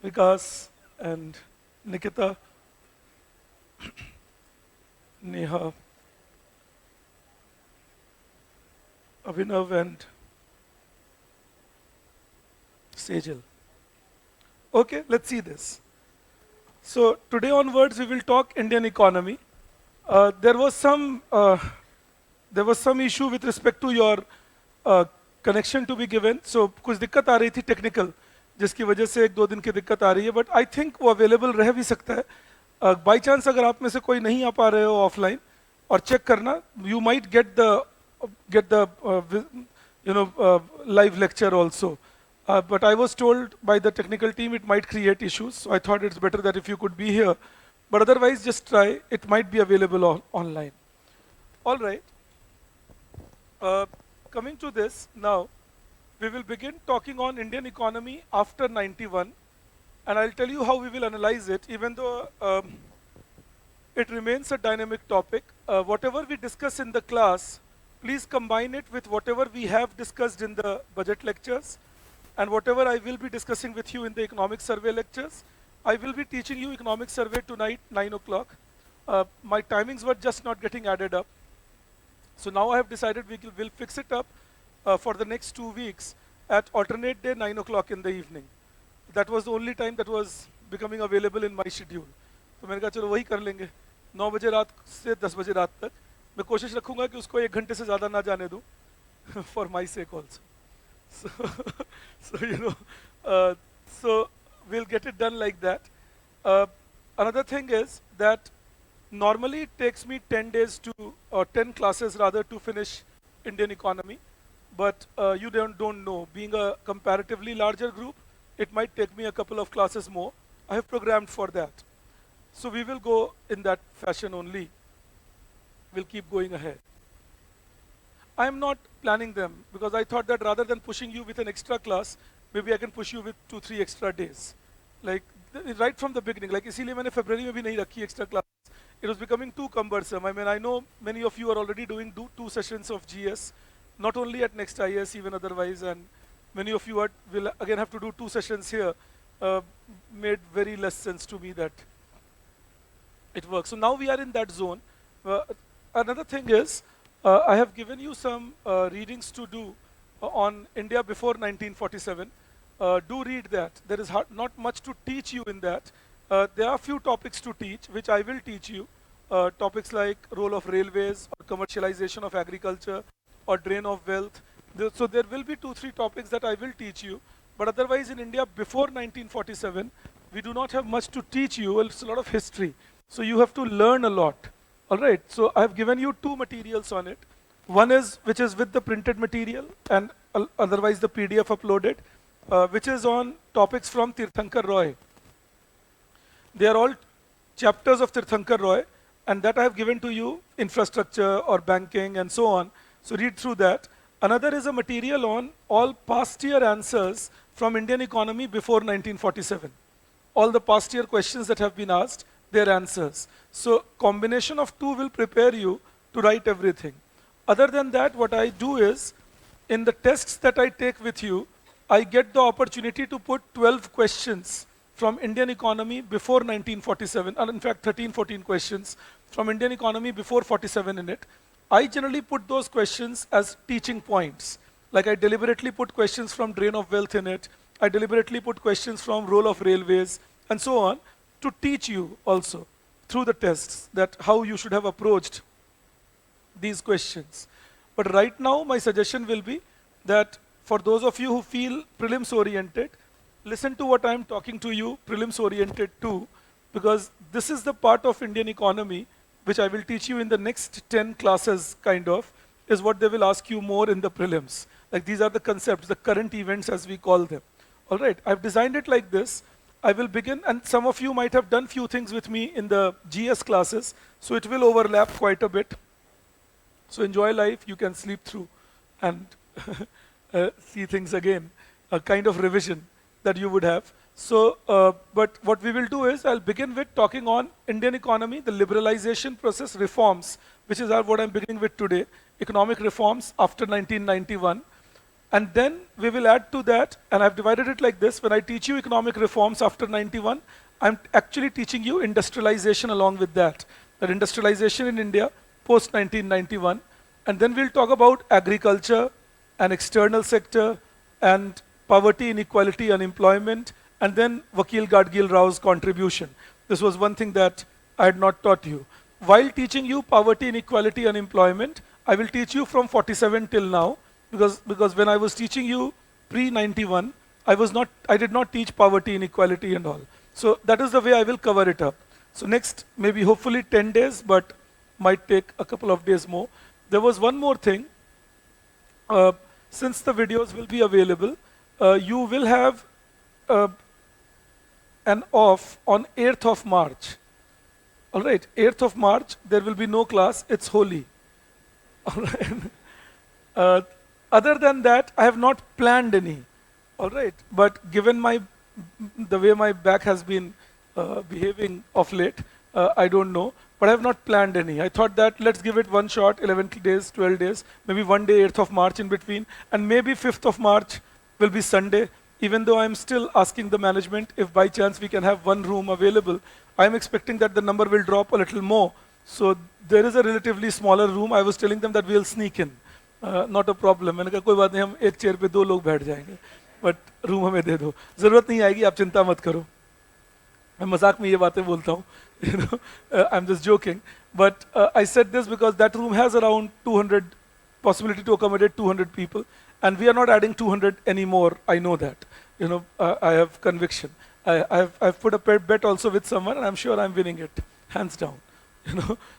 Vikas and Nikita, Neha, Abhinav and Sejal. Okay, let's see this. So today onwards we will talk Indian economy. Uh, there was some uh, there was some issue with respect to your uh, connection to be given. So कुछ दिक्कत आ रही थी technical जिसकी वजह से एक दो दिन की दिक्कत आ रही है बट आई थिंक वो अवेलेबल रह भी सकता है बाई चांस अगर आप में से कोई नहीं आ पा रहे हो ऑफलाइन और चेक करना you might get the live lecture also. But I was told by the technical team it might create issues, so I thought it's better that if you could be here. But otherwise, just try. It might be available online. All right. Uh, Coming to this now, we will begin talking on Indian economy after 91, and I'll tell you how we will analyze it, even though it remains a dynamic topic. Whatever we discuss in the class, please combine it with whatever we have discussed in the budget lectures and whatever I will be discussing with you in the economic survey lectures. I will be teaching you economic survey tonight, 9 o'clock. My timings were just not getting added up. So now I have decided will fix it up for the next 2 weeks at alternate day, 9 o'clock in the evening. That was the only time that was becoming available in my schedule. तो मैंने कहा चलो वही कर लेंगे 9 बजे रात से 10 बजे रात तक मैं कोशिश रखूंगा कि उसको 1 घंटे से ज़्यादा ना जाने दूं for my sake also. So, so we'll get it done like that. Another thing is that normally it takes me 10 days to, or 10 classes rather, to finish Indian economy. But you don't know. Being a comparatively larger group, it might take me a couple of classes more. I have programmed for that. So we will go in that fashion only. We'll keep going ahead. I am not planning them because I thought that rather than pushing you with an extra class, maybe I can push you with 2-3 extra days. Like right from the beginning. Like इसीलिए मैंने February में भी नहीं रखी extra class. It was becoming too cumbersome. I mean, I know many of you are already doing two sessions of GS, not only at Next IS, even otherwise, and many of you will again have to do 2 sessions here. Made very less sense to me that it works. So now we are in that zone. Another thing is, I have given you some readings to do on India before 1947. Do read that. There is not much to teach you in that. There are a few topics to teach, which I will teach you. Topics like role of railways, or commercialization of agriculture, or drain of wealth. So there will be 2-3 topics that I will teach you. But otherwise, in India before 1947, we do not have much to teach you. Well, it's a lot of history. So you have to learn a lot. All right. So I have given you 2 materials on it. One is which is with the printed material, and otherwise the PDF uploaded, which is on topics from Tirthankar Roy. They are all chapters of Tirthankar Roy, and that I have given to you, infrastructure or banking and so on. So read through that. Another is a material on all past year answers from Indian economy before 1947. All the past year questions that have been asked, their answers. So combination of 2 will prepare you to write everything. Other than that, what I do is, in the tests that I take with you, I get the opportunity to put 12 questions from Indian economy before 1947, and in fact 13-14 questions from Indian economy before 47 in it. I generally put those questions as teaching points. Like I deliberately put questions from drain of wealth in it. I deliberately put questions from role of railways and so on to teach you also through the tests that how you should have approached these questions. But right now my suggestion will be that for those of you who feel prelims oriented, listen to what I am talking to you, prelims oriented too, because this is the part of Indian economy which I will teach you in the next 10 classes kind of, is what they will ask you more in the prelims. Like these are the concepts, the current events as we call them. All right, I've designed it like this. I will begin, and some of you might have done few things with me in the GS classes, so it will overlap quite a bit. So enjoy life, you can sleep through and see things again, a kind of revision that you would have. So, but what we will do is, I'll begin with talking on Indian economy, the liberalization process reforms, which is what I'm beginning with today, economic reforms after 1991. And then we will add to that, and I've divided it like this. When I teach you economic reforms after 91, I'm actually teaching you industrialization along with that. That industrialization in India post 1991. And then we'll talk about agriculture and external sector and poverty, inequality, unemployment, and then Vakil Gadgil Rao's contribution. This was one thing that I had not taught you. While teaching you poverty, inequality, unemployment, I will teach you from 47 till now, because when I was teaching you pre-91, I did not teach poverty, inequality and all. So that is the way I will cover it up. So next, maybe hopefully 10 days, but might take a couple of days more. There was one more thing. Since the videos will be available, you will have an off on 8th of March. All right, 8th of March, there will be no class, it's holy. All right. Other than that, I have not planned any. All right, but given the way my back has been behaving of late, I don't know, but I have not planned any. I thought that let's give it one shot, 11 days, 12 days, maybe one day, 8th of March in between, and maybe 5th of March will be Sunday, even though I'm still asking the management if by chance we can have one room available. I'm expecting that the number will drop a little more. So there is a relatively smaller room. I was telling them that we'll sneak in. Not a problem. मैंने कहा कोई बात नहीं, हम एक chair पे 2 लोग बैठ जाएंगे, बट रूम हमें दे दो, जरूरत नहीं आएगी, आप चिंता मत करो. मैं मजाक में ये बातें बोलता हूँ, I'm just joking, but I said this because that room has around 200, possibility to accommodate 200 people, and we are not adding 200 anymore. I know that, I have conviction. I've put a bet also with someone, and I'm sure I'm winning it, hands down.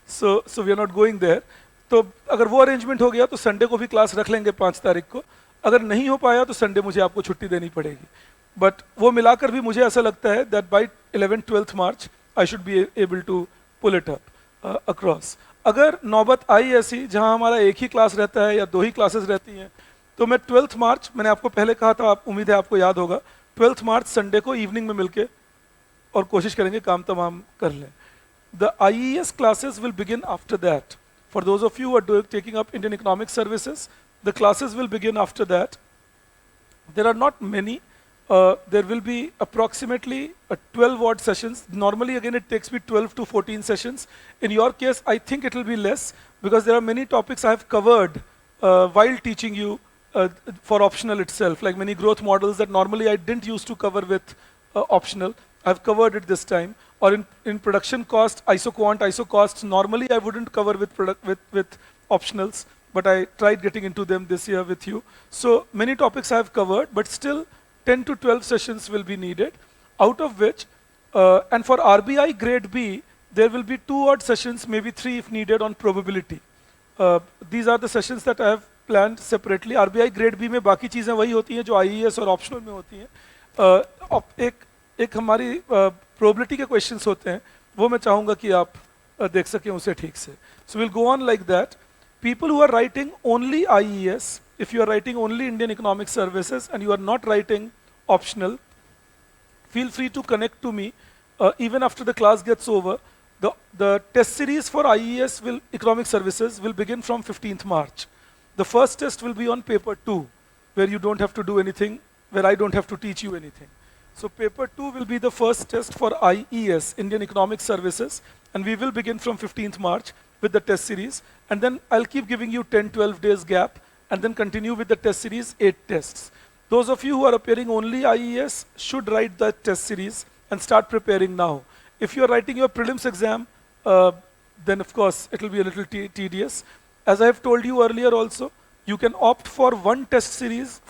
So we are not going there. तो अगर वो arrangement हो गया तो Sunday को भी class रख लेंगे 5 तारीख को. अगर नहीं हो पाया तो संडे मुझे आपको छुट्टी देनी पड़ेगी. बट वो मिलाकर भी मुझे ऐसा लगता है that by 11-12th March I should be able to pull it up across. अगर नौबत आई ऐसी जहां हमारा एक ही क्लास रहता है या 2 ही क्लासेस रहती हैं, तो मैं 12th मार्च, मैंने आपको पहले कहा था, आप उम्मीद है आपको याद होगा, 12th मार्च संडे को इवनिंग में मिलके और कोशिश करेंगे काम तमाम कर लें. The IES classes will begin after that. For those of you who are taking up Indian Economic Services, the classes will begin after that. There are not many. There will be approximately 12 odd sessions. Normally, again, it takes me 12 to 14 sessions. In your case, I think it will be less because there are many topics I have covered while teaching you for optional itself, like many growth models that normally I didn't used to cover with optional. I've covered it this time. Or in production cost, isoquant, isocosts, normally I wouldn't cover with optionals, but I tried getting into them this year with you. So many topics I have covered, but still 10 to 12 sessions will be needed, out of which, and for RBI grade B, there will be 2 odd sessions, maybe 3 if needed, on probability. These are the sessions that I have planned separately. RBI grade B में बाकी चीजें वही होती हैं जो IES और optional में होती हैं. एक हमारी probability के questions होते हैं, वो मैं चाहूँगा कि आप देख सकें उसे ठीक से. So we'll go on like that. People who are writing only IES, if you are writing only Indian Economic Services and you are not writing optional, feel free to connect to me even after the class gets over. The test series for IES Economic Services will begin from 15th March. The first test will be on paper 2, where you don't have to do anything, where I don't have to teach you anything. So paper 2 will be the first test for IES, Indian Economic Services, and we will begin from 15th March with the test series, and then I'll keep giving you 10-12 days gap, and then continue with the test series, 8 tests. Those of you who are appearing only IES should write the test series and start preparing now. If you're writing your prelims exam, then of course it will be a little tedious. As I have told you earlier also, you can opt for one test series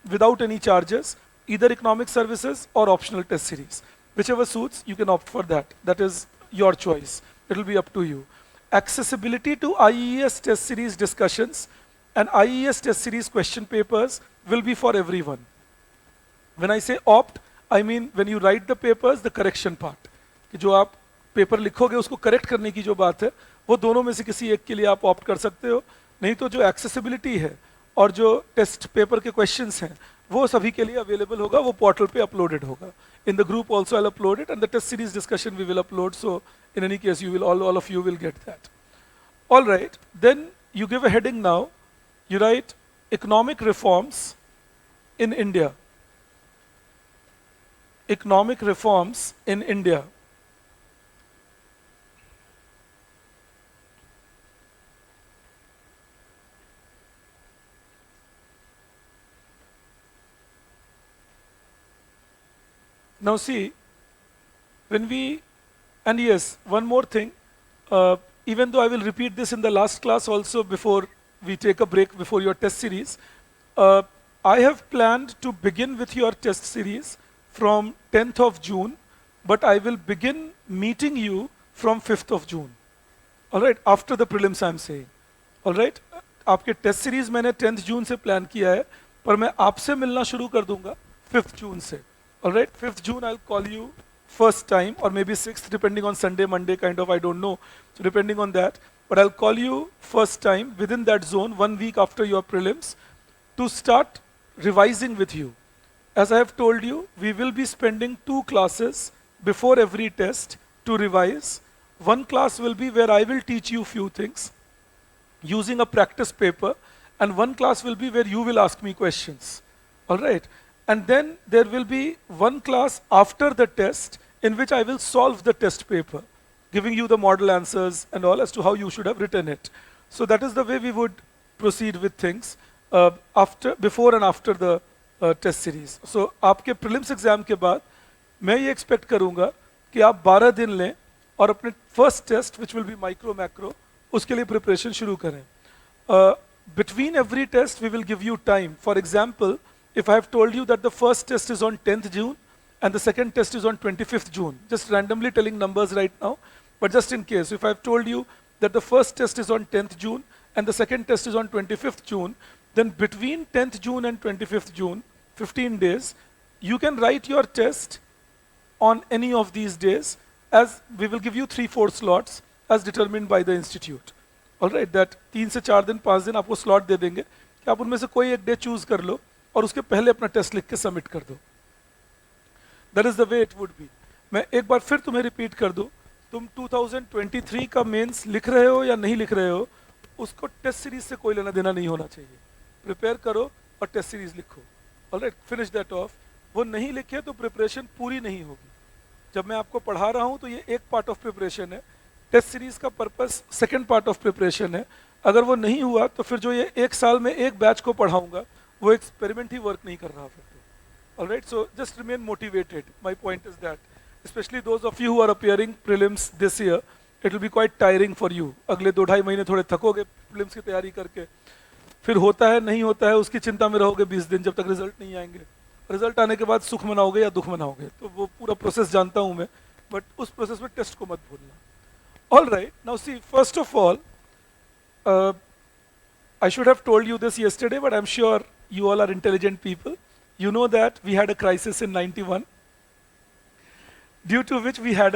without any charges, either economic services or optional test series. Whichever suits, you can opt for that. That is your choice. It will be up to you. Accessibility to IES test series discussions and IES test series question papers will be for everyone. When I say opt, I mean when you write the papers, the correction part. कि जो आप paper लिखोगे उसको correct करने की जो बात है, वो दोनों में से किसी एक के लिए आप ऑप्ट कर सकते हो. नहीं तो जो एक्सेसिबिलिटी है और जो टेस्ट पेपर के क्वेश्चंस हैं, वो सभी के लिए अवेलेबल होगा, वो पोर्टल पे अपलोडेड होगा. In the group also I'll upload it, and the test series discussion we will upload. So in any case, you will all of you will get that. All right. Then you give a heading now. You write economic reforms in India. Economic reforms in India. Now see, when we, and yes, one more thing, even though I will repeat this in the last class also before we take a break before your test series, uh, I have planned to begin with your test series from 10th of June, but I will begin meeting you from 5th of June. All right, after the prelims I'm saying. All right, आपके test series मैंने 10th जून से plan किया है, पर मैं आपसे मिलना शुरू कर दूंगा 5th जून से. All right, 5th June I'll call you first time, or maybe 6th, depending on Sunday, Monday, kind of, I don't know. So depending on that, but I'll call you first time within that zone, 1 week after your prelims, to start revising with you. As I have told you, we will be spending 2 classes before every test to revise. One class will be where I will teach you few things using a practice paper, and one class will be where you will ask me questions. All right. And then there will be one class after the test in which I will solve the test paper, giving you the model answers and all as to how you should have written it. So that is the way we would proceed with things before and after the test series. So आपके prelims exam के बाद मैं ये expect करूँगा कि आप 12 दिन लें और अपने first test, which will be micro macro, उसके लिए preparation शुरू करें. Between every test, we will give you time. For example, if I have told you that the first test is on 10th June and the second test is on 25th June, just randomly telling numbers right now, but just in case, if I have told you that the first test is on 10th June and the second test is on 25th June, then between 10th June and 25th June, 15 days, you can write your test on any of these days, as we will give you 3-4 slots as determined by the institute. All right, that 3 से 4 दिन 5 दिन आपको slot दे देंगे कि आप उनमें से कोई एक डे चूज कर लो और उसके पहले अपना टेस्ट लिख के सबमिट कर दो. That is the way it would be. मैं एक बार फिर तुम्हें रिपीट कर दूं, तुम 2023 का मेंस लिख रहे हो या नहीं लिख रहे हो, उसको टेस्ट सीरीज से कोई लेना देना नहीं होना चाहिए. प्रिपेयर करो और टेस्ट सीरीज लिखो. Alright, finish that of. वो नहीं लिखे तो प्रिपरेशन पूरी नहीं होगी. जब मैं आपको पढ़ा रहा हूं तो ये एक पार्ट ऑफ प्रिपरेशन है, टेस्ट सीरीज का purpose second part of preparation है. अगर वो नहीं हुआ तो फिर जो ये एक साल में एक बैच को पढ़ाऊंगा वो एक्सपेरिमेंट ही वर्क नहीं कर रहा फिर तो. Alright, so just remain motivated. My point is that specially those of you who are appearing prelims this year, it will be quite tiring for you. अगले 2-2.5 महीने थोड़े थकोगे प्रीलिम्स की तैयारी करके, फिर होता है नहीं होता है उसकी चिंता में रहोगे 20 दिन जब तक रिजल्ट नहीं आएंगे. रिजल्ट आने के बाद सुख मनाओगे या दुख मनाओगे, तो वो पूरा प्रोसेस जानता हूं मैं, बट उस प्रोसेस में टेस्ट को मत भूलना. All right, now see, first of all, I should have told you this yesterday, but I'm sure you all are intelligent people. You know that we had a crisis in 91, due to which we had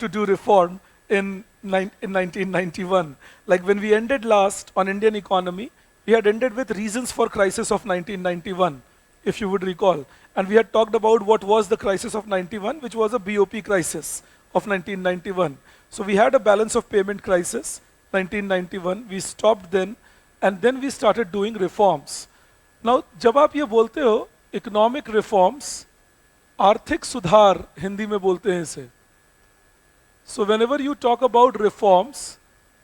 to do reform in 1991. Like when we ended last on Indian economy, we had ended with reasons for crisis of 1991, if you would recall. And we had talked about what was the crisis of 91, which was a BOP crisis of 1991. So we had a balance of payment crisis, 1991. We stopped then. And then we started doing reforms. Now, जब आप ये बोलते हो economic reforms, आर्थिक सुधार हिंदी में बोलते हैं इसे. So whenever you talk about reforms,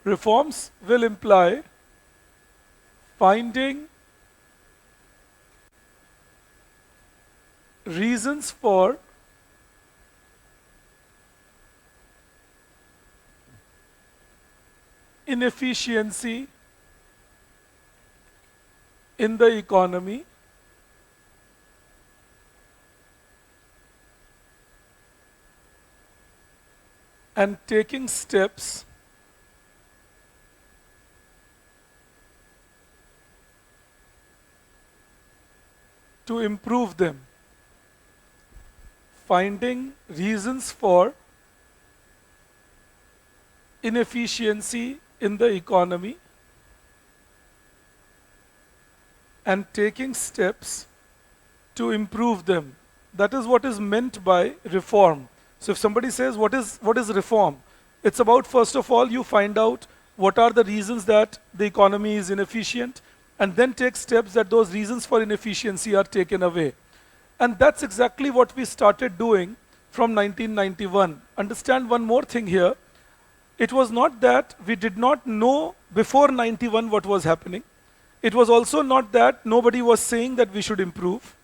reforms will imply finding reasons for inefficiency in the economy and taking steps to improve them. Finding reasons for inefficiency in the economy and taking steps to improve them. That is what is meant by reform. So if somebody says, what is reform? It's about, first of all, you find out what are the reasons that the economy is inefficient, and then take steps that those reasons for inefficiency are taken away. And that's exactly what we started doing from 1991. Understand one more thing here. It was not that we did not know before 91 what was happening. It was also not that nobody was saying that we should improve.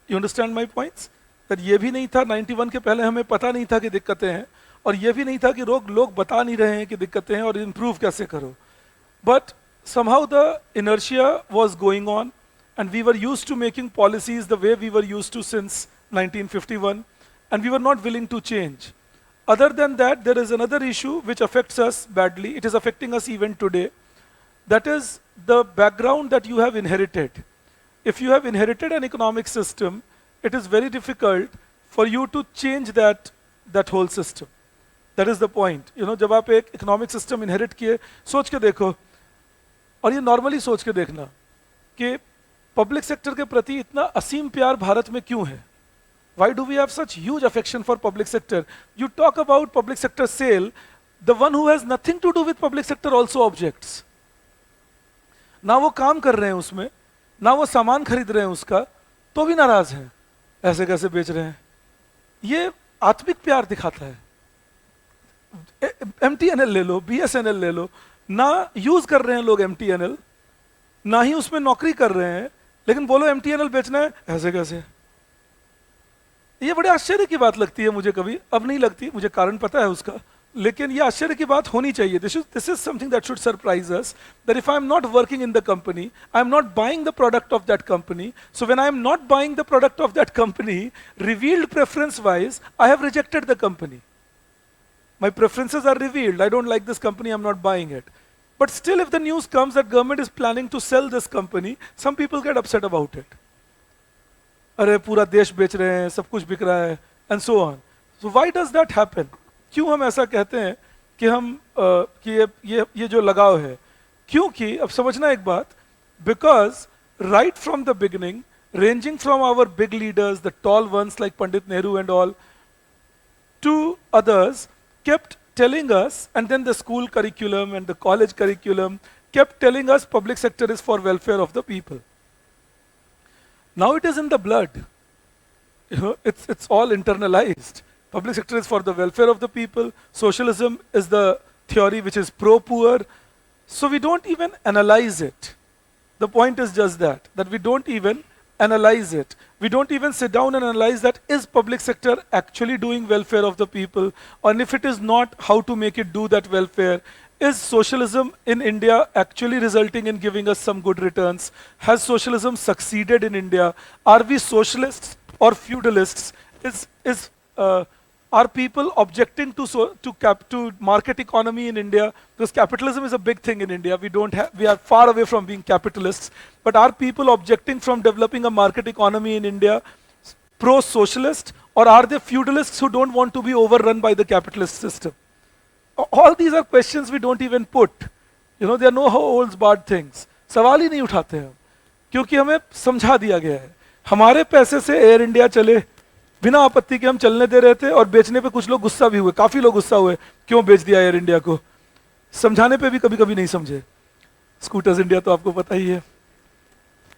You understand my points? That ये भी नहीं था 91 के पहले हमें पता नहीं था कि दिक्कतें हैं, और ये भी नहीं था कि लोग बता नहीं रहे हैं कि दिक्कतें हैं और improve कैसे करो. But somehow the inertia was going on, and we were used to making policies the way we were used to since 1951, and we were not willing to change. Other than that, there is another issue which affects us badly. It is affecting us even today. That is the background that you have inherited. If you have inherited an economic system, it is very difficult for you to change that whole system. That is the point. You know, जब आप एक economic system inherit किए, सोच के देखो, और ये normally सोच के देखना, कि public sector के प्रति इतना असीम प्यार भारत में क्यों है? Why do we have such huge affection for public sector? You talk about public sector sale, the one who has nothing to do with public sector also objects. ना वो काम कर रहे हैं उसमें, ना वो सामान खरीद रहे हैं उसका, तो भी नाराज हैं, ऐसे कैसे बेच रहे हैं? ये आत्मिक प्यार दिखाता है. MTNL ले लो, BSNL ले लो, ना यूज कर रहे हैं लोग MTNL, ना ही उसमें नौकरी कर रहे हैं, लेकिन बोलो MTNL बेचना है, ऐसे कैसे? ये बड़े आश्चर्य की बात लगती है मुझे कभी, अब नहीं लगती, मुझे कारण पता है उसका, लेकिन ये आश्चर्य की बात होनी चाहिए. This is something that should surprise us, that if I am not working in the company, I am not buying the product of that company. So when I am not buying the product of that company, revealed preference wise, I have rejected the company. My preferences are revealed. I don't like this company, I'm not buying it. But still, if the news comes that government is planning to sell this company, some people get upset about it. अरे पूरा देश बेच रहे हैं, सब कुछ बिक रहा है, and so on. So why does that happen? क्यों हम ऐसा कहते हैं कि हम कि ये जो लगाव है? क्योंकि अब समझना एक बात, because right from the beginning, ranging from our big leaders, the tall ones like Pandit Nehru and all, to others, kept telling us, and then the school curriculum and the college curriculum kept telling us public sector is for welfare of the people. Now it is in the blood. You know, it's all internalized. Public sector is for the welfare of the people. Socialism is the theory which is pro-poor. So we don't even analyze it. The point is just that we don't even analyze it. We don't even sit down and analyze that is public sector actually doing welfare of the people, and if it is not, how to make it do that welfare. Is socialism in India actually resulting in giving us some good returns? Has socialism succeeded in India? Are we socialists or feudalists? Are people objecting to market economy in India? Because capitalism is a big thing in India. We are far away from being capitalists. But are people objecting from developing a market economy in India pro-socialist, or are they feudalists who don't want to be overrun by the capitalist system? All these are questions we don't even put. You know, there are no how holds barred things. सवाल ही नहीं उठाते हम, क्योंकि हमें समझा दिया गया है. हमारे पैसे से एयर इंडिया चले, बिना आपत्ति के हम चलने दे रहे थे, और बेचने पे कुछ लोग गुस्सा भी हुए, काफी लोग गुस्सा हुए, क्यों बेच दिया एयर इंडिया को. समझाने पे भी कभी कभी नहीं समझे. स्कूटर्स इंडिया तो आपको पता ही है,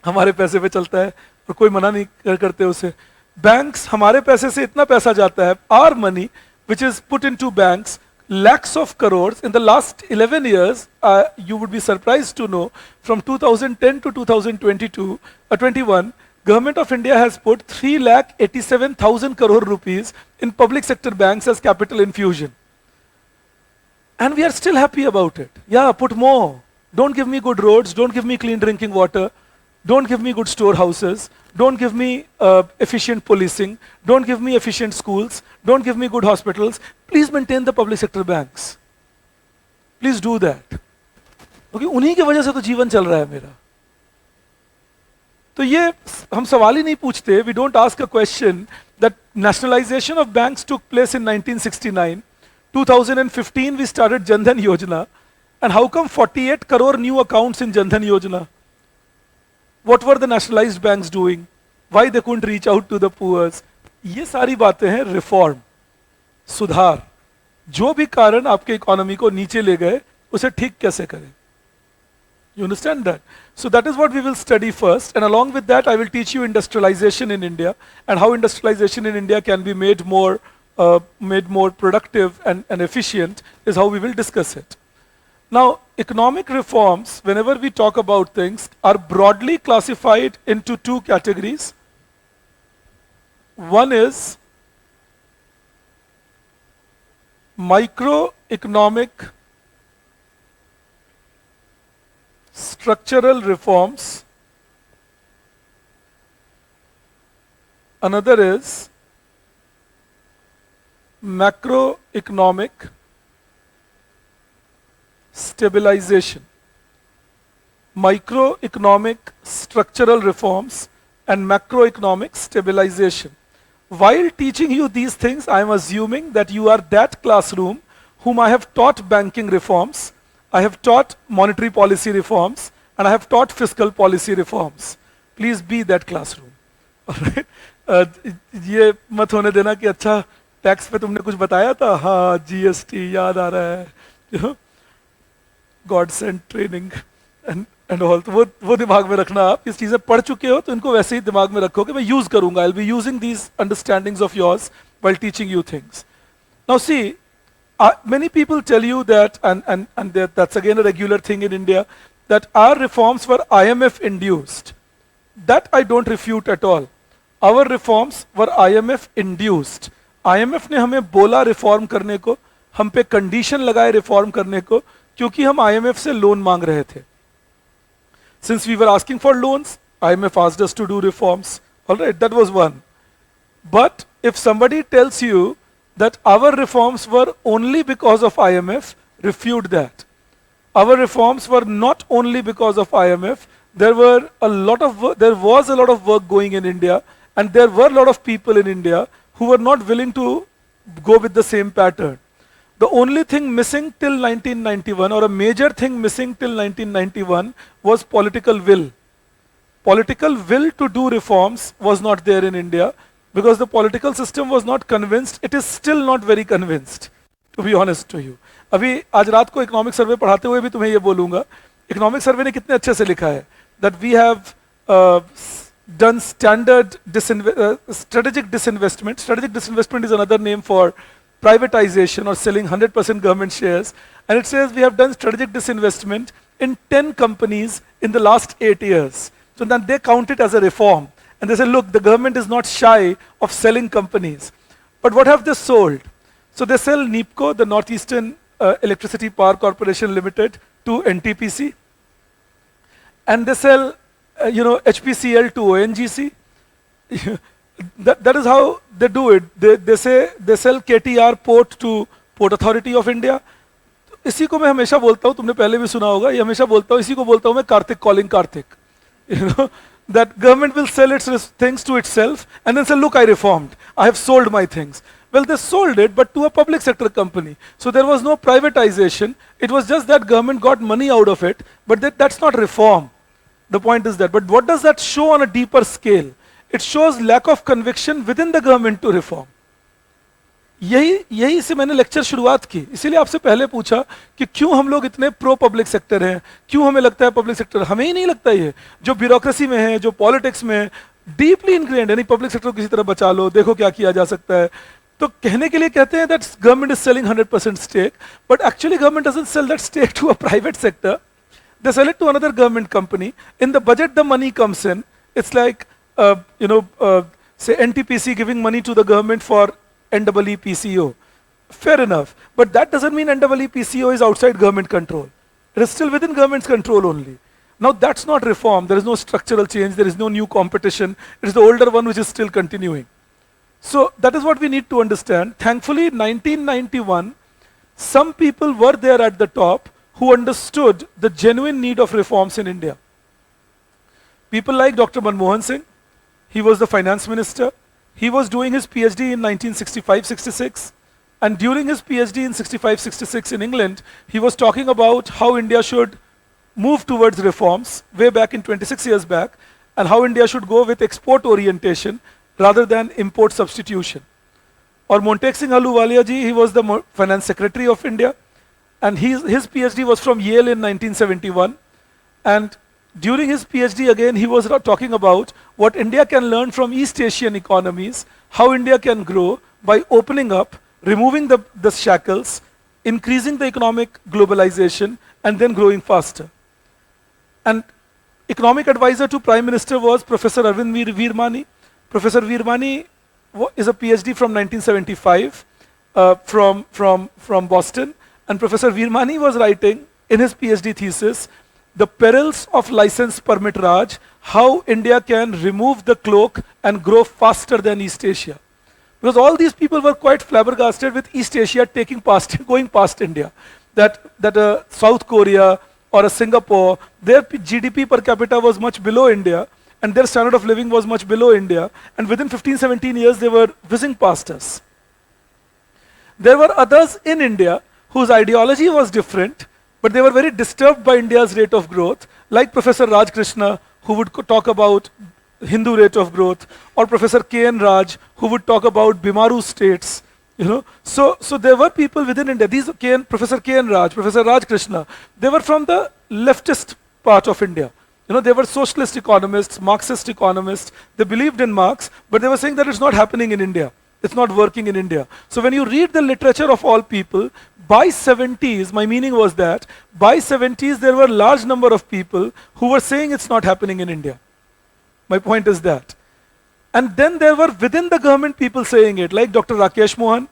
हमारे पैसे पे चलता है और कोई मना नहीं करते उसे. बैंक्स, हमारे पैसे से इतना पैसा जाता है, our money which is put into banks, lakhs of crores in the last 11 years. You would be surprised to know, from 2010 to 2021, Government of India has put 3,87,000 crore rupees in public sector banks as capital infusion. And we are still happy about it. Yeah, put more. Don't give me good roads, don't give me clean drinking water, don't give me good storehouses, don't give me efficient policing, don't give me efficient schools, don't give me good hospitals. Please maintain the public sector banks. Please do that. क्योंकि उन्हीं की वजह से तो जीवन चल रहा है मेरा. तो ये हम सवाल ही नहीं पूछते. We don't ask a question that nationalization of banks took place in 1969. 2015 we started Jan Dhan Yojana. And how come 48 crore new accounts in Jan Dhan Yojana? What were the nationalized banks doing? Why they couldn't reach out to the poor? ये सारी बातें हैं reform, सुधार. जो भी कारण आपके economy को नीचे ले गए, उसे ठीक कैसे करें. You understand that? So that is what we will study first, and along with that, I will teach you industrialization in India and how industrialization in India can be made more productive and efficient is how we will discuss it. Now, economic reforms, whenever we talk about things, are broadly classified into two categories. One is microeconomic structural reforms. Another is macroeconomic stabilization. Microeconomic structural reforms and macroeconomic stabilization. While teaching you these things, I am assuming that you are that classroom whom I have taught banking reforms, I have taught monetary policy reforms, and I have taught fiscal policy reforms. Please be that classroom. Alright? ये मत होने देना कि अच्छा tax पे तुमने कुछ बताया था, हाँ जीएसटी याद आ रहा है, you know, God sent training and all. तो वो दिमाग में रखना, आप इस चीज़ें पढ़ चुके हो तो इनको वैसे ही दिमाग में रखो कि मैं यूज करूंगा. I'll be using these understandings of yours while teaching you things. Now see, many people tell you that, and that's again a regular thing in India, that our reforms were IMF induced. That I don't refute at all. Our reforms were IMF induced. IMF ने हमें बोला reform करने को, हम पे condition लगाए reform करने को, क्योंकि हम IMF से लोन मांग रहे थे. Since we were asking for loans, IMF asked us to do reforms. All right, that was one. But if somebody tells you that our reforms were only because of IMF, refute that. Our reforms were not only because of IMF. There was a lot of work going in India, and there were a lot of people in India who were not willing to go with the same pattern. The only thing missing till 1991, or a major thing missing till 1991, was political will. Political will to do reforms was not there in India because the political system was not convinced. It is still not very convinced, to be honest to you. अभी आज रात को economic survey पढ़ाते हुए भी तुम्हें ये बोलूंगा, इकोनॉमिक सर्वे ने कितने अच्छे से लिखा है that we have done standard strategic disinvestment. Strategic disinvestment is another name for privatization or selling 100% government shares. And it says we have done strategic disinvestment in 10 companies in the last 8 years. So then they count it as a reform. And they say, look, the government is not shy of selling companies. But what have they sold? So they sell NEEPCO, the Northeastern Electricity Power Corporation Limited, to NTPC. And they sell, HPCL to ONGC. That is how they do it. They say they sell KTR port to Port Authority of India. इसी को मैं हमेशा बोलता हूँ, तुमने पहले भी सुना होगा, ये हमेशा बोलता हूँ, इसी को बोलता हूँ मैं Kartik calling Karthik. That government will sell its things to itself and then say, look, I reformed. I have sold my things. Well, they sold it, but to a public sector company. So there was no privatization. It was just that government got money out of it, but that's not reform. The point is that. But what does that show on a deeper scale? It shows lack of conviction within the government to reform. यही से मैंने lecture शुरुआत की, इसीलिए आपसे पहले पूछा कि क्यों हम लोग इतने प्रो पब्लिक सेक्टर हैं, क्यों हमें लगता है पब्लिक सेक्टर, हमें ही नहीं लगता ये, जो ब्यूरोक्रेसी में है, जो पॉलिटिक्स में डीपली इनग्रेन्ड, यानी पब्लिक सेक्टर को किसी तरह बचा लो, देखो क्या किया जा सकता है. तो कहने के लिए कहते हैं that government is selling 100% stake, but actually government doesn't sell that stake to a private sector, they sell it to another government company. In the budget the money comes in. It's like say NTPC giving money to the government for NEEPCO. Fair enough, but that doesn't mean NEEPCO is outside government control. It is still within government's control only. Now that's not reform. There is no structural change, there is no new competition. It is the older one which is still continuing. So that is what we need to understand. Thankfully, in 1991, some people were there at the top who understood the genuine need of reforms in India. People like Dr. Manmohan Singh, he was the finance minister. He was doing his PhD in 1965-66, and during his PhD in 65-66 in England, he was talking about how India should move towards reforms way back in 26 years back, and how India should go with export orientation rather than import substitution. Or Montek Singh Ahluwalia ji, he was the finance secretary of India, and his PhD was from Yale in 1971. And during his PhD, again, he was talking about what India can learn from East Asian economies, how India can grow by opening up, removing the shackles, increasing the economic globalization, and then growing faster. And economic advisor to Prime Minister was Professor Arvind Veermani. Professor Veermani is a PhD from 1975 from Boston. And Professor Veermani was writing in his PhD thesis, The Perils of License Permit Raj, how India can remove the cloak and grow faster than East Asia. Because all these people were quite flabbergasted with East Asia going past India. That South Korea or a Singapore, their GDP per capita was much below India, and their standard of living was much below India, and within 15, 17 years they were whizzing past us. There were others in India whose ideology was different, but they were very disturbed by India's rate of growth, like Professor Raj Krishna, who would talk about Hindu rate of growth, or Professor K.N. Raj, who would talk about Bimaru states. So there were people within India. These Professor K.N. Raj, Professor Raj Krishna, they were from the leftist part of India. They were socialist economists, Marxist economists. They believed in Marx, but they were saying that it's not happening in India. It's not working in India. So when you read the literature of all people, by 70s, my meaning was that, by 70s there were a large number of people who were saying it's not happening in India. My point is that. And then there were within the government people saying it, like Dr. Rakesh Mohan,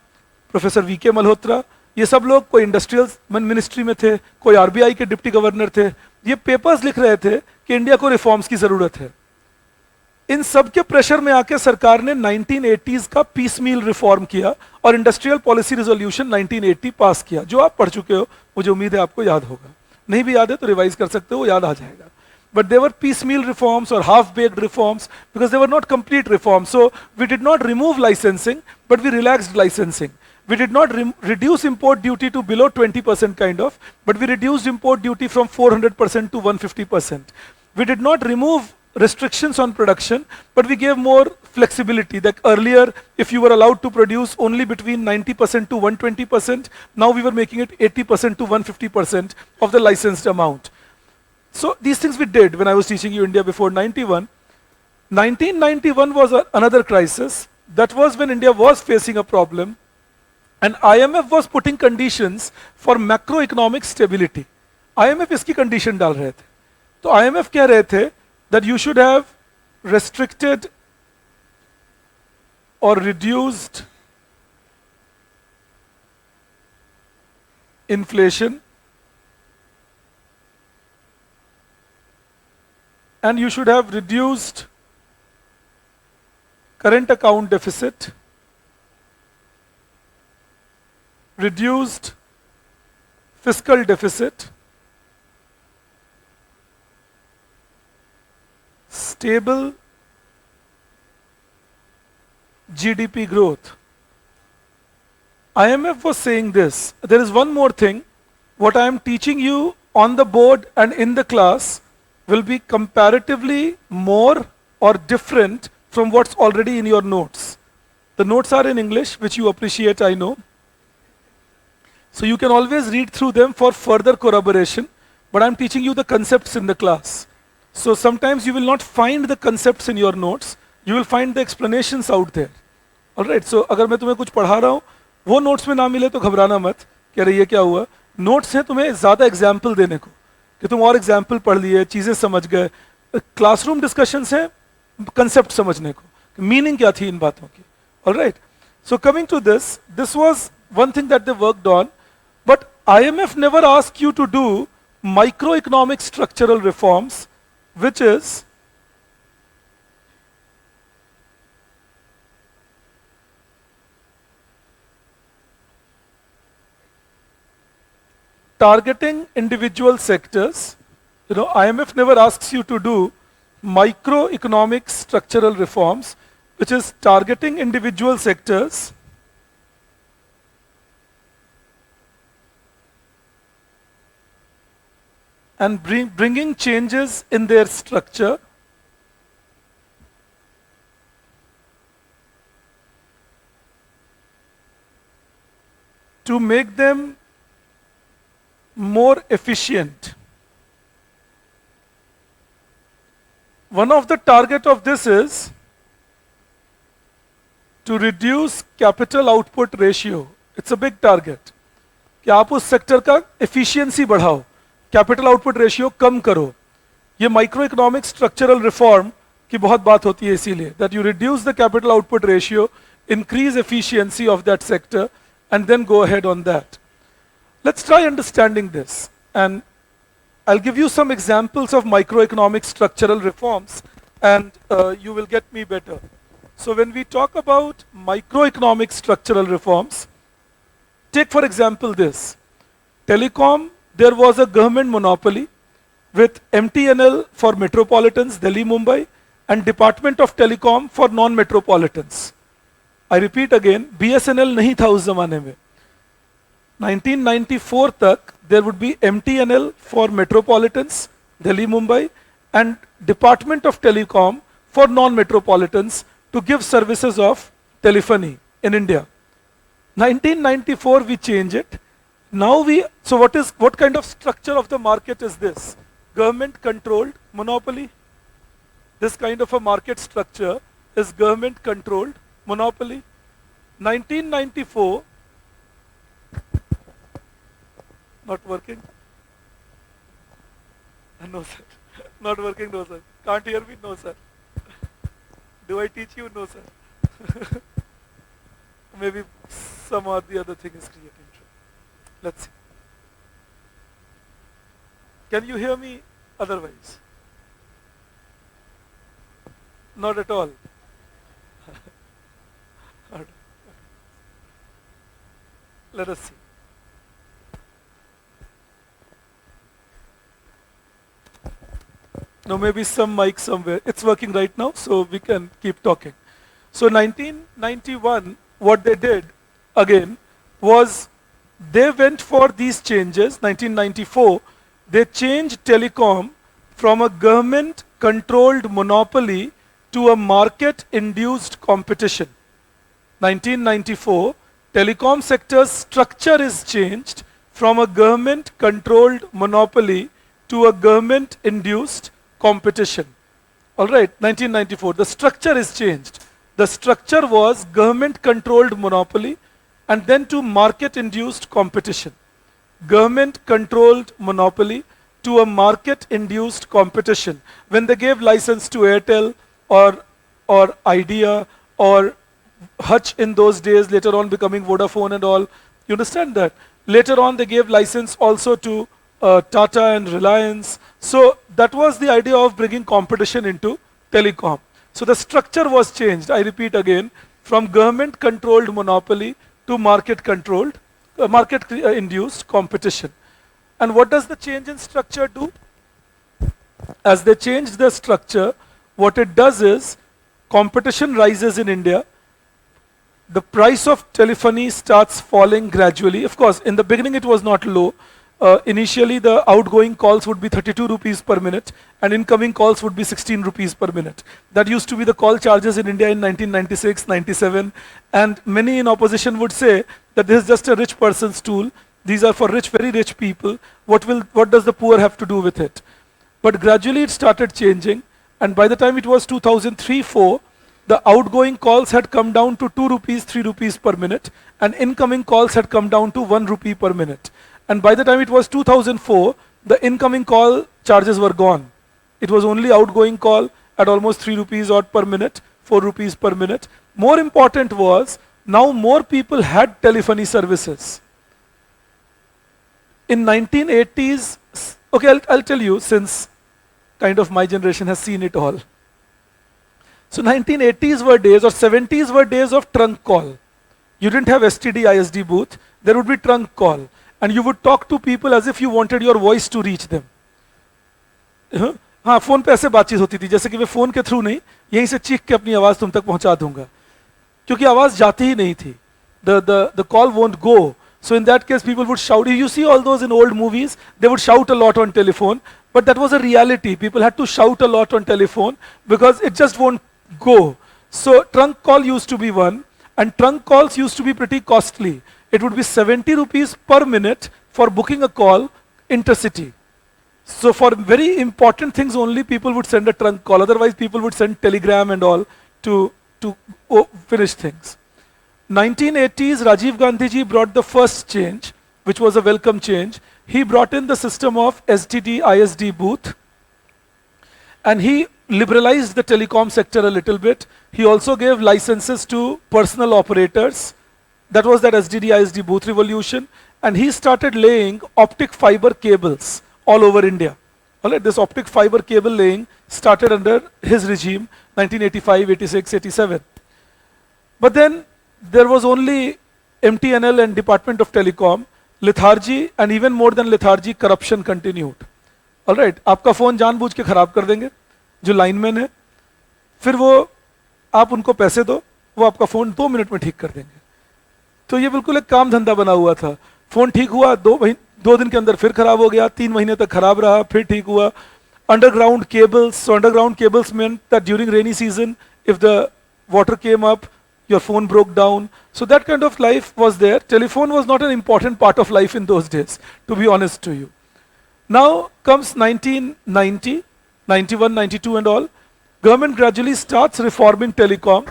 Professor V.K. Malhotra, ये सब लोग कोई industrial ministry में थे, कोई RBI के deputy governor थे, ये पेपर्स लिख रहे थे कि इंडिया को रिफॉर्म्स की जरूरत है. इन सब के प्रेशर में आके सरकार ने 1980s का पीस मील रिफॉर्म किया और इंडस्ट्रियल पॉलिसी रिजोल्यूशन 1980 पास किया, जो आप पढ़ चुके हो, मुझे उम्मीद है आपको याद होगा. नहीं भी याद है तो रिवाइज कर सकते हो, याद आ जाएगा. But they were piecemeal reforms or half-baked reforms because they were not complete reforms. So we did not remove licensing, but we relaxed licensing. We did not reduce import duty to below 20% kind of, but we reduced import duty from 400% to 150%. We did not remove restrictions on production, but we gave more flexibility. Like earlier, if you were allowed to produce only between 90% to 120%, now we were making it 80% to 150% of the licensed amount. So these things we did when I was teaching you India before 91. 1991 was another crisis. That was when India was facing a problem. And IMF was putting conditions for macroeconomic stability. IMF iski condition डाल रहे थे. तो IMF कह रहे थे that you should have restricted or reduced inflation, and you should have reduced current account deficit, reduced fiscal deficit, stable GDP growth. IMF was saying this. There is one more thing. What I am teaching you on the board and in the class will be comparatively more or different from what's already in your notes. The notes are in English, which you appreciate, I know. So you can always read through them for further corroboration, but I'm teaching you the concepts in the class. So sometimes you will not find the concepts in your notes, you will find the explanations out there. Alright, so अगर मैं तुम्हें कुछ पढ़ा रहा हूँ, वो notes में ना मिले तो घबराना मत, कह रही है क्या हुआ? Notes हैं तुम्हें ज़्यादा example देने को, कि तुम और एग्जाम्पल पढ़ लिए, चीजें समझ गए. क्लासरूम डिस्कशंस हैं कंसेप्ट समझने को, मीनिंग क्या थी इन बातों की. Alright, so coming to this was one thing that they worked on, but IMF never asked you to do micro economic structural reforms, which is targeting individual sectors. IMF never asks you to do microeconomic structural reforms, which is targeting individual sectors and bringing changes in their structure to make them more efficient. One of the target of this is to reduce capital output ratio. It's a big target. कि आप उस sector का efficiency बढ़ाओ, capital output ratio कम करो. ये micro economic structural reform की बहुत बात होती है, इसीलिए that you reduce the capital output ratio, increase efficiency of that sector, and then go ahead on that. Let's try understanding this, and I'll give you some examples of microeconomic structural reforms, and you will get me better. So when we talk about microeconomic structural reforms, take for example this. Telecom, there was a government monopoly with MTNL for metropolitans, Delhi, Mumbai, and Department of Telecom for non-metropolitans. I repeat again, BSNL नहीं था उस जमाने में. 1994 तक there would be MTNL for metropolitans, Delhi, Mumbai, and Department of Telecom for non-metropolitans to give services of telephony in India. 1994 we change it. Now so what kind of structure of the market is this? Government controlled monopoly. This kind of a market structure is government controlled monopoly. 1994, not working? No sir, not working, no sir. Can't hear me? No sir. Do I teach you? No sir. Maybe some or the other thing is creating trouble. Let's see. Can you hear me otherwise? Not at all. Let us see. No, maybe some mic somewhere. It's working right now, so we can keep talking. So 1991, what they did again was they went for these changes. 1994, they changed telecom from a government-controlled monopoly to a market-induced competition. 1994, telecom sector's structure is changed from a government-controlled monopoly to a government-induced competition. All right, 1994, the structure is changed. The structure was government-controlled monopoly and then to market-induced competition. Government-controlled monopoly to a market-induced competition. When they gave license to Airtel or Idea or Hutch in those days, later on becoming Vodafone and all, you understand that? Later on they gave license also to Tata and Reliance. So that was the idea of bringing competition into telecom. So the structure was changed, I repeat again, from government-controlled monopoly to market-controlled, market-induced competition. And what does the change in structure do? As they change the structure, what it does is competition rises in India. The price of telephony starts falling gradually. Of course, in the beginning it was not low. Initially the outgoing calls would be 32 rupees per minute and incoming calls would be 16 rupees per minute. That used to be the call charges in India in 1996, 97, and many in opposition would say that this is just a rich person's tool. These are for rich, very rich people. What does the poor have to do with it? But gradually it started changing, and by the time it was 2003-4, the outgoing calls had come down to 2 rupees, 3 rupees per minute, and incoming calls had come down to 1 rupee per minute. And by the time it was 2004, the incoming call charges were gone. It was only outgoing call at almost 3 rupees odd per minute, 4 rupees per minute. More important was, now more people had telephony services. In 1980s, okay, I'll tell you, since kind of my generation has seen it all. So 1980s were days, or 70s were days of trunk call. You didn't have STD, ISD booth. There would be trunk call. And you would talk to people as if you wanted your voice to reach them. हाँ, phone पे ऐसे बातचीत होती थी, जैसे कि मैं phone के थ्रू नहीं, यहीं से चीख के अपनी आवाज तुम तक पहुंचा दूंगा, क्योंकि आवाज जाती ही नहीं थी. The call won't go. So in that case, people would shout. You see all those in old movies, they would shout a lot on telephone, but that was a reality. People had to shout a lot on telephone because it just won't go. So trunk call used to be one, and trunk calls used to be pretty costly. It would be 70 rupees per minute for booking a call intercity. So for very important things only people would send a trunk call. Otherwise people would send telegram and all to finish things. 1980s, Rajiv Gandhi ji brought the first change, which was a welcome change. He brought in the system of STD ISD booth, and he liberalized the telecom sector a little bit. He also gave licenses to personal operators. That was that STD ISD booth revolution. And he started laying optic fiber cables all over India. All right, this optic fiber cable laying started under his regime, 1985, 86, 87. But then there was only MTNL and Department of Telecom, lethargy, and even more than lethargy, corruption continued. All right, आपका phone जानबूझ के खराब कर देंगे जो lineman है, फिर वो आप उनको पैसे दो, वो आपका फोन 2 मिनट में ठीक कर देंगे. तो ये बिल्कुल एक काम धंधा बना हुआ था. फोन ठीक हुआ, 2 दिन के अंदर फिर खराब हो गया, 3 महीने तक खराब रहा, फिर ठीक हुआ. Underground cables, so underground cables meant that during rainy season, if the water came up, your phone broke down. So that kind of life was there. Telephone was not an important part of life in those days, to be honest to you. Now comes 1990, 91, 92 and all. Government gradually starts reforming telecom.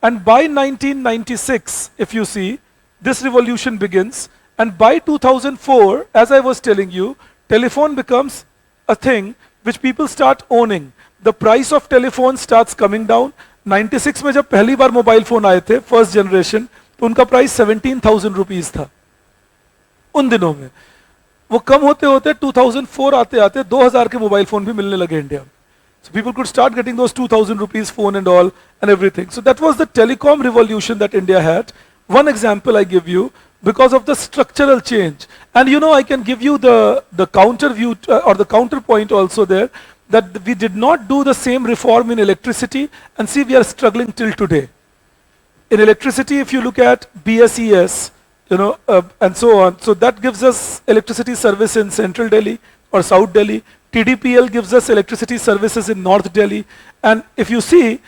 And by 1996, if you see, this revolution begins. And by 2004, as I was telling you, telephone becomes a thing which people start owning. The price of telephone starts coming down. 96 में जब पहली बार mobile phone आए थे, first generation, तो उनका price 17,000 rupees था उन दिनों में. वो कम होते होते 2004 आते आते 2000 के मोबाइल फोन भी मिलने लगे इंडिया में. So people could start getting those 2,000 rupees phone and all and everything. So that was the telecom revolution that India had. One example I give you because of the structural change. And you know, I can give you the counter view or the counterpoint also there, that we did not do the same reform in electricity, and see we are struggling till today. In electricity, if you look at BSES, you know, and so on, so that gives us electricity service in Central Delhi or South Delhi. TDPL gives us electricity services in North Delhi. And if you see,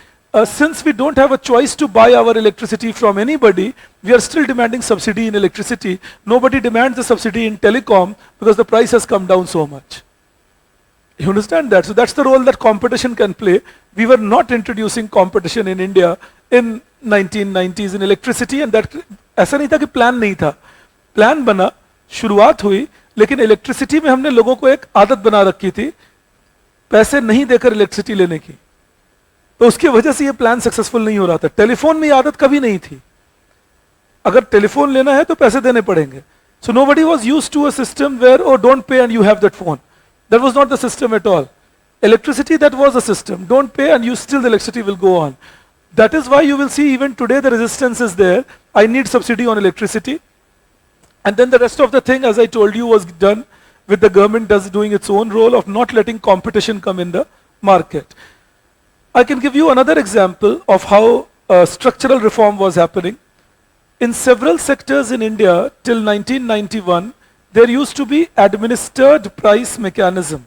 since we don't have a choice to buy our electricity from anybody, we are still demanding subsidy in electricity. Nobody demands the subsidy in telecom because the price has come down so much. You understand that? So that's the role that competition can play. We were not introducing competition in India in 1990s in electricity, and that ऐसा नहीं था कि plan नहीं था. Plan बना, शुरुआत हुई, लेकिन इलेक्ट्रिसिटी में हमने लोगों को एक आदत बना रखी थी पैसे नहीं देकर इलेक्ट्रिसिटी लेने की. तो उसकी वजह से ये प्लान सक्सेसफुल नहीं हो रहा था. टेलीफोन में ये आदत कभी नहीं थी. अगर टेलीफोन लेना है तो पैसे देने पड़ेंगे. So nobody was used to a system where, oh, don't pay and you have that phone. That was not the system at all. Electricity, that was a system. Don't pay and you still the electricity will go on. That is why you will see even today the resistance is there. I need subsidy on electricity. And then the rest of the thing, as I told you, was done with the government doing its own role of not letting competition come in the market. I can give you another example of how structural reform was happening. In several sectors in India till 1991, there used to be administered price mechanism.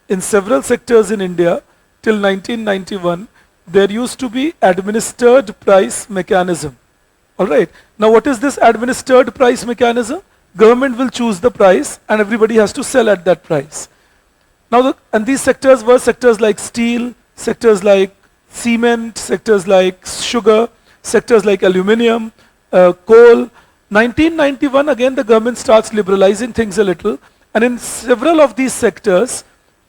In several sectors in India till 1991, there used to be administered price mechanism. All right. Now what is this administered price mechanism? Government will choose the price and everybody has to sell at that price. Now, and these sectors were sectors like steel, sectors like cement, sectors like sugar, sectors like aluminium, coal. 1991, again, the government starts liberalizing things a little. And in several of these sectors,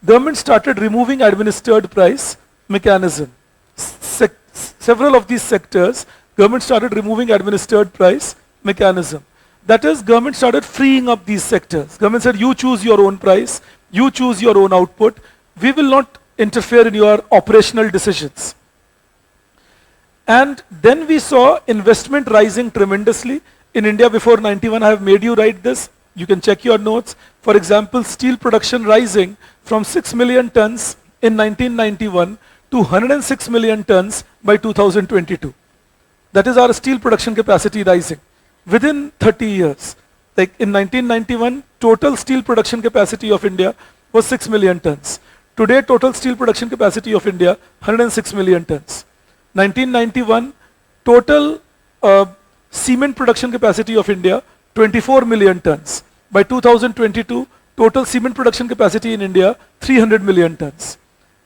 government started removing administered price mechanism. Several of these sectors, government started removing administered price mechanism. That is, government started freeing up these sectors. Government said, you choose your own price, you choose your own output. We will not interfere in your operational decisions. And then we saw investment rising tremendously. In India before 91, I have made you write this. You can check your notes. For example, steel production rising from 6 million tons in 1991 to 106 million tons by 2022. That is our steel production capacity rising within 30 years. Like in 1991, total steel production capacity of India was 6 million tons. Today, total steel production capacity of India, 106 million tons. 1991, total cement production capacity of India, 24 million tons. By 2022, total cement production capacity in India 300 million tons.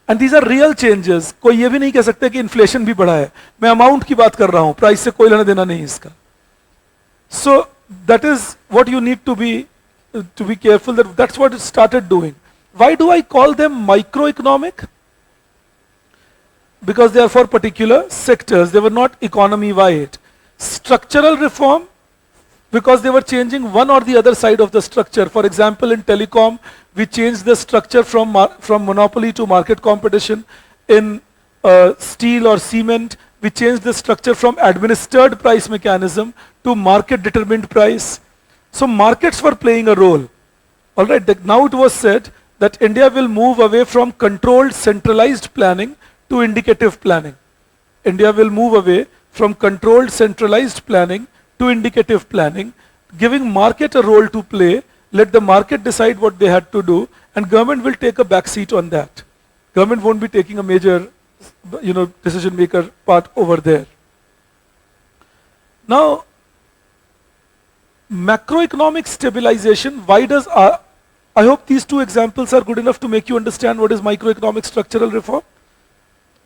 And these are real changes. कोई ये भी नहीं कह सकते कि inflation भी बढ़ा है. मैं अमाउंट की बात कर रहा हूं, प्राइस से कोई लेना देना नहीं इसका. So that is what you need to be careful that that's what it started doing. Why do I call them microeconomic? Because they are for particular sectors. They were not economy wide. Structural reform, because they were changing one or the other side of the structure. For example, in telecom, we changed the structure from monopoly to market competition. In steel or cement, we changed the structure from administered price mechanism to market determined price. So markets were playing a role. All right, now it was said that India will move away from controlled centralized planning to indicative planning. India will move away from controlled centralized planning to indicative planning, giving market a role to play. Let the market decide what they had to do, and government will take a back seat on that. Government won't be taking a major, decision maker part over there. Now, macroeconomic stabilization, why does I hope these two examples are good enough to make you understand what is microeconomic structural reform.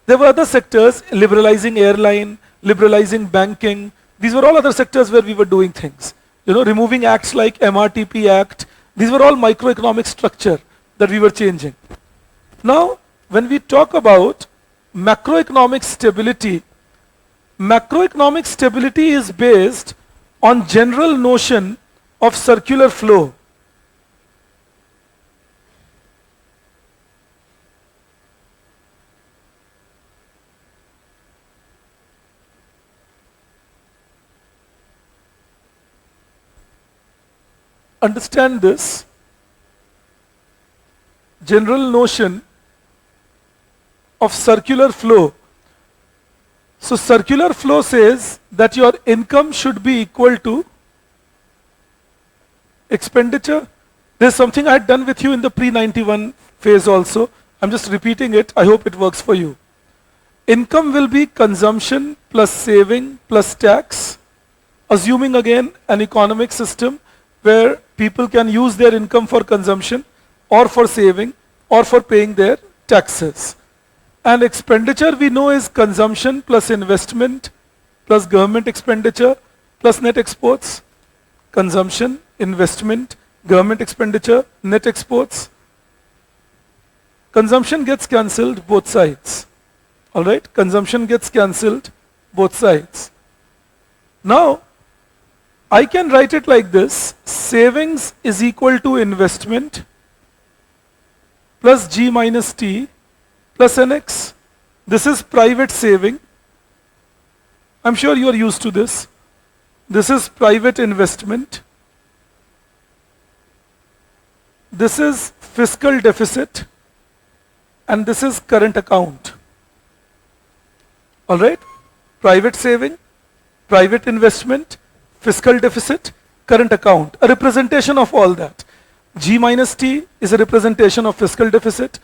There were other sectors, liberalizing airline, liberalizing banking. These were all other sectors where we were doing things. Removing acts like MRTP Act. These were all microeconomic structure that we were changing. Now, when we talk about macroeconomic stability is based on general notion of circular flow. Understand this general notion of circular flow. So circular flow says that your income should be equal to expenditure. There's something I had done with you in the pre-91 phase also. I'm just repeating it. I hope it works for you. Income will be consumption plus saving plus tax, assuming again an economic system where people can use their income for consumption or for saving or for paying their taxes. And expenditure we know is consumption plus investment plus government expenditure plus net exports. Consumption, investment, government expenditure, net exports. Consumption gets cancelled both sides. All right, consumption gets cancelled both sides. Now, I can write it like this: savings is equal to investment plus G minus T plus NX. This is private saving. I'm sure you are used to this. This is private investment. This is fiscal deficit. And this is current account. All right? Private saving, private investment, fiscal deficit, current account. A representation of all that. G minus T is a representation of fiscal deficit.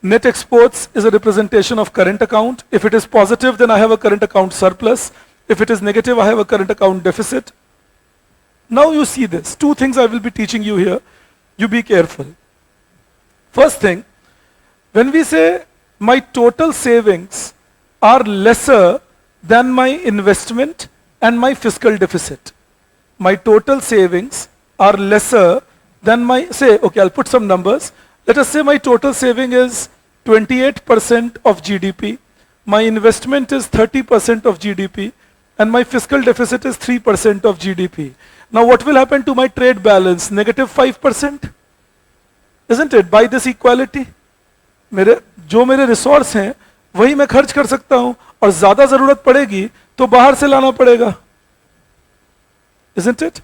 Net exports is a representation of current account. If it is positive, then I have a current account surplus. If it is negative, I have a current account deficit. Now you see this. Two things I will be teaching you here. You be careful. First thing, when we say my total savings are lesser than my investment and my fiscal deficit. My total savings are lesser than my, okay, I'll put some numbers. Let us say my total saving is 28% of GDP, my investment is 30% of GDP, and my fiscal deficit is 3% of GDP. Now what will happen to my trade balance? Negative 5%? Isn't it? By this equality, जो मेरे resource हैं वही मैं खर्च कर सकता हूं और ज्यादा जरूरत पड़ेगी तो बाहर से लाना पड़ेगा. Isn't it?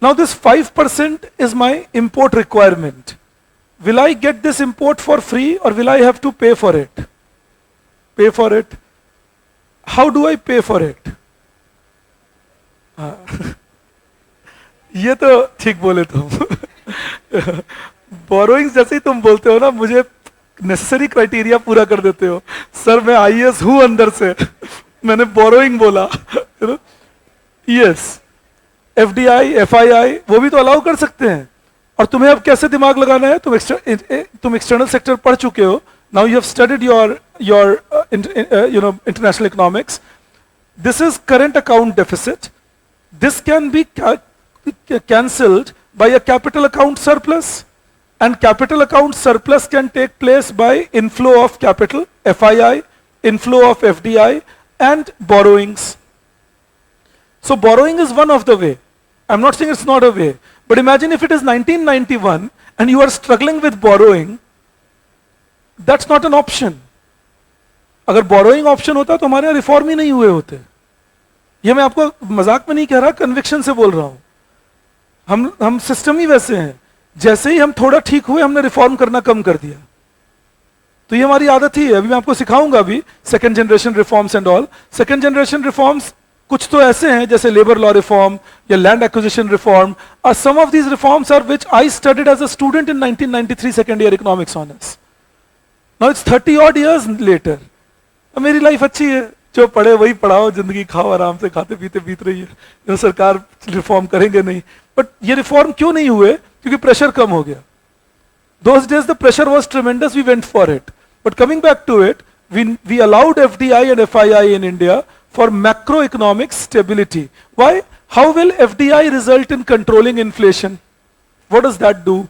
Now this 5% is my import requirement. Will I get this import for free or will I have to pay for it? Pay for it. How do I pay for it? ये तो ठीक बोले तुम. Borrowings जैसे ही तुम बोलते हो ना, मुझे नेसेसरी क्राइटेरिया पूरा कर देते हो. सर मैं आईएएस हूं अंदर से. मैंने बोरोइंग बोला. यस, एफडीआई, एफआईआई वो भी तो अलाउ कर सकते हैं. और तुम्हें अब कैसे दिमाग लगाना है, तुम एक्सटर्नल सेक्टर पढ़ चुके हो, now you have studied your international economics. This is current account deficit. This can be cancelled by a capital account surplus. And capital account surplus can take place by inflow of capital, FII, inflow of FDI, and borrowings. So borrowing is one of the way. I'm not saying it's not a way. But imagine if it is 1991 and you are struggling with borrowing, that's not an option. अगर borrowing option होता तो हमारे यहाँ reform ही नहीं हुए होते. ये मैं आपको मजाक में नहीं कह रहा, कन्विक्शन से बोल रहा हूं. हम सिस्टम ही वैसे हैं, जैसे ही हम थोड़ा ठीक हुए हमने रिफॉर्म करना कम कर दिया. तो ये हमारी आदत ही है. अभी मैं आपको सिखाऊंगा अभी second generation reforms and all. Second generation reforms कुछ तो ऐसे हैं जैसे लेबर लॉ रिफॉर्म या land acquisition reform. Some of these reforms are which I studied as a student in 1993 second year economics honours. Now it's 30 odd years later. मेरी life अच्छी है, जो पढ़े वही पढ़ाओ, जिंदगी खाओ, आराम से खाते पीते बीत रही है. जो सरकार रिफॉर्म करेंगे नहीं. बट ये रिफॉर्म क्यों नहीं हुए? क्योंकि प्रेशर कम हो गया. Those days the pressure was tremendous, we went for it. But coming back to it, we allowed FDI and FII in India for macroeconomic stability. Why? How will FDI result in controlling inflation? What does that do?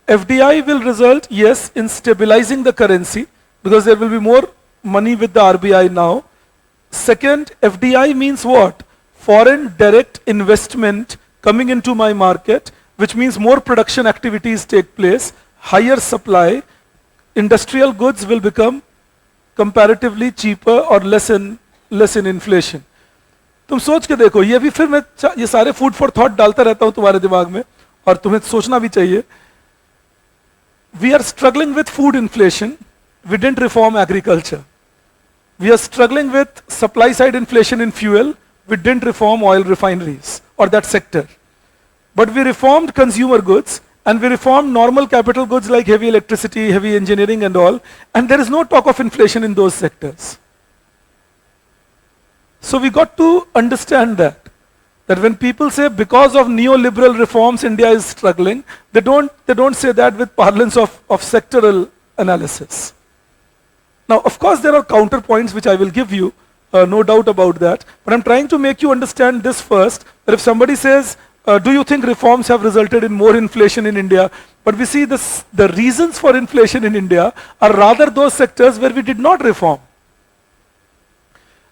FDI will result, yes, in stabilizing the currency, because there will be more money with the RBI now. Second, FDI means what? Foreign direct investment coming into my market, which means more production activities take place, higher supply, industrial goods will become comparatively cheaper or less in inflation. तुम सोच के देखो, ये भी फिर मैं ये सारे फूड फॉर थॉट डालता रहता हूं तुम्हारे दिमाग में, और तुम्हें सोचना भी चाहिए. We are struggling with food inflation. We didn't reform agriculture. We are struggling with supply side inflation in fuel. We didn't reform oil refineries or that sector. But we reformed consumer goods and we reformed normal capital goods like heavy electricity, heavy engineering and all. And there is no talk of inflation in those sectors. So we got to understand that when people say because of neoliberal reforms India is struggling, they don't say that with parlance of sectoral analysis. Now, of course, there are counterpoints which I will give you, no doubt about that. But I'm trying to make you understand this first, that if somebody says, do you think reforms have resulted in more inflation in India? But we see the reasons for inflation in India are rather those sectors where we did not reform.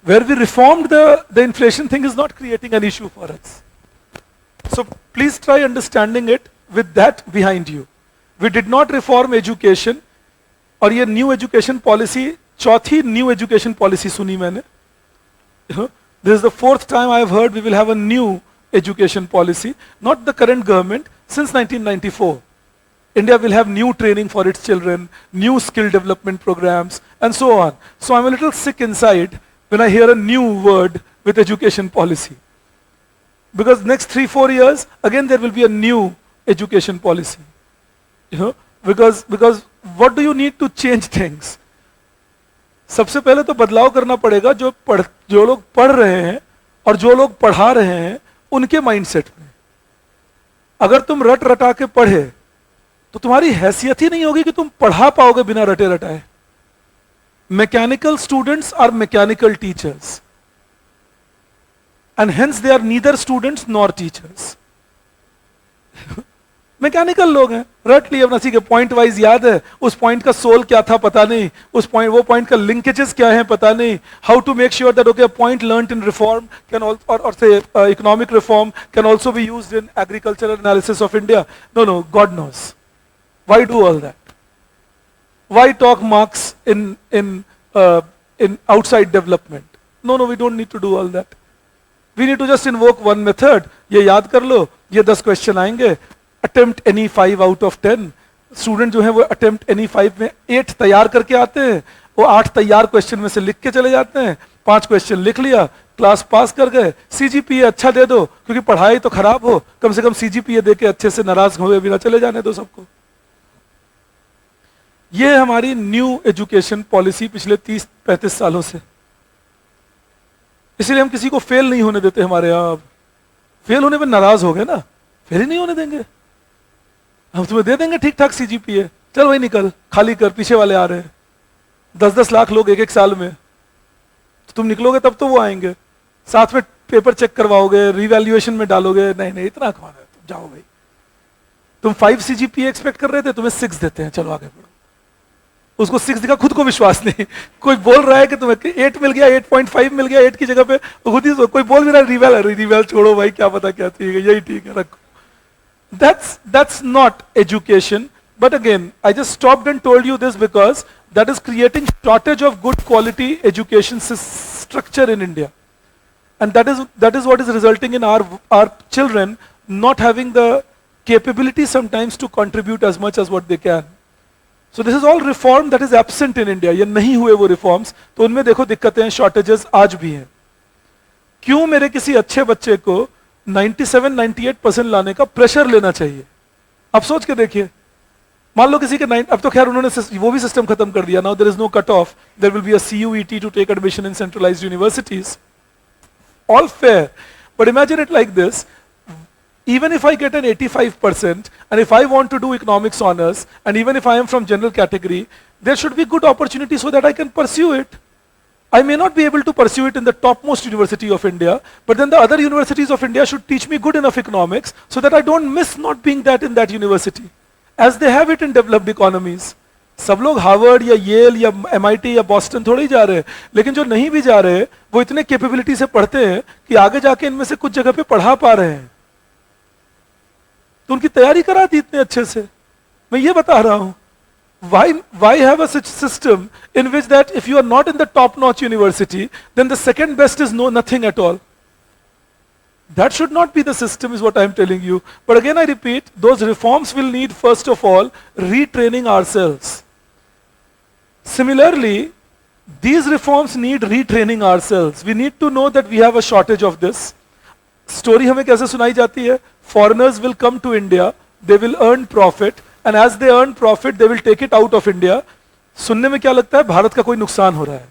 Where we reformed, the inflation thing is not creating an issue for us. So please try understanding it with that behind you. We did not reform education. और ये new education policy, चौथी new education policy सुनी मैंने. This is the fourth time I have heard we will have a new education policy, not the current government, since 1994. India will have new training for its children, new skill development programs, and so on. So I'm a little sick inside when I hear a new word with education policy. Because next 3-4 years, again there will be a new education policy. Because what do you need to change things? सबसे पहले तो बदलाव करना पड़ेगा जो लोग पढ़ रहे हैं और जो लोग पढ़ा रहे हैं उनके माइंडसेट में. अगर तुम रट रटा के पढ़े तो तुम्हारी हैसियत ही नहीं होगी कि तुम पढ़ा पाओगे बिना रटे रटाए. Mechanical students are mechanical teachers and hence they are neither students nor teachers. Mechanical लोग हैं, रट लिए अपना, सीखे, पॉइंट वाइज याद है, उस पॉइंट का सोल क्या था पता नहीं, वो पॉइंट का लिंकेजेस क्या है पता नहीं, how to make sure that okay point learned in reform can और से economic reform can also be used in agricultural analysis of India. No, God knows. Why do all that? Why talk Marx in outside development? No, we don't need to do all that. We need to just invoke one method. ये याद कर लो, ये 10 question आएंगे, attempt any 5 out of 10. Student जो है वो attempt any 5 में 8 तैयार करके आते हैं, वो 8 तैयार क्वेश्चन में से लिख के चले जाते हैं. 5 क्वेश्चन लिख लिया, क्लास पास कर गए. सीजीपीए अच्छा दे दो, क्योंकि पढ़ाई तो खराब हो, कम से कम सीजीपीए दे के अच्छे से नाराज हुए बिना चले जाने दो सबको. ये हमारी न्यू एजुकेशन पॉलिसी पिछले 30-35 सालों से. इसलिए हम किसी को फेल नहीं होने देते. हमारे यहाँ फेल होने पर नाराज हो गए ना, फेल ही नहीं होने देंगे, हम तुम्हें दे देंगे ठीक ठाक CGPA, चल भाई निकल, खाली कर, पीछे वाले आ रहे हैं, 10-10 लाख लोग एक एक साल में, तो तुम निकलोगे तब तो वो आएंगे, साथ में पेपर चेक करवाओगे, रिवैल्यूएशन में डालोगे, नहीं नहीं इतना कौन है, तुम जाओ भाई, तुम 5 CGPA एक्सपेक्ट कर रहे थे, तुम्हें 6 देते हैं, चलो आगे बढ़ो। उसको 6 दिखा, खुद को विश्वास नहीं, कोई बोल रहा है कि तुम्हें 8 मिल गया, 8.5 मिल गया, 8 की जगह पे खुद ही कोई बोल भी रहा है रिवेल छोड़ो भाई, क्या पता क्या ठीक है, यही ठीक है, रखो। That's not education. But again, I just stopped and told you this because that is creating shortage of good quality education structure in India. And that is what is resulting in our children not having the capability sometimes to contribute as much as what they can. So this is all reform that is absent in India. ये नहीं हुए वो reforms, तो उनमें देखो दिक्कतें, shortages आज भी हैं। क्यों मेरे किसी अच्छे बच्चे को 97-98% लाने का प्रेशर लेना चाहिए? अब सोच के देखिए, मान लो किसी के 9, अब तो खैर उन्होंने वो भी सिस्टम खत्म कर दिया, now there is no cut off, there will be a CUET to take admission in centralised universities, all fair, but imagine it like this, even if I get an 85% and if I want to do economics honors and even if I am from general category, there should be good opportunity so that I can pursue it. I may not be able to pursue it in the topmost university of India, but then the other universities of India should teach me good enough economics so that I don't miss not being that in that university, as they have it in developed economies. सब लोग Harvard या L या MIT या Boston थोड़े ही जा रहे हैं, लेकिन जो नहीं भी जा रहे वो इतने कैपेबिलिटी से पढ़ते हैं कि आगे जाके इनमें से कुछ जगह पे पढ़ा पा रहे हैं, तो उनकी तैयारी करा दी इतने अच्छे से। मैं ये बता रहा हूं, why have a such system in which that if you are not in the top notch university, then the second best is nothing at all? That should not be the system, is what I am telling you. But again I repeat, those reforms will need first of all retraining ourselves. Similarly, these reforms need retraining ourselves. We need to know that we have a shortage of this. Story हमें कैसे सुनाई जाती है? Foreigners will come to India, they will earn profit, and as they earn profit, they will take it out of India. सुनने में क्या लगता है? भारत का कोई नुकसान हो रहा है।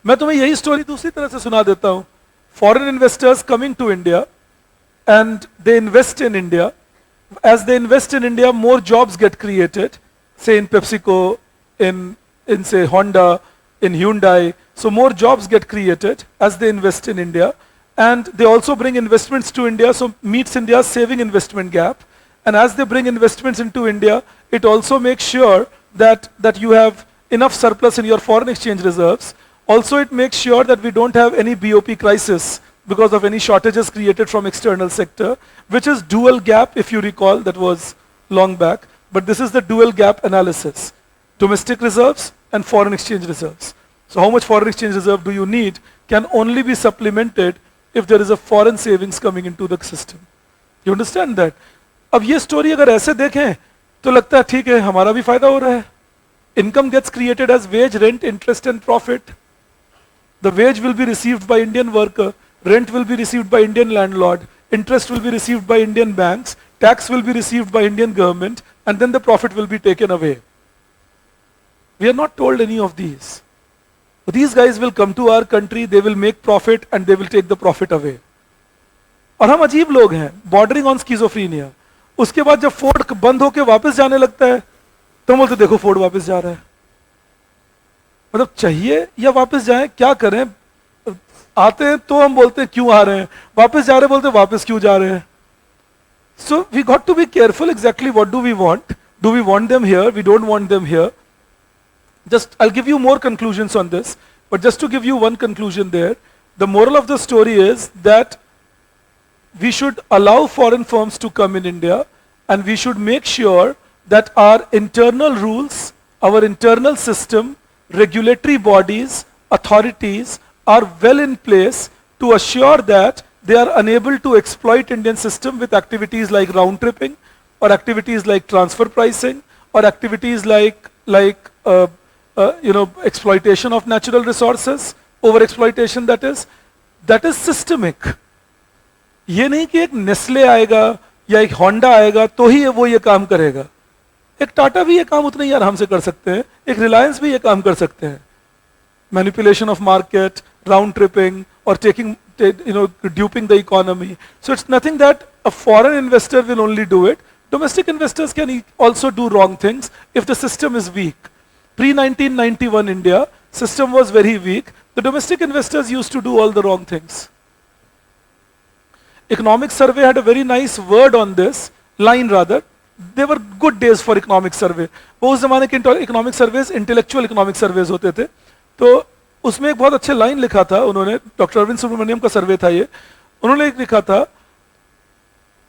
मैं तुम्हें यही स्टोरी दूसरी तरह से सुना देता हूं। Foreign investors coming to India, and they invest in India. As they invest in India, more jobs get created. Say in PepsiCo, in say Honda, in Hyundai. So more jobs get created as they invest in India. And they also bring investments to India, so meets India's saving investment gap. And as they bring investments into India, it also makes sure that you have enough surplus in your foreign exchange reserves. Also, it makes sure that we don't have any BOP crisis because of any shortages created from external sector, which is dual gap, if you recall, that was long back. But this is the dual gap analysis: domestic reserves and foreign exchange reserves. So how much foreign exchange reserve do you need can only be supplemented if there is a foreign savings coming into the system. You understand that? अब ये story अगर ऐसे देखें तो लगता है ठीक है, हमारा भी फायदा हो रहा है. Income gets created as wage, rent, interest and profit. The wage will be received by Indian worker, rent will be received by Indian landlord, interest will be received by Indian banks, tax will be received by Indian government, and then the profit will be taken away. We are not told any of these. These guys will come to our country, they will make profit and they will take the profit away. और हम अजीब लोग हैं, bordering on schizophrenia. उसके बाद जब Ford बंद होके वापस जाने लगता है तो हम बोलते देखो फोर्ड वापस जा रहा है. मतलब चाहिए या वापस जाएं, क्या करें? आते हैं तो हम बोलते हैं क्यों आ रहे हैं, वापस जा रहे बोलते वापस क्यों जा रहे हैं. So we got to be careful exactly what do we want. Do we want them here? We don't want them here. Just, I'll give you more conclusions on this, but just to give you one conclusion there, the moral of the story is that we should allow foreign firms to come in India, and we should make sure that our internal rules, our internal system, regulatory bodies, authorities are well in place to assure that they are unable to exploit Indian system with activities like round tripping, or activities like transfer pricing, or activities like exploitation of natural resources, over exploitation that is systemic. ये नहीं कि एक Nestle आएगा या एक Honda आएगा तो ही वो ये काम करेगा. एक टाटा भी ये काम उतने ही आराम से कर सकते हैं, एक रिलायंस भी ये काम कर सकते हैं. Manipulation of market, round tripping और duping the economy. So it's nothing that a foreign investor will only do it. Domestic investors can also do wrong things if the system is weak. Pre-1991 India, system was very weak. The domestic investors used to do all the wrong things. Economic survey had a very nice word on this, line rather. They were good days for economic survey. वो उस जमाने के economic surveys intellectual economic surveys होते थे. तो उसमें एक बहुत अच्छे लाइन लिखा था उन्होंने, डॉक्टर अरविंद सुब्रमण्यम का सर्वे था ये. उन्होंने एक लिखा था,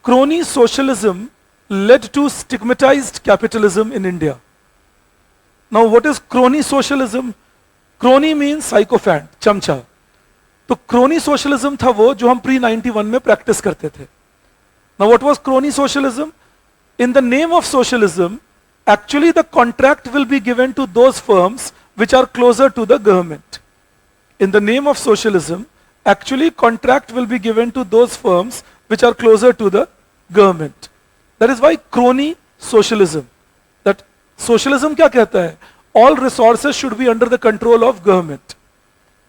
crony socialism led to stigmatized capitalism in India. Now what is crony socialism? Crony means sycophant, चमचा. तो crony socialism था वो जो हम pre-91 में practice करते थे. Now what was crony socialism? In the name of socialism, actually the contract will be given to those firms which are closer to the government. In the name of socialism, actually contract will be given to those firms which are closer to the government. That is why crony socialism. That socialism क्या कहता है? All resources should be under the control of government.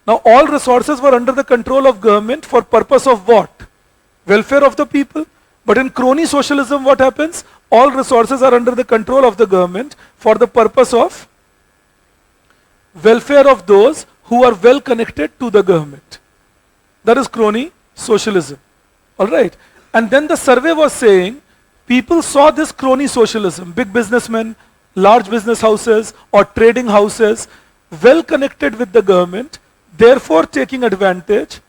Now all resources were under the control of government for purpose of what? Welfare of the people. But in crony socialism what happens? All resources are under the control of the government for the purpose of welfare of those who are well connected to the government. That is crony socialism. Alright. And then the survey was saying, people saw this crony socialism, big businessmen, large business houses or trading houses, well connected with the government, therefore taking advantage,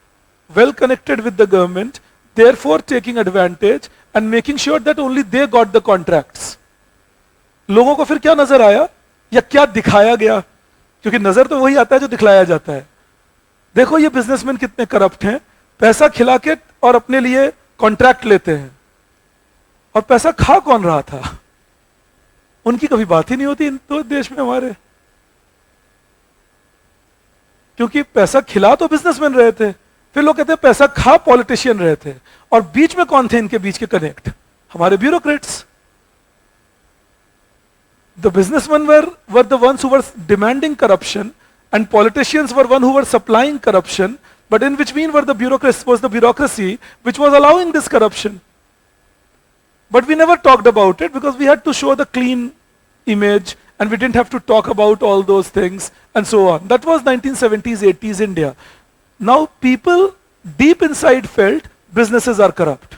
well connected with the government, therefore taking advantage and making sure that only they got the contracts. लोगों को फिर क्या नजर आया या क्या दिखाया गया? क्योंकि नजर तो वही आता है जो दिखलाया जाता है. देखो ये बिजनेसमैन कितने करप्ट हैं, पैसा खिला के और अपने लिए कॉन्ट्रैक्ट लेते हैं. और पैसा खा कौन रहा था? उनकी कभी बात ही नहीं होती इन तो देश में हमारे. क्योंकि पैसा खिला तो बिजनेसमैन रहे थे, फिर लोग कहते हैं पैसा खा पॉलिटिशियन रहे थे, और बीच में कौन थे इनके बीच के कनेक्ट? हमारे bureaucrats. The businessmen were the ones who were demanding corruption, and politicians were one who were supplying corruption, but in between were the bureaucracy which was allowing this corruption. But we never talked about it because we had to show the clean image and we didn't have to talk about all those things and so on. That was 1970s, 80s India. Now people deep inside felt businesses are corrupt.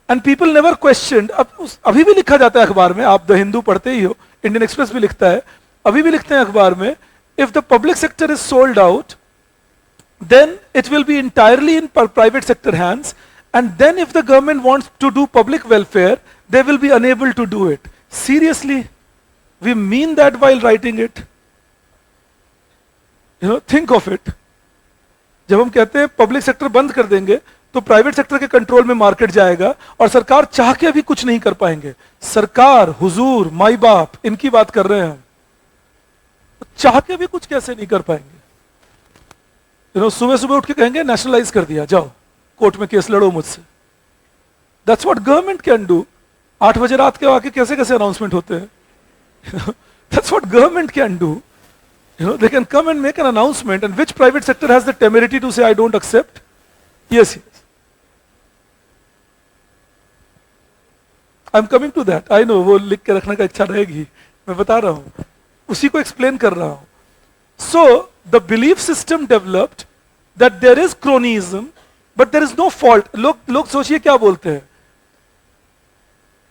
And people never questioned. अभी भी लिखा जाता है अखबार में, आप the Hindu पढ़ते ही हो, इंडियन एक्सप्रेस भी लिखता है, अभी भी लिखते हैं अखबार में, if the public sector is sold out, then it will be entirely in private sector hands, and then if the government wants to do public welfare, they will be unable to do it. Seriously? We mean that while writing it? Think of it. जब हम कहते हैं public sector बंद कर देंगे तो private sector के control में मार्केट जाएगा और सरकार चाह के भी कुछ नहीं कर पाएंगे. सरकार, हुजूर, माई बाप, इनकी बात कर रहे हैं हम. चाह के भी कुछ कैसे नहीं कर पाएंगे? सुबह सुबह उठ के कहेंगे नेशनलाइज कर दिया, जाओ कोर्ट में केस लड़ो मुझसे. That's what government can do. 8 बजे रात के आके कैसे कैसे अनाउंसमेंट होते हैं. That's what government can do. They can come and make an announcement, and which private sector has the temerity to say I don't accept? Yes. I'm coming to that. I know वो लिख के रखने का इच्छा रहेगी, मैं बता रहा हूं, उसी को explain कर रहा हूं. So the belief system developed that there is cronyism, but there is no fault. लोग सोचिए क्या बोलते हैं,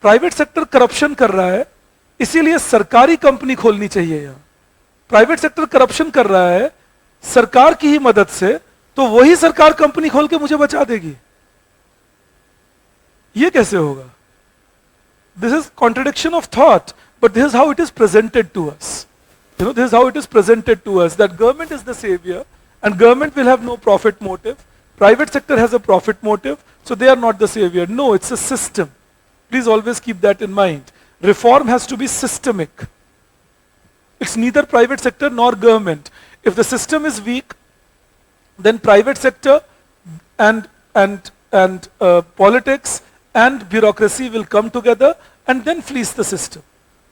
प्राइवेट सेक्टर करप्शन कर रहा है इसीलिए सरकारी कंपनी खोलनी चाहिए. यहां प्राइवेट सेक्टर करप्शन कर रहा है सरकार की ही मदद से, तो वही सरकार कंपनी खोल के मुझे बचा देगी. ये कैसे होगा? This is contradiction of thought, but this is how it is presented to us. This is how it is presented to us, that government is the savior and government will have no profit motive. Private sector has a profit motive, so they are not the savior. No, it's a system. Please always keep that in mind. Reform has to be systemic. It's neither private sector nor government. If the system is weak, then private sector and politics and bureaucracy will come together and then fleece the system.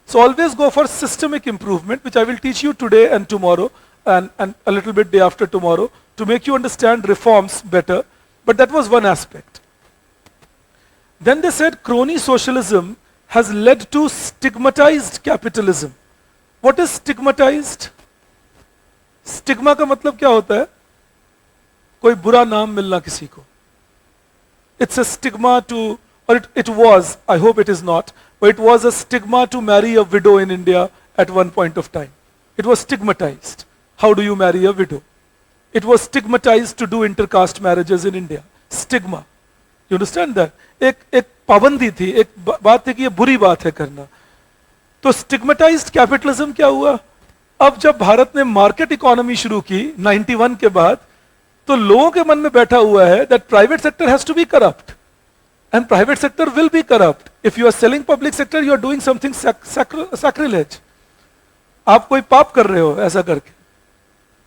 So always go for systemic improvement, which I will teach you today and tomorrow and a little bit day after tomorrow, to to make you understand reforms better, but that was one aspect. Then they said crony socialism has led to stigmatized capitalism. What is stigmatized? Stigma का मतलब क्या होता है? कोई बुरा नाम मिलना किसी को. It's a stigma to, or it was, I hope it is not, but it was a stigma to marry a widow in India at one point of time. It was stigmatized. How do you marry a widow? It was stigmatized to do intercaste marriages in India. Stigma. You understand that? एक पाबंदी थी, एक बात थी कि ये बुरी बात है करना. तो स्टिग्मेटाइज्ड कैपिटलिज्म क्या हुआ? अब जब भारत ने मार्केट इकोनॉमी शुरू की 91 के बाद, तो लोगों के मन में बैठा हुआ है that private sector has to be corrupt and private sector will be corrupt. If you are selling public sector you are doing something sacrilege. आप कोई पाप कर रहे हो ऐसा करके.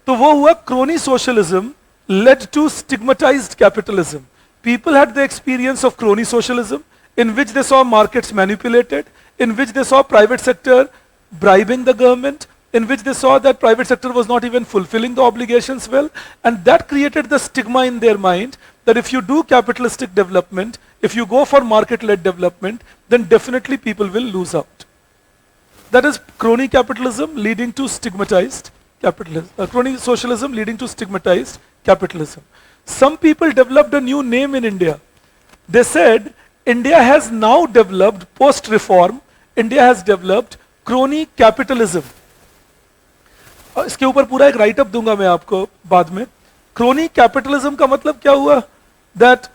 तो वो हुआ crony socialism led to stigmatized capitalism. People had the experience of crony socialism, in which they saw markets manipulated, in which they saw private sector bribing the government, in which they saw that private sector was not even fulfilling the obligations well, and that created the stigma in their mind that if you do capitalistic development, if you go for market-led development, then definitely people will lose out. That is crony capitalism leading to stigmatized capitalism, crony socialism leading to stigmatized capitalism. Some people developed a new name in India. They said India has now developed, post-reform, India has developed crony capitalism. इसके ऊपर पूरा एक right up दूंगा मैं आपको बाद में. Crony capitalism का मतलब क्या हुआ? That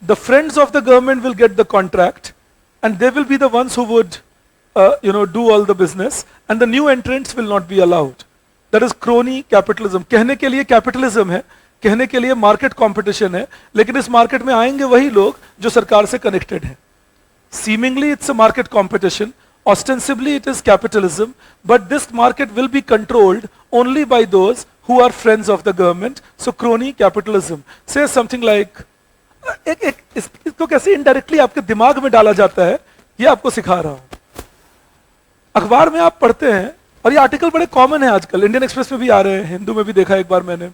the friends of the government will get the contract and they will be the ones who would do all the business, and the new entrants will not be allowed. That is crony capitalism. कहने के लिए capitalism है, कहने के लिए market competition है, लेकिन इस मार्केट में आएंगे वही लोग जो सरकार से कनेक्टेड हैं. Seemingly it's a market competition, ostensibly it is capitalism, but this market will be controlled only by those who are friends of the government. So crony capitalism says something like, इसको कैसे indirectly आपके दिमाग में डाला जाता है ये आपको सिखा रहा हूं. अखबार में आप पढ़ते हैं, और ये आर्टिकल बड़े कॉमन है आजकल, इंडियन एक्सप्रेस में भी आ रहे हैं, हिंदू में भी देखा एक बार मैंने.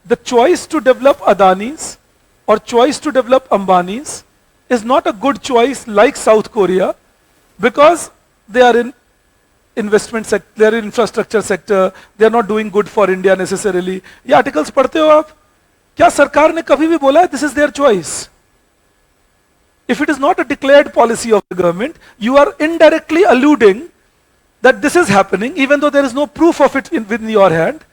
The choice to develop Adanis or choice to develop Ambanis is not a good choice like South Korea, because they are in investment sector, they are in infrastructure sector, they are not doing good for India necessarily. ये articles पढ़ते हो आप? क्या सरकार ने कभी भी बोला है this is their choice? If it is not a declared policy of the government, you are indirectly alluding that this is happening, even though there is no proof of it within your hand.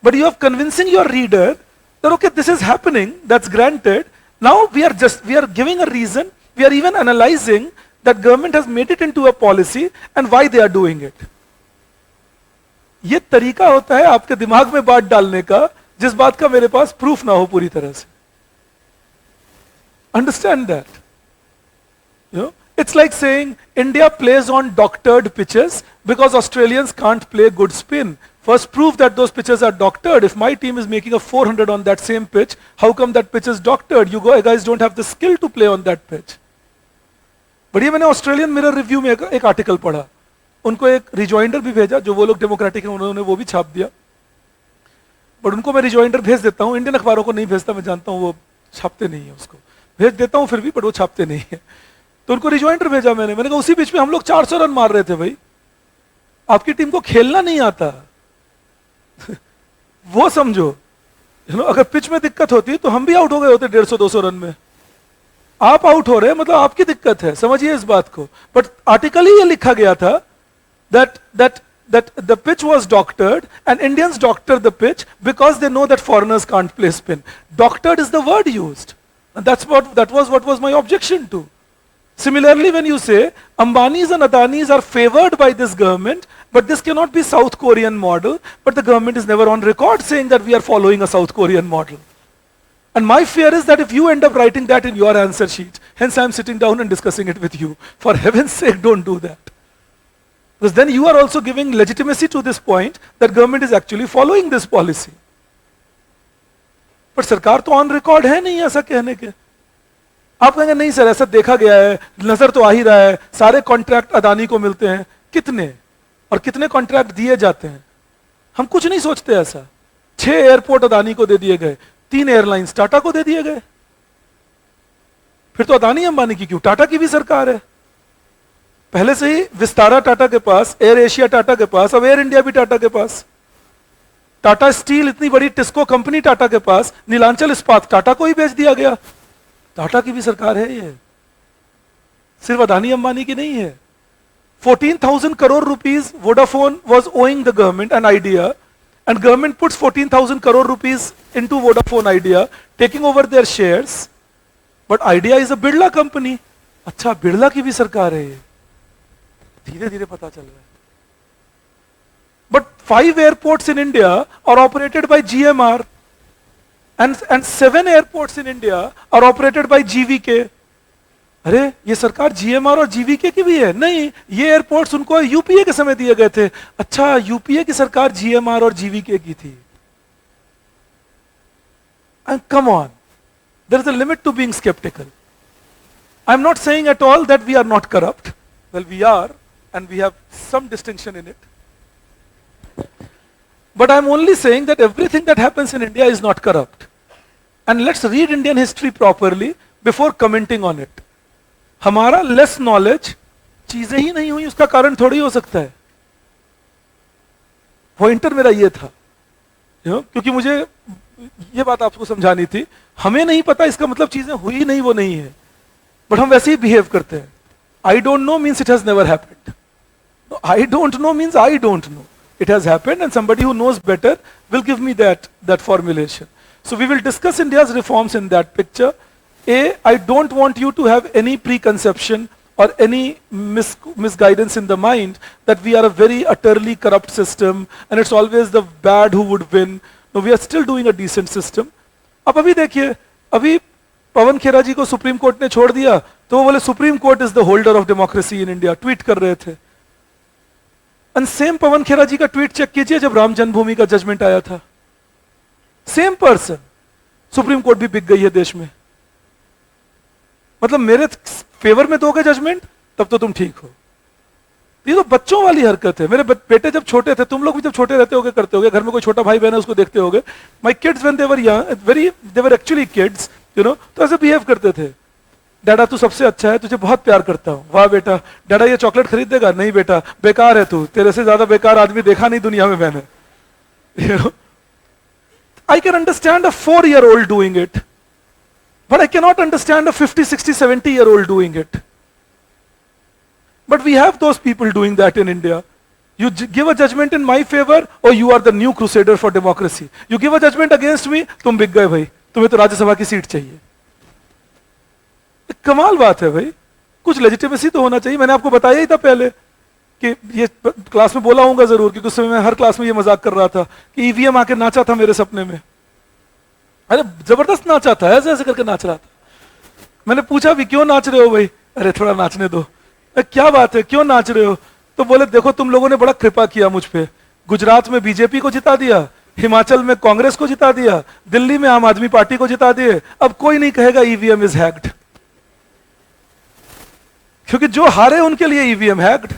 But you are convincing your reader that okay, this is happening, that's granted. Now we are giving a reason, we are even analyzing that government has made it into a policy and why they are doing it. ये तरीका होता है आपके दिमाग में बात डालने का, जिस बात का मेरे पास प्रूफ ना हो पूरी तरह से. Understand that? It's like saying India plays on doctored pitches because Australians can't play good spin. First prove that those pitches are doctored. If my team is making a 400 on that same pitch, how come that pitch is doctored? You guys don't have the skill to play on that pitch. But ये मैंने Australian mirror review में एक article पढ़ा, उनको एक rejoinder भी भेजा, जो वो लोग डेमोक्रेटिक हैं उन्होंने वो भी छाप दिया. बट उनको मैं रिजॉइंडर भेज देता हूँ, इंडियन अखबारों को नहीं भेजता, मैं जानता हूँ वो छापते नहीं है, उसको भेज देता हूँ फिर भी, बट वो छापते नहीं है. तो उनको रिजॉइंडर भेजा मैंने कहा उसी बीच में हम लोग 400 रन मार रहे थे. भाई आपकी टीम को खेलना नहीं आता. वो समझो, अगर पिच में दिक्कत होती तो हम भी आउट हो गए होते 150-200 रन में. आप आउट हो रहे हैं मतलब आपकी दिक्कत है, समझिए इस बात को. बट आर्टिकल ही ये लिखा गया था that the pitch was doctored and Indians doctor the pitch because they know that foreigners can't play spin. Doctored is the word used, and that was what was my objection to. Similarly, when you say Ambanis and Adanis are favored by this government, but this cannot be South Korean model, but the government is never on record saying that we are following a South Korean model. And my fear is that if you end up writing that in your answer sheet, hence I am sitting down and discussing it with you. For heaven's sake, don't do that. Because then you are also giving legitimacy to this point that government is actually following this policy. पर सरकार तो on record है नहीं ऐसा कहने के. आप कहेंगे नहीं सर ऐसा देखा गया है, नजर तो आ ही रहा है, सारे कॉन्ट्रैक्ट अदानी को मिलते हैं. कितने और कितने कॉन्ट्रैक्ट दिए जाते हैं? हम कुछ नहीं सोचते ऐसा. 6 एयरपोर्ट अदानी को दे दिए गए, 3 एयरलाइंस टाटा को दे दिए गए। फिर तो अदानी अंबानी की क्यों, टाटा की भी सरकार है। पहले से ही विस्तारा टाटा के पास, एयर एशिया टाटा के पास, अब एयर इंडिया भी टाटा के पास। टाटा स्टील इतनी बड़ी टिस्को कंपनी टाटा के पास, नीलांचल इस्पात टाटा को ही बेच दिया गया। टाटा की भी सरकार है ये, सिर्फ अदानी अंबानी की नहीं है। 14,000 crore rupees Vodafone was owing the government and Idea, and government puts 14,000 crore rupees into Vodafone Idea, taking over their shares. But Idea is a Birla company. अच्छा, बिरला की भी सरकार है ये, धीरे धीरे पता चल रहा है। But 5 airports in India are operated by GMR, and 7 airports in India are operated by GVK. अरे ये सरकार GMR और GVK की भी है? नहीं, ये एयरपोर्ट्स उनको यूपीए के समय दिए गए थे। अच्छा, यूपीए की सरकार GMR और GVK की थी। And come on, there is a limit to being skeptical. I'm not saying at all that we are not corrupt. Well, we are, and we have some distinction in it. But I'm only saying that everything that happens in India is not corrupt. And let's read Indian history properly before commenting on it. हमारा less knowledge चीजें ही नहीं हुई उसका कारण थोड़ी हो सकता है। पॉइंटर मेरा ये था, क्योंकि मुझे ये बात आपको समझानी थी। हमें नहीं पता इसका मतलब चीजें हुई नहीं, वो नहीं है, बट हम वैसे ही बिहेव करते हैं। I don't know means it has never happened. I don't know means I don't know, it has happened, and somebody who knows better will give me that formulation. So we will discuss India's reforms in that picture. I don't want you to have any preconception or any misguidance in the mind that we are a very utterly corrupt system and it's always the bad who would win. No, we are still doing a decent system. अब अभी देखिए, अभी पवन खेरा जी को supreme court ने छोड़ दिया तो वो बोले supreme court is the holder of democracy in India, tweet कर रहे थे। एंड सेम पवन खेरा जी का ट्वीट चेक कीजिए जब राम जन्मभूमि का जजमेंट आया था, सेम पर्सन। सुप्रीम कोर्ट भी बिक गई है देश में। मतलब मेरे फेवर में दोगे जजमेंट तब तो तुम ठीक हो। ये तो बच्चों वाली हरकत है। मेरे बेटे जब छोटे थे, तुम लोग भी जब छोटे रहते होगे करते होगे, घर में कोई छोटा भाई बहन है उसको देखते होगे। My kids when they were young, they were actually kids, तो ऐसे बिहेव करते थे। डैडा तू सबसे अच्छा है, तुझे बहुत प्यार करता हूं। वाह बेटा, डैडा ये चॉकलेट खरीद देगा? नहीं बेटा, बेकार है तू, तेरे से ज्यादा बेकार आदमी देखा नहीं दुनिया में मैंने। I can understand a 4-year-old doing it, but I cannot understand a 50, 60, 70-year-old doing it. But we have those people doing that in India. You give a judgment in my favor, or you are the new crusader for democracy. You give a judgment against me, तुम बिक गए भाई, तुम्हें तो राज्यसभा की seat चाहिए। कमाल बात है भाई, कुछ लेजिटिमेसी तो होना चाहिए। मैंने आपको बताया ही था पहले कि ये क्लास में बोला होगा जरूर, क्योंकि उस समय मैं हर क्लास में ये मजाक कर रहा था कि ईवीएम आके नाचा था मेरे सपने में। अरे जबरदस्त नाचा था, ऐसे ऐसे करके नाच रहा था। मैंने पूछा भी क्यों नाच रहे हो भाई? अरे थोड़ा नाचने दो। क्या बात है, क्यों नाच रहे हो? तो बोले देखो तुम लोगों ने बड़ा कृपा किया मुझ पे। गुजरात में बीजेपी को जिता दिया, हिमाचल में कांग्रेस को जिता दिया, दिल्ली में आम आदमी पार्टी को जिता दिए। अब कोई नहीं कहेगा ईवीएम इज हैक्ड, क्योंकि जो हारे उनके लिए ईवीएम हैक्ड।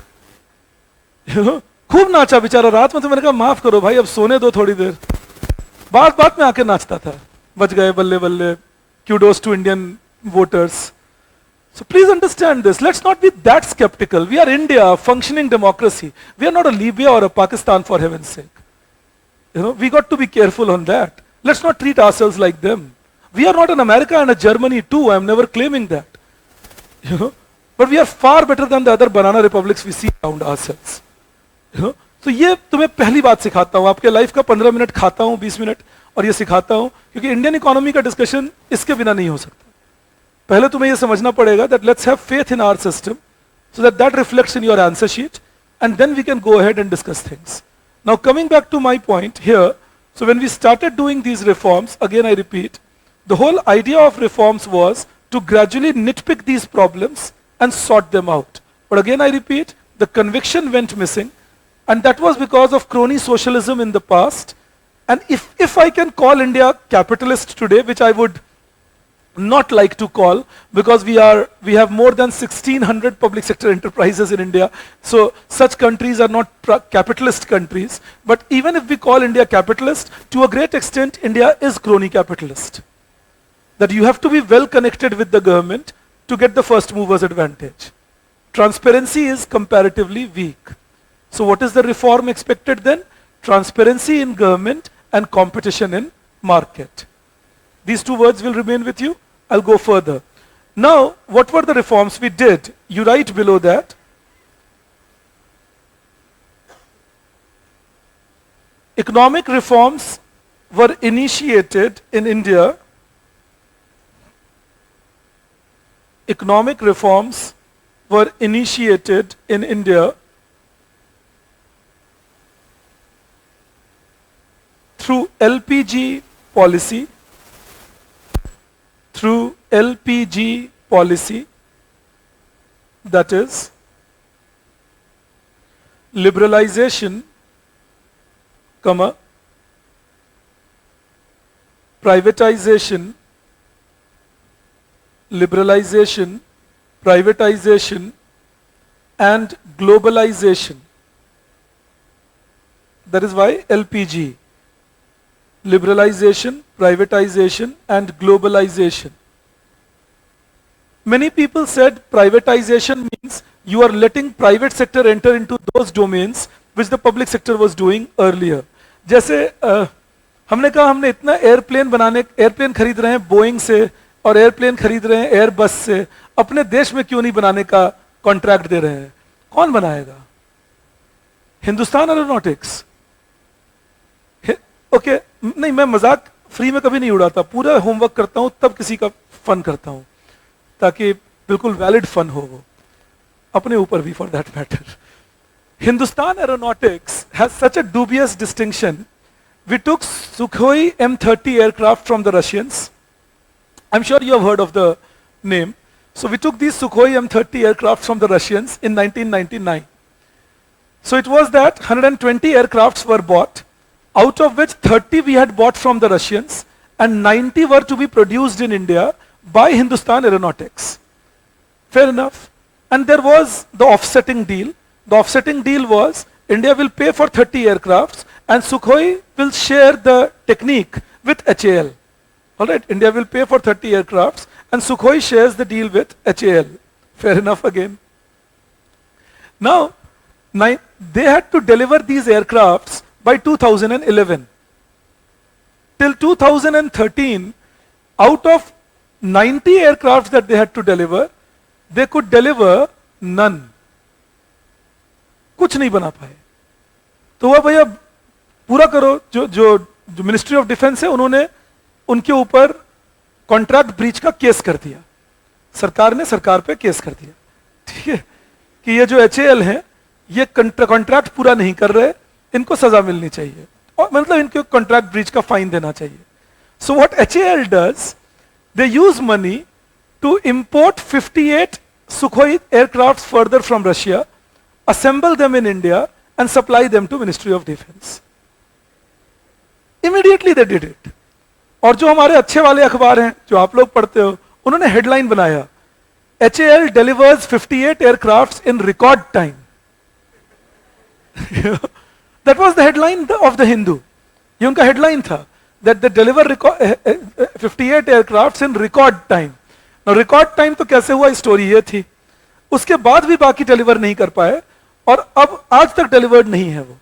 खूब नाचा बेचारा रात में। तो मैंने कहा माफ करो भाई, अब सोने दो थोड़ी देर। बात बात में आके नाचता था। बच गए, बल्ले बल्ले, kudos to Indian voters. So please understand this. Let's not be that skeptical. We are India, functioning democracy. We are not a Libya or a Pakistan, for heaven's sake. We got to be careful on that. Let's not treat ourselves like them. We are not an America and a Germany too. I am never claiming that. But we are far better than the other banana republics we see around ourselves. तो ये तुम्हें पहली बात सिखाता हूं। आपके life का 15 minute खाता हूं, 20 मिनट, और ये सिखाता हूं क्योंकि इंडियन इकोनॉमी का डिस्कशन इसके बिना नहीं हो सकता। पहले तुम्हें ये समझना पड़ेगा that let's have faith in our system so that that reflects in your answer sheet, and then we can go ahead and discuss things. Now coming back to my point here, so when we started doing these reforms, again I repeat, the whole idea of reforms was to gradually nitpick these problems and sort them out. But again I repeat, the conviction went missing, and that was because of crony socialism in the past. And if I can call India capitalist today, which I would not like to call, because we have more than 1600 public sector enterprises in India. So such countries are not capitalist countries. But even if we call India capitalist, to a great extent India is crony capitalist. That you have to be well connected with the government to get the first movers advantage. Transparency is comparatively weak. So what is the reform expected then? Transparency in government and competition in market. These two words will remain with you. I'll go further. Now, what were the reforms we did? You write below that. Economic reforms were initiated in India. Economic reforms were initiated in India through LPG policy, that is liberalization, privatization, and globalization. That is why LPG. Liberalization, privatization, and globalization. Many people said privatization means you are letting private sector enter into those domains which the public sector was doing earlier. जैसे हमने कहा हमने इतना airplane खरीद रहे हैं Boeing से और एयरप्लेन खरीद रहे हैं एयरबस से, अपने देश में क्यों नहीं बनाने का कॉन्ट्रैक्ट दे रहे हैं? कौन बनाएगा? हिंदुस्तान एरोनॉटिक्स. ओके, नहीं, मैं मजाक फ्री में कभी नहीं उड़ाता, पूरा होमवर्क करता हूं तब किसी का फन करता हूं, ताकि बिल्कुल वैलिड फन हो वो अपने ऊपर भी, for that matter. Hindustan Aeronautics has such a dubious distinction. We took Sukhoi M30 aircraft from the Russians. I'm sure you have heard of the name. So we took these Sukhoi M30 aircraft from the Russians in 1999. So it was that 120 aircrafts were bought, out of which 30 we had bought from the Russians and 90 were to be produced in India by Hindustan Aeronautics. Fair enough. And there was the offsetting deal. The offsetting deal was India will pay for 30 aircrafts and Sukhoi will share the technique with HAL. Alright, India will pay for 30 aircrafts and Sukhoi shares the deal with HAL. Fair enough again. Now, they had to deliver these aircrafts by 2011. Till 2013, out of 90 aircrafts that they had to deliver, they could deliver none. कुछ नहीं बना पाए. तो वह भैया पूरा करो, जो मिनिस्ट्री ऑफ डिफेंस है उन्होंने उनके ऊपर कॉन्ट्रैक्ट ब्रीच का केस कर दिया. सरकार ने सरकार पे केस कर दिया, ठीक है, कि ये जो HAL है ये कॉन्ट्रैक्ट पूरा नहीं कर रहे, इनको सजा मिलनी चाहिए, और मतलब इनको कॉन्ट्रैक्ट ब्रीच का फाइन देना चाहिए. So what HAL does, they use money to import 58 Sukhoi aircrafts further from Russia, assemble them in India and supply them to Ministry of Defense. Immediately they did it. और जो हमारे अच्छे वाले अखबार हैं जो आप लोग पढ़ते हो, उन्होंने हेडलाइन बनाया, HAL delivers 58 aircrafts in record time. That was the headline of the Hindu. ये उनका हेडलाइन था, that they deliver 58 aircrafts in record time. Now record time तो कैसे हुआ, स्टोरी ये थी. उसके बाद भी बाकी डिलीवर नहीं कर पाए और अब आज तक डिलीवर्ड नहीं है वो.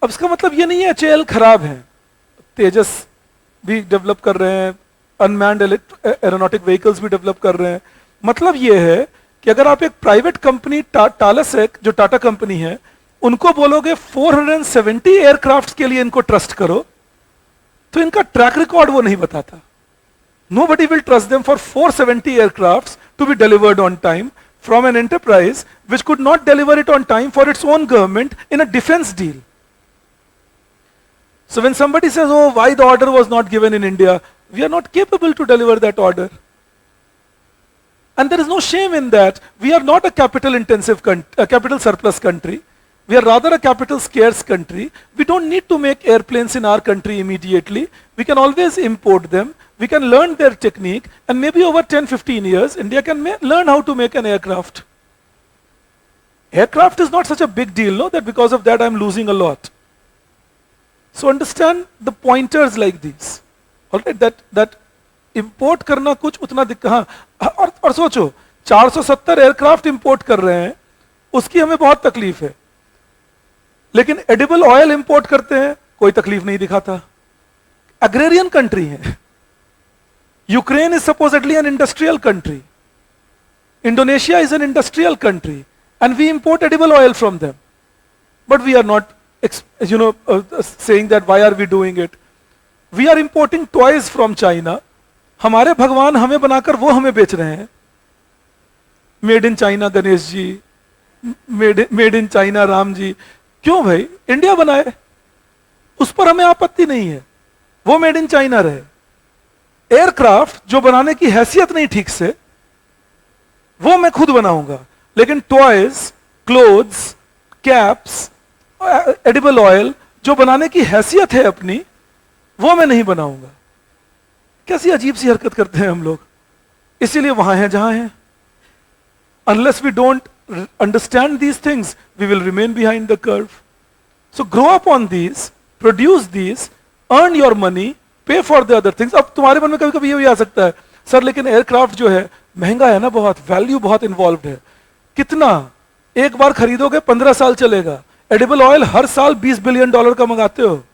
अब इसका मतलब ये नहीं है HAL खराब है, तेजस भी डेवलप कर रहे हैं, अनमैन्ड एरोनॉटिक व्हीकल्स भी डेवलप कर रहे हैं. मतलब ये है कि अगर आप एक प्राइवेट कंपनी टालासेक जो टाटा कंपनी है उनको बोलोगे 470 एयरक्राफ्ट के लिए इनको ट्रस्ट करो, तो इनका ट्रैक रिकॉर्ड वो नहीं बताता. Nobody will trust them for 470 aircrafts to be delivered on time from an enterprise which could not deliver it on time for its own government in a defense deal. So when somebody says, oh, why the order was not given in India, we are not capable to deliver that order. And there is no shame in that. We are not a capital intensive capital surplus country. We are rather a capital scarce country. We don't need to make airplanes in our country immediately. We can always import them. We can learn their technique, and maybe over 10-15 years, India can learn how to make an aircraft. Aircraft is not such a big deal, no, that because of that I'm losing a lot. So understand the pointers like these. Alright, that import करना कुछ उतना हाँ, और सोचो 470 aircraft import कर रहे हैं, उसकी हमें बहुत तकलीफ है, लेकिन एडिबल ऑयल इंपोर्ट करते हैं, कोई तकलीफ नहीं दिखाता. अग्रेरियन कंट्री है. Ukraine is supposedly an industrial country. Indonesia is an industrial country, and we import edible oil from them, but we are not saying that why are we doing it. We are importing toys from China. हमारे भगवान हमें बनाकर वो हमें बेच रहे हैं. Made in China Ganesh ji, made in China Ram ji. क्यों भाई, इंडिया बनाए, उस पर हमें आपत्ति नहीं है, वो मेड इन चाइना रहे. एयरक्राफ्ट जो बनाने की हैसियत नहीं ठीक से, वो मैं खुद बनाऊंगा, लेकिन toys, clothes, caps, edible oil जो बनाने की हैसियत है अपनी, वो मैं नहीं बनाऊंगा. कैसी अजीब सी हरकत करते हैं हम लोग. इसीलिए वहां हैं जहां हैं. Unless we don't understand these things, we will remain behind the curve. So grow up on these, produce these, earn your money, pay for the other things. अब तुम्हारे मन में कभी कभी ये भी आ सकता है, सर लेकिन एयरक्राफ्ट जो है महंगा है ना, बहुत वैल्यू बहुत इन्वॉल्व है. कितना, एक बार खरीदोगे 15 साल चलेगा. एडिबल ऑयल हर साल $20 बिलियन का मंगाते हो,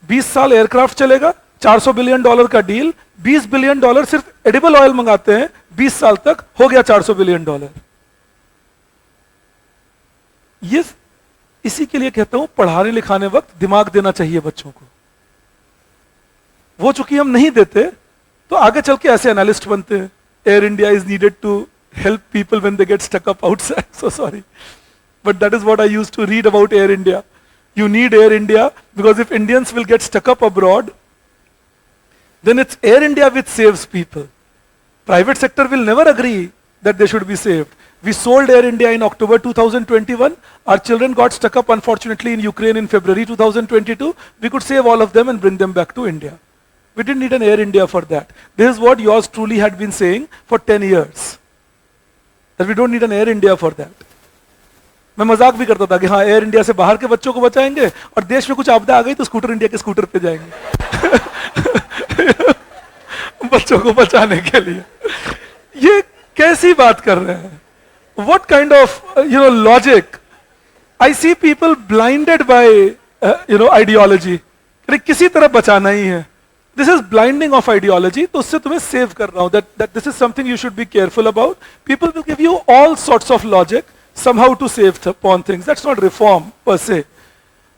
20 साल एयरक्राफ्ट चलेगा, $400 बिलियन का डील, $20 बिलियन सिर्फ एडिबल ऑयल मंगाते हैं, 20 साल तक हो गया $400 बिलियन. ये इसी के लिए कहता हूं पढ़ाने लिखाने वक्त दिमाग देना चाहिए बच्चों को. वो चूंकि हम नहीं देते तो आगे चल के ऐसे एनालिस्ट बनते हैं. Air India is needed to help people when they get stuck up outside. So sorry, but that is what I used to read about Air India. You need Air India because if Indians will get stuck up abroad, then it's Air India which saves people. Private sector will never agree that they should be saved. We sold Air India in October 2021. Our children got stuck up unfortunately in Ukraine in February 2022. We could save all of them and bring them back to India. We didn't need an Air India for that. This is what yours truly had been saying for 10 years. That we don't need an Air India for that. मैं मजाक भी करता था कि हाँ air India से बाहर के बच्चों को बचाएंगे और देश में कुछ आपदा आ गई तो स्कूटर इंडिया के स्कूटर पे जाएंगे बच्चों को बचाने के लिए. ये कैसी बात कर रहे हैं? What kind of logic? I see people blinded by ideology. किसी तरह बचाना ही है. This is blinding of ideology. तो उससे तुम्हें सेव कर रहा हूं. That this is something you should be careful about. People will give you all sorts of logic somehow to save upon things. That's not reform per se.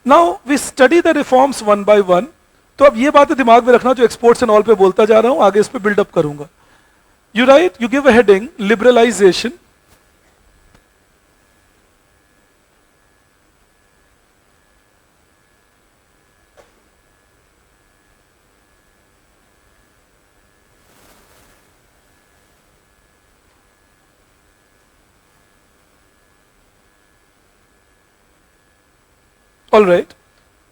Now we study the reforms one by one. तो अब ये बातें दिमाग में रखना जो exports and all पे बोलता जा रहा हूं, आगे इस पे बिल्डअप करूंगा. You write, you give a heading, liberalization. All right.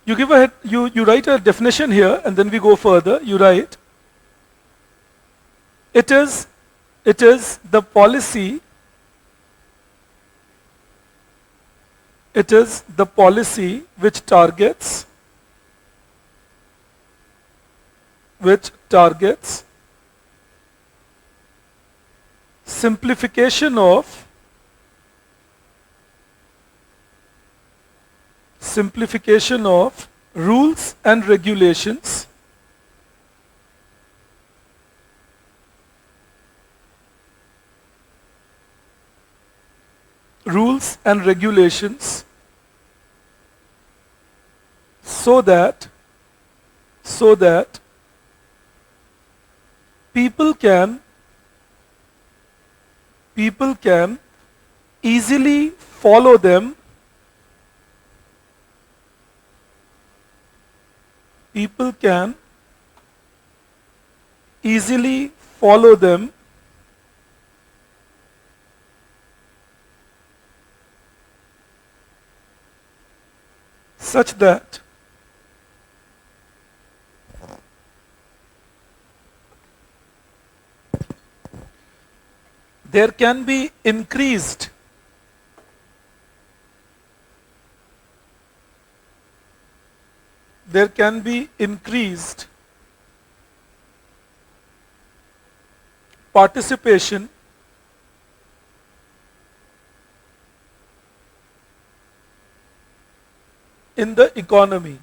You give a you write a definition here, and then we go further. You write, it is the policy. It is the policy which targets simplification of rules and regulations so that people can easily follow them. People can easily follow them such that there can be increased participation in the economy.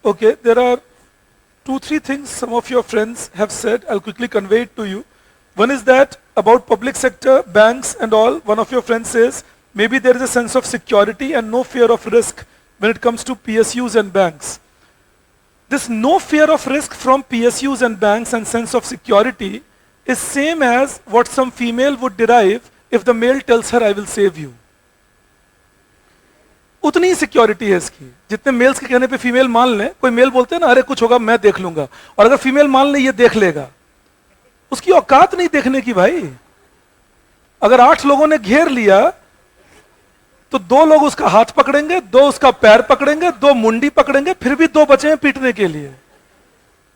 Okay, there are two, three things some of your friends have said. I'll quickly convey it to you. One is that about public sector, banks and all, one of your friends says, maybe there is a sense of security and no fear of risk when it comes to PSUs and banks. This no fear of risk from PSUs and banks and sense of security is same as what some female would derive if the male tells her, I will save you. उतनी ही security है इसकी जितने mails के कहने पे female मान लें. कोई मेल बोलते हैं ना, अरे कुछ होगा मैं देख लूंगा, और अगर फीमेल मान ले ये देख लेगा, उसकी औकात नहीं देखने की भाई. अगर 8 लोगों ने घेर लिया तो 2 लोग उसका हाथ पकड़ेंगे, 2 उसका पैर पकड़ेंगे, 2 मुंडी पकड़ेंगे, फिर भी 2 बचे हैं पीटने के लिए.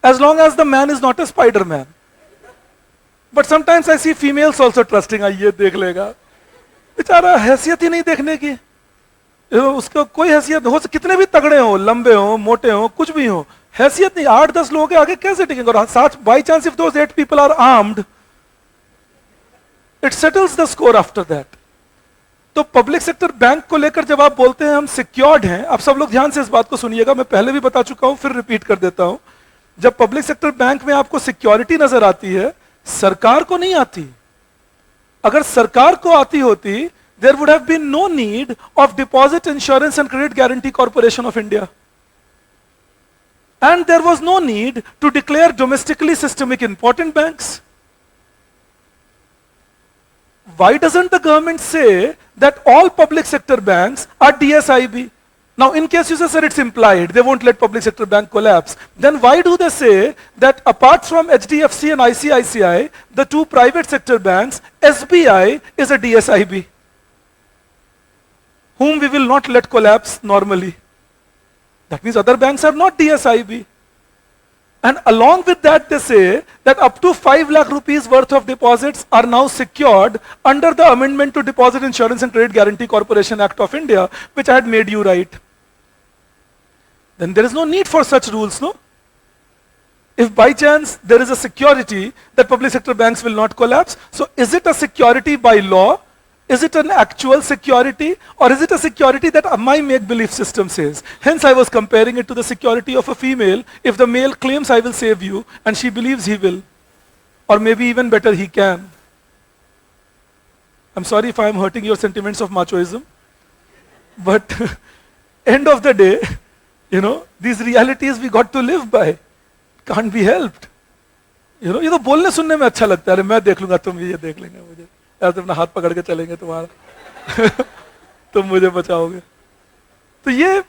As long as the man is not a spider man. But sometimes I see females also trusting, ये देख लेगा. बेचारा हैसियत ही नहीं देखने की. उसका कोई हैसियत हो, कितने भी तगड़े हो, लंबे हो, मोटे हो, कुछ भी हो, हैसियत नहीं. 8-10 लोगों के आगे कैसे टिकेंगे? और साथ by chance if those 8 people are armed, it settles the score after that. तो पब्लिक सेक्टर बैंक को लेकर जब आप बोलते हैं हम सिक्योर्ड हैं, आप सब लोग ध्यान से इस बात को सुनिएगा, मैं पहले भी बता चुका हूं, फिर रिपीट कर देता हूं. जब पब्लिक सेक्टर बैंक में आपको सिक्योरिटी नजर आती है, सरकार को नहीं आती. अगर सरकार को आती होती, there would have been no need of Deposit Insurance and Credit Guarantee Corporation of India. And there was no need to declare domestically systemic important banks. Why doesn't the government say that all public sector banks are DSIB? Now, in case you say, sir, it's implied, they won't let public sector bank collapse. Then why do they say that apart from HDFC and ICICI, the 2 private sector banks, SBI is a DSIB? Whom we will not let collapse normally. That means other banks are not DSIB. And along with that, they say that up to 5 lakh rupees worth of deposits are now secured under the amendment to Deposit Insurance and Credit Guarantee Corporation Act of India, which I had made you write. Then there is no need for such rules, no? If by chance there is a security that public sector banks will not collapse, so is it a security by law? Is it an actual security, or is it a security that my make-believe system says? Hence I was comparing it to the security of a female. If the male claims I will save you and she believes he will, or maybe even better he can. I'm sorry if I am hurting your sentiments of machoism, but end of the day, you know, these realities we got to live by. Can't be helped. You know, ये तो बोलने सुनने में अच्छा लगता है, मैं देख लूंगा, तुम ये देख लेंगे मुझे, ऐसे अपना हाथ पकड़ के चलेंगे तुम्हारा तुम मुझे बचाओगे. तो ये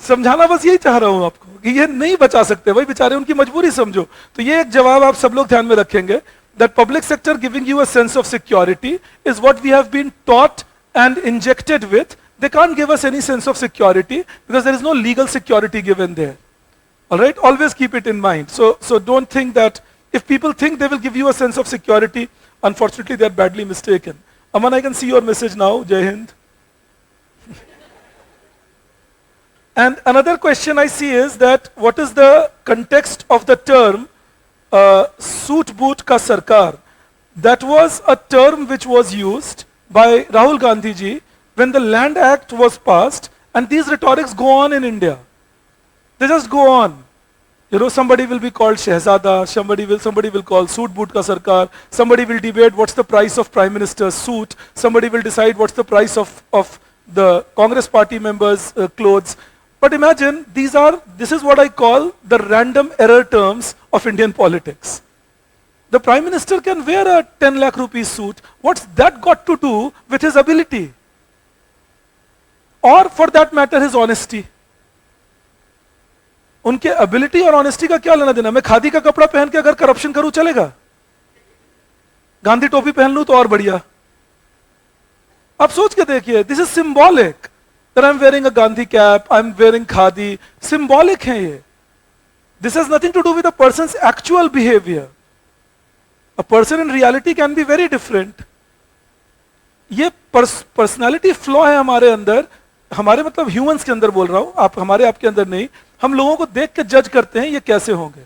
समझाना बस यही चाह रहा हूं आपको कि ये नहीं बचा सकते भाई, बेचारे उनकी मजबूरी समझो. तो ये एक जवाब आप सब लोग ध्यान में रखेंगे, that public sector giving you a sense of security is what we have been taught and injected with. They can't give us any sense of security because there is no legal security given there. All right, always keep it in mind. So don't think that if people think they will give you a sense of security, unfortunately, they are badly mistaken. Aman, I can see your message now. Jai Hind. And another question I see is that what is the context of the term "Soot Boot Ka Sarkar"? That was a term which was used by Rahul Gandhi ji when the Land Act was passed, and these rhetorics go on in India. They just go on. You know, somebody will be called Shehzada, somebody will call Soot Boot Ka Sarkar, somebody will debate what's the price of Prime Minister's suit, somebody will decide what's the price of the Congress party members' clothes. But imagine, this is what I call the random error terms of Indian politics. The Prime Minister can wear a 10 lakh rupees suit. What's that got to do with his ability? Or for that matter, his honesty? उनके ability और honesty का क्या लेना देना? मैं खादी का कपड़ा पहन के अगर करप्शन करूं चलेगा? गांधी टोपी पहन लूं तो और बढ़िया। आप सोच के देखिए, this is symbolic that I am wearing a Gandhi cap, I am wearing khadi, symbolic है ये। This has nothing to do with a person's actual behaviour. A person in reality can be very different. ये personality flaw है हमारे अंदर, हमारे मतलब humans के अंदर बोल रहा हूं, आप हमारे आपके अंदर नहीं। हम लोगों को देख के जज करते हैं ये कैसे होंगे।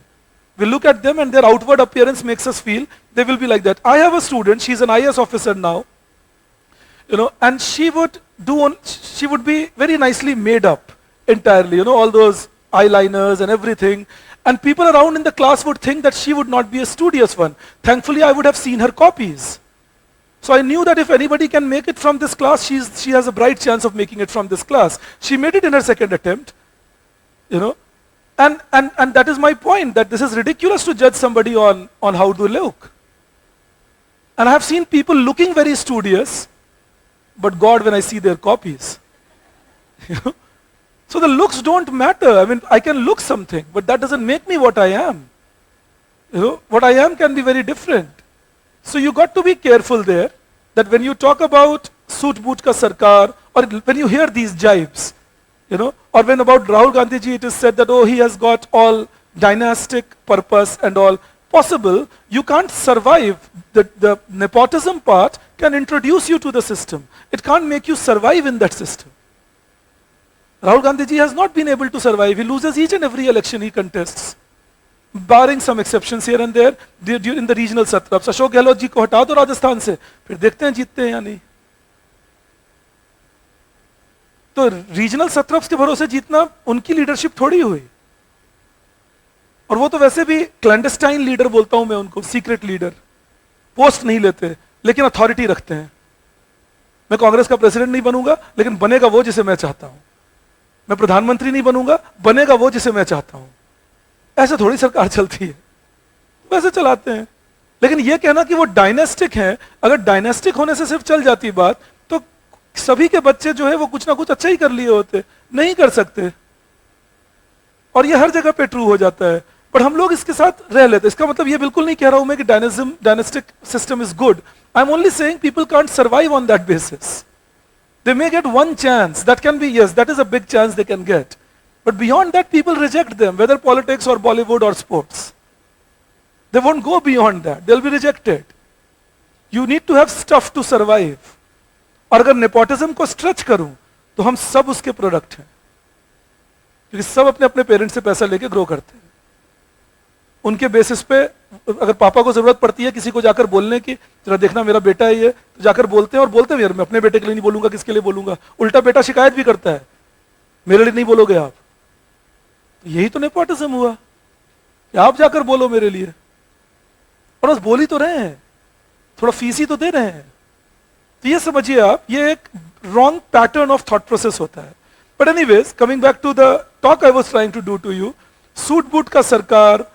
We look at them and their outward appearance makes us feel they will be like that. I have a student, she's an IAS officer now, and she would be very nicely made up entirely, all those eyeliners and everything. And people around in the class would think that she would not be a studious one. Thankfully, I would have seen her copies. So I knew that if anybody can make it from this class, she has a bright chance of making it from this class. She made it in her second attempt, And that is my point, that this is ridiculous to judge somebody on how they look. And I have seen people looking very studious, but God, when I see their copies. So the looks don't matter. I mean, I can look something, but that doesn't make me what I am. What I am can be very different. So you got to be careful there, that when you talk about Soot Boot Ka Sarkar, or when you hear these jibes, or when about Rahul Gandhi ji, it is said that, oh, he has got all dynastic purpose and all. Possible, you can't survive. The nepotism part can introduce you to the system. It can't make you survive in that system. Rahul Gandhi ji has not been able to survive. He loses each and every election he contests, barring some exceptions here and there in the regional satraps. Ashok Gehlot ji ko hata do Rajasthan se, फिर देखते हैं जीतते हैं या नहीं। तो regional सत्रप्स के भरोसे जीतना उनकी लीडरशिप थोड़ी हुई, और वो तो वैसे भी क्लैंडस्टाइन लीडर बोलता हूं मैं उनको, सीक्रेट लीडर, पोस्ट नहीं लेते लेकिन अथॉरिटी रखते हैं। मैं कांग्रेस का प्रेसिडेंट नहीं बनूंगा, लेकिन बनेगा वो जिसे मैं चाहता हूं। मैं प्रधानमंत्री नहीं बनूंगा, बनेगा वो जिसे मैं चाहता हूं। ऐसे थोड़ी सरकार चलती है, वैसे चलाते हैं। लेकिन ये कहना कि वो डायनेस्टिक है, अगर डायनेस्टिक होने से सिर्फ चल जाती बात, तो सभी के बच्चे जो है वो कुछ ना कुछ अच्छा ही कर लिए होते, नहीं कर सकते। और ये हर जगह पे ट्रू हो जाता है, पर हम लोग इसके साथ रह लेते। इसका मतलब ये बिल्कुल नहीं कह रहा हूं मैं कि dynastic system is good. I am only saying people can't survive on that basis. They may get one chance, that can be, yes, that is a big chance they can get. But beyond that, people reject them, whether politics or Bollywood or sports. They won't go beyond that, they'll be rejected. You need to have stuff to survive. और अगर nepotism को stretch करूं, तो हम सब उसके product हैं, क्योंकि सब अपने अपने पेरेंट्स से पैसा लेके ग्रो करते हैं। उनके बेसिस पे अगर पापा को जरूरत पड़ती है किसी को जाकर बोलने की, जरा देखना मेरा बेटा है ये, तो जाकर बोलते हैं, और बोलते हैं यार मैं अपने बेटे के लिए नहीं बोलूंगा, किसके लिए बोलूंगा। उल्टा बेटा शिकायत भी करता है, मेरे लिए नहीं बोलोगे आप। तो यही तो नेपोटिज्म हुआ कि आप जाकर बोलो मेरे लिए, और बस बोल ही तो रहे हैं, थोड़ा फीस ही तो दे रहे हैं। तो ये समझिए आप, ये एक wrong pattern of thought process होता है। But anyways, coming back to the talk I was trying to do to you, suit boot का सरकार,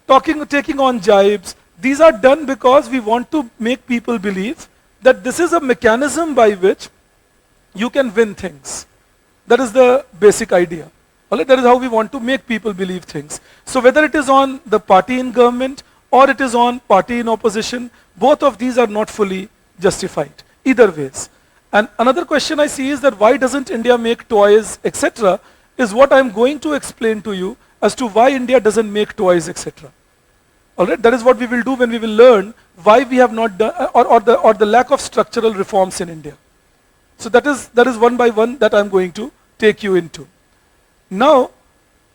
taking on jibes, these are done because we want to make people believe that this is a mechanism by which you can win things. That is the basic idea. Alright, that is how we want to make people believe things. So whether it is on the party in government or it is on party in opposition, both of these are not fully justified, either ways. And another question I see is that why doesn't India make toys, etc., is what I'm going to explain to you as to why India doesn't make toys, etc. Alright, that is what we will do when we will learn why we have not done, or the lack of structural reforms in India. So that is one by one that I'm going to take you into. Now,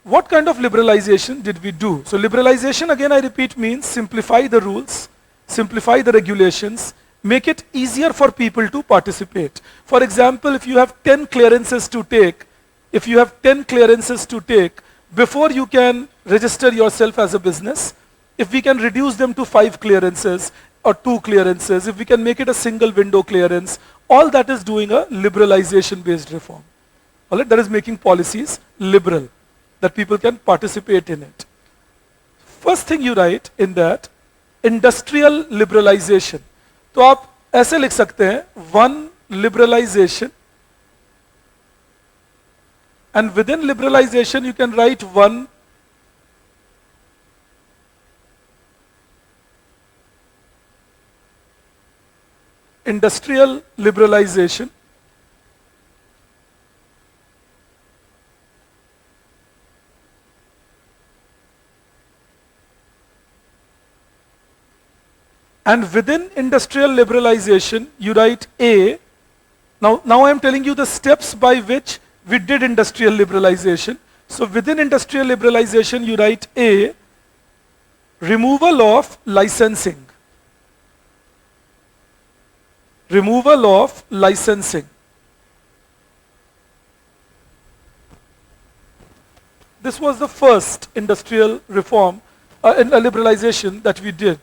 what kind of liberalization did we do? So liberalization, again I repeat, means simplify the rules, simplify the regulations, make it easier for people to participate. For example, if you have 10 clearances to take, before you can register yourself as a business, if we can reduce them to 5 clearances or 2 clearances, if we can make it a single window clearance, all that is doing a liberalization based reform. Alright, that is making policies liberal, that people can participate in it. First thing you write in that, industrial liberalization. तो आप ऐसे लिख सकते हैं, one liberalization, and within liberalization you can write one industrial liberalization, and within industrial liberalization, you write A. Now I am telling you the steps by which we did industrial liberalization. So within industrial liberalization, you write A, removal of licensing. Removal of licensing. This was the first industrial reform, liberalization that we did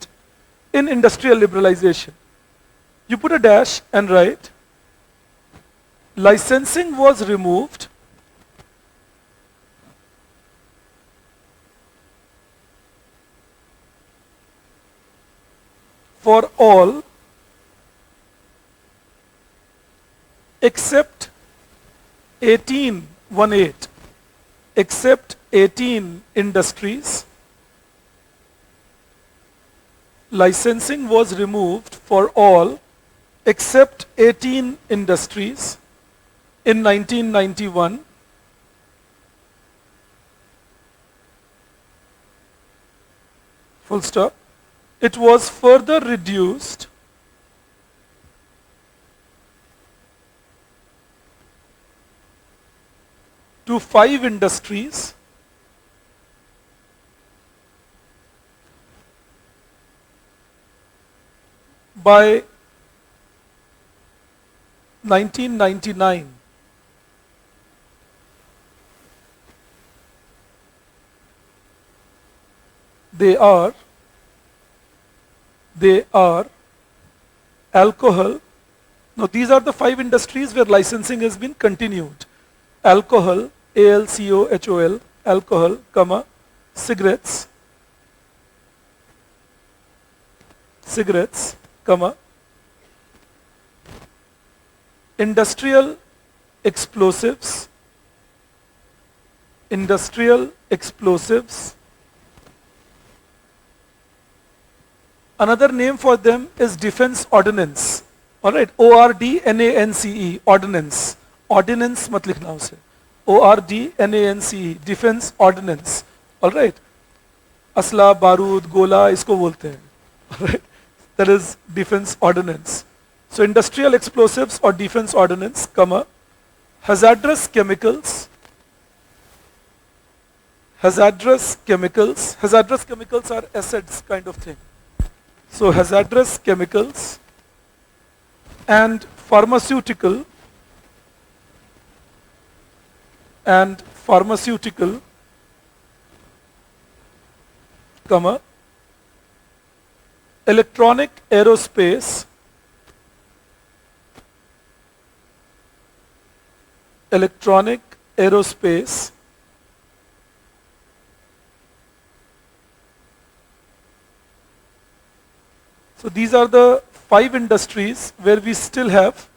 in industrial liberalization. You put a dash and write, licensing was removed for all except 18, except 18 industries. Licensing was removed for all except 18 industries in 1991. Full stop. It was further reduced to 5 industries by 1999. They are alcohol. Now these are the 5 industries where licensing has been continued. Alcohol, ALCOHOL, alcohol, comma, cigarettes, comma, industrial explosives, Another name for them is defense ordnance. Alright, ORDNANCE, ordnance. Ordinance mat likhna use. ORDNANCE, defense ordnance. Alright. Asla, barud, gola, isko bolte hain. Alright. That is defense ordnance. So industrial explosives or defense ordnance, comma, hazardous chemicals. Hazardous chemicals are acids kind of thing. So hazardous chemicals and pharmaceutical comma, electronic aerospace, So these are the 5 industries where we still have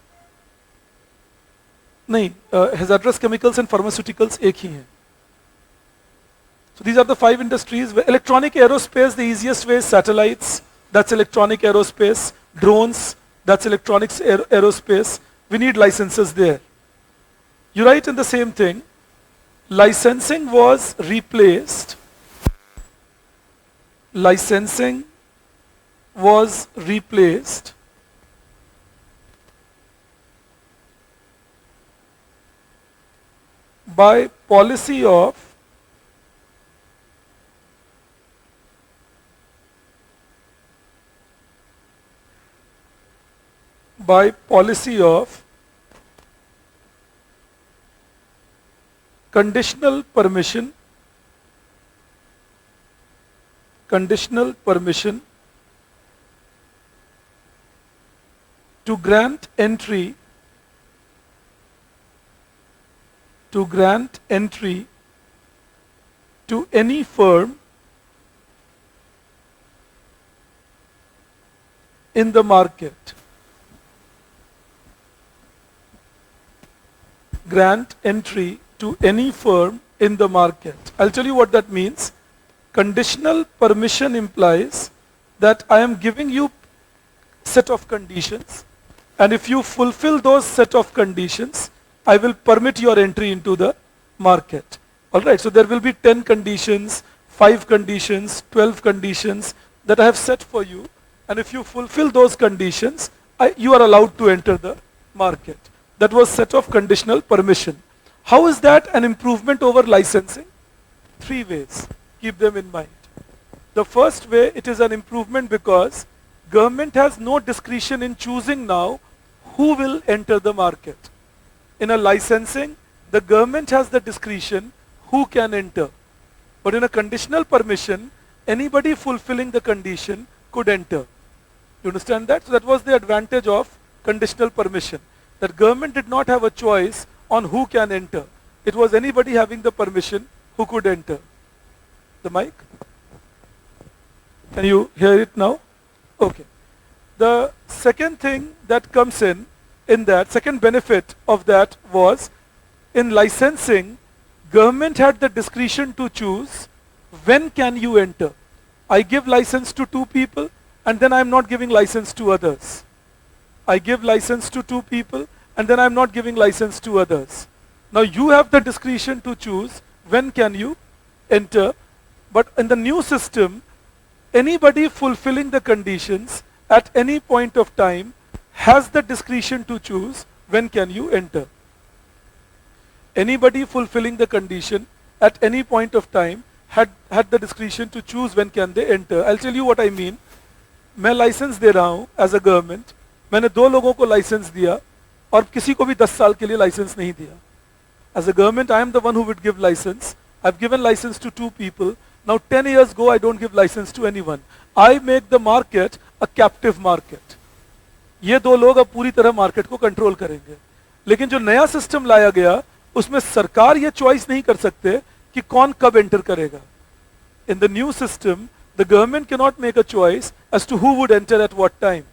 hazardous chemicals and pharmaceuticals एक ही हैं. So these are the 5 industries. Electronic aerospace, the easiest way is satellites. That's electronic aerospace. Drones, that's electronics aerospace. We need licenses there. You write in the same thing. Licensing was replaced. Licensing was replaced by policy of conditional permission to grant entry to any firm in the market. Grant entry to any firm in the market. I'll tell you what that means. Conditional permission implies that I am giving you set of conditions And if you fulfill those set of conditions, I will permit your entry into the market. All right, so there will be 10 conditions, 5 conditions, 12 conditions that I have set for you. And if you fulfill those conditions, you are allowed to enter the market. That was set of conditional permission. How is that an improvement over licensing? 3 ways. Keep them in mind. The first way, it is an improvement because government has no discretion in choosing now who will enter the market. In a licensing, the government has the discretion who can enter. But in a conditional permission, anybody fulfilling the condition could enter. You understand that? So that was the advantage of conditional permission. That government did not have a choice on who can enter. It was anybody having the permission who could enter. The mic? Can you hear it now? Okay. The second thing that comes in that, second benefit of that was, in licensing, government had the discretion to choose when can you enter. I give license to 2 people and then I'm not giving license to others. I give license to 2 people and then I'm not giving license to others. Now you have the discretion to choose when can you enter, but in the new system, anybody fulfilling the conditions at any point of time has the discretion to choose when can you enter. Anybody fulfilling the condition at any point of time had the discretion to choose when can they enter. I'll tell you what I mean. मैं licence दे रहा हूं as a government, मैंने 2 लोगों को licence दिया और किसी को भी 10 साल के लिए लाइसेंस नहीं दिया. As a government, I am the one who would give license. I've given license to 2 people. Now 10 years go, I don't give license to anyone. I make the market a captive market. ये 2 लोग अब पूरी तरह market को control करेंगे. लेकिन जो नया सिस्टम लाया गया, उसमें सरकार ये चॉइस नहीं कर सकते कि कौन कब एंटर करेगा. In the new system, the government cannot make a choice as to who would enter at what time.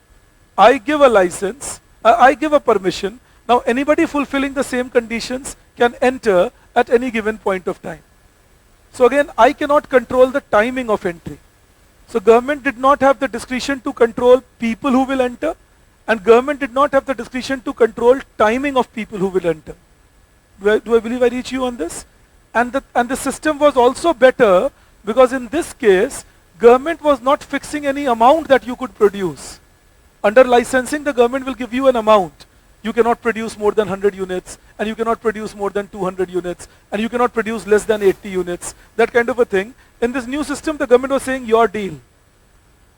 I give a license, I give a permission. Now anybody fulfilling the same conditions can enter at any given point of time. So again, I cannot control the timing of entry. So government did not have the discretion to control people who will enter, and government did not have the discretion to control timing of people who will enter. Do I believe I reach you on this? And the system was also better because in this case, government was not fixing any amount that you could produce. Under licensing, the government will give you an amount. You cannot produce more than 100 units, and you cannot produce more than 200 units, and you cannot produce less than 80 units, that kind of a thing. In this new system, the government was saying, your deal.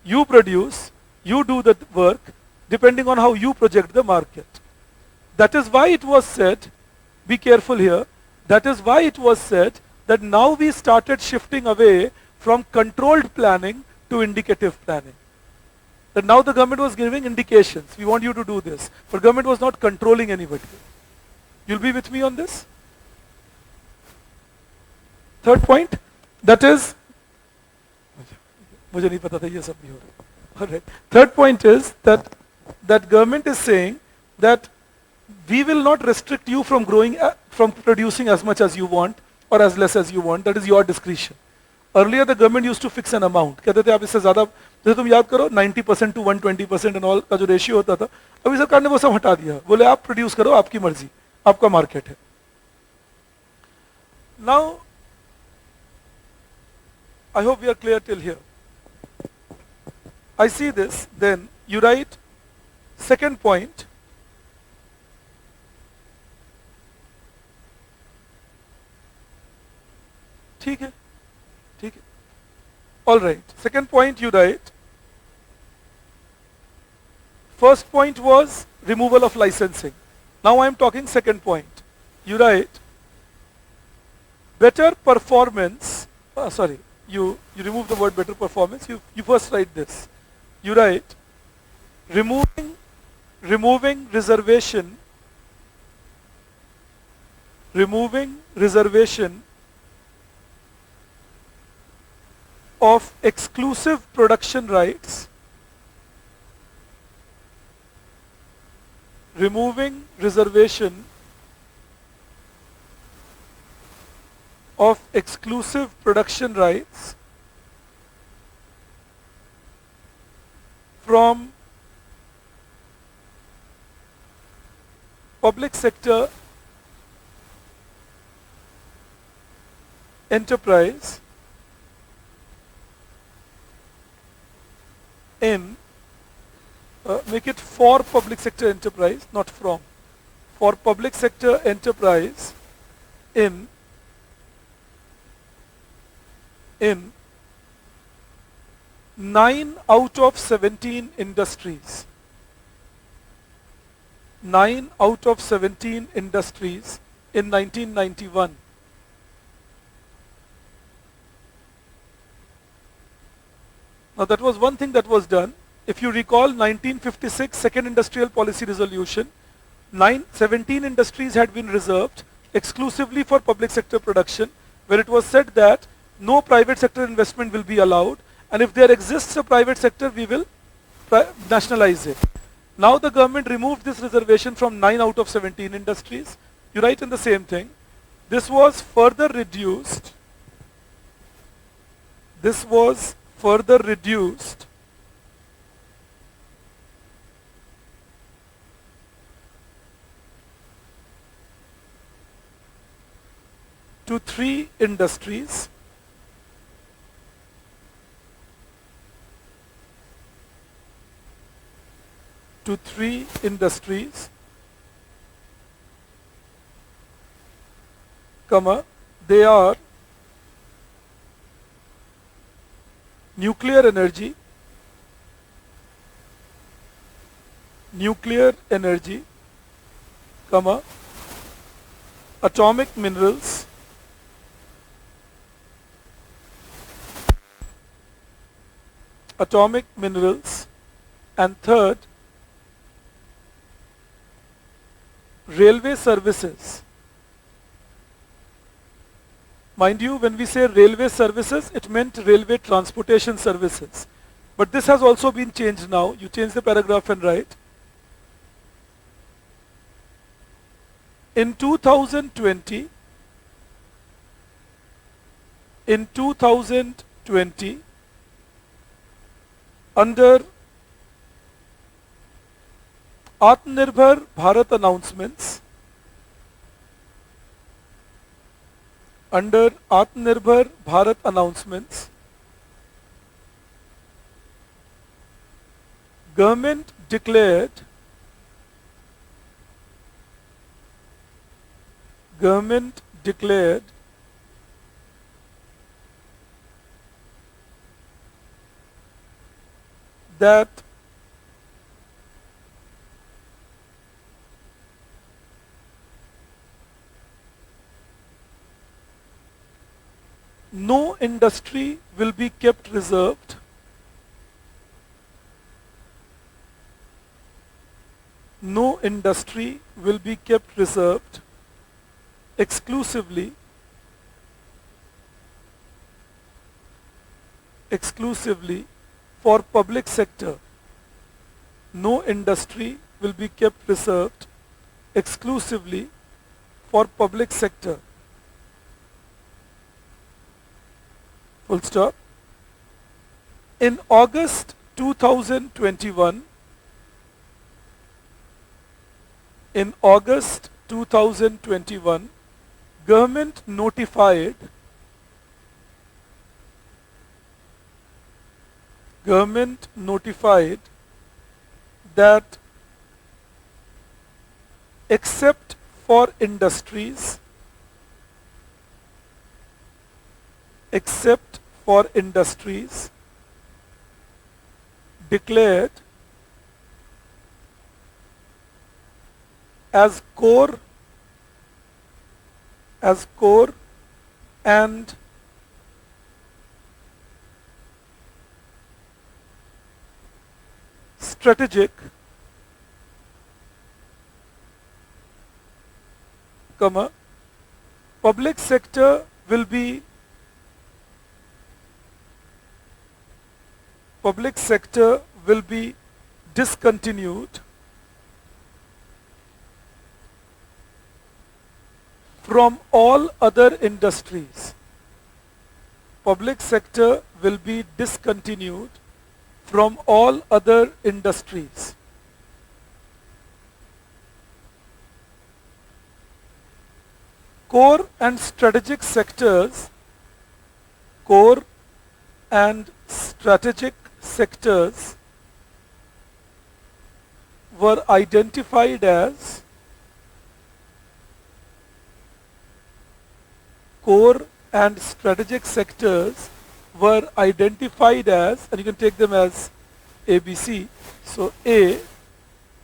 You produce, you do the work, depending on how you project the market. That is why it was said, be careful here, that is why it was said that now we started shifting away from controlled planning to indicative planning. That now the government was giving indications. We want you to do this. But government was not controlling anybody. You'll be with me on this? Third point, that is, मुझे नहीं पता था ये सब भी हो रहा. All right. Third point is that government is saying that we will not restrict you from from producing as much as you want or as less as you want. That is your discretion. Earlier the government used to fix an amount. कहते थे आप इससे ज़्यादा, जैसे तुम याद करो 90% to 120% and all का जो रेशियो होता था, अभी सरकार ने वो सब हटा दिया. बोले आप प्रोड्यूस करो, आपकी मर्जी, आपका मार्केट है. Now, I hope we are clear till here. I see this, then you write second point. ठीक है, ठीक है. All right. Second point you write. First point was removal of licensing. Now I am talking second point. You write better performance. Sorry, you remove the word better performance. You first write this. You write removing reservation of exclusive production rights, removing reservation of exclusive production rights from public sector enterprise in, make it for public sector enterprise, not from, for public sector enterprise in 9 out of 17 industries. 9 out of 17 industries in 1991. Now that was one thing that was done. If you recall 1956 Second Industrial Policy Resolution, 17 industries had been reserved exclusively for public sector production, where it was said that no private sector investment will be allowed, and if there exists a private sector, we will nationalize it. Now the government removed this reservation from 9 out of 17 industries. You write in the same thing. This was further reduced. This was further reduced to 3 industries. To 3 industries, comma, they are nuclear energy, comma, atomic minerals, and third, railway services. Mind you, when we say railway services, it meant railway transportation services. But this has also been changed now. You change the paragraph and write, in 2020, under Atmanirbhar Bharat announcements, government declared that no industry will be kept reserved exclusively for public sector. No industry will be kept reserved exclusively for public sector. Full stop. In August 2021, government notified that except for industries declared as core and strategic, comma, public sector will be discontinued from all other industries. Public sector will be discontinued from all other industries. core and strategic sectors, core and strategic sectors were identified as core and strategic sectors were identified as, and you can take them as ABC. So A,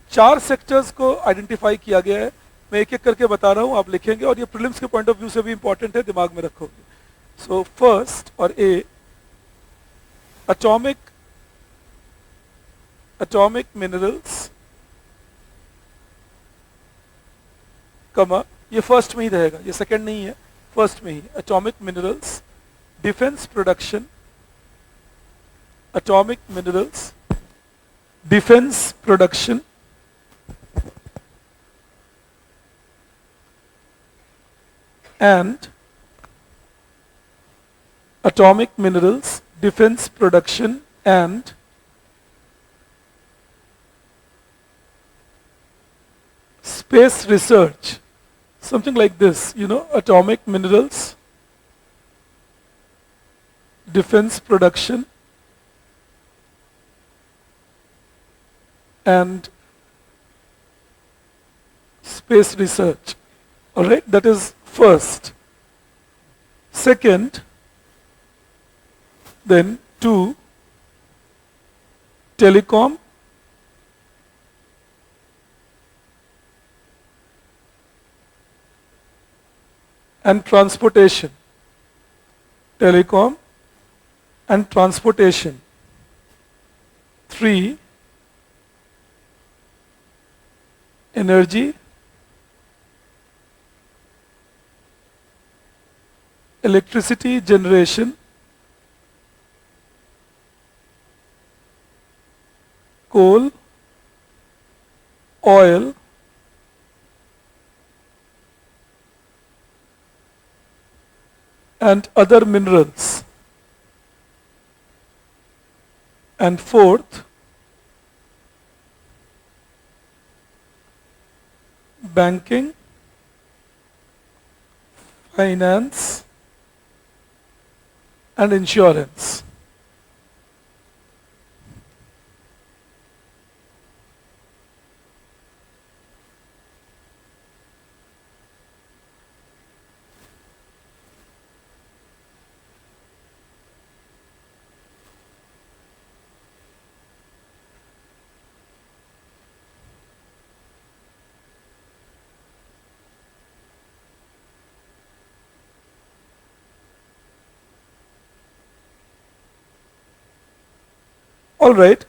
4 sectors को identify किया गया है. मैं एक एक करके बता रहा हूं, आप लिखेंगे और ये प्रीलिम्स के पॉइंट ऑफ व्यू से भी इंपॉर्टेंट है, दिमाग में रखोगे. सो फर्स्ट और ए, atomic minerals, कमा, ये फर्स्ट में ही रहेगा, ये सेकंड नहीं है, फर्स्ट में ही. atomic minerals, defense production, atomic minerals, defense production, and atomic minerals, defense production, and space research. Something like this, you know, atomic minerals, defense production, and space research. All right, that is first. Second, then 2, telecom, and transportation. Telecom and transportation. 3, energy, electricity generation, coal, oil, and other minerals. And fourth, banking, finance, and insurance. All right,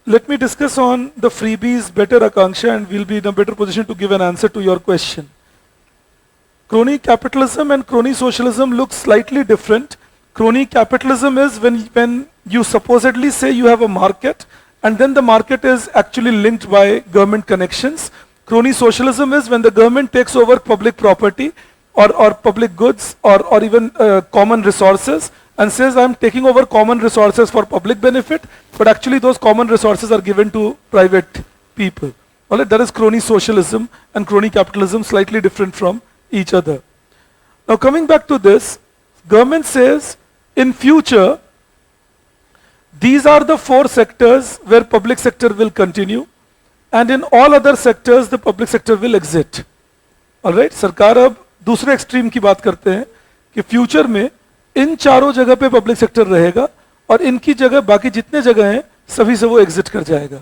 let me discuss on the freebies better, Akanksha, and we'll be in a better position to give an answer to your question. Crony capitalism and crony socialism look slightly different. Crony capitalism is when you supposedly say you have a market and then the market is actually linked by government connections. Crony socialism is when the government takes over public property or public goods or even common resources and says I'm taking over common resources for public benefit, but actually those common resources are given to private people. All right, that is crony socialism and crony capitalism, slightly different from each other. Now coming back to this, government says in future these are the 4 sectors where public sector will continue and in all other sectors the public sector will exit. All right, सरकार अब दूसरे extreme की बात करते हैं कि future में इन चारों जगह पे पब्लिक सेक्टर रहेगा और इनकी जगह बाकी जितने जगह हैं सभी से वो एग्जिट कर जाएगा.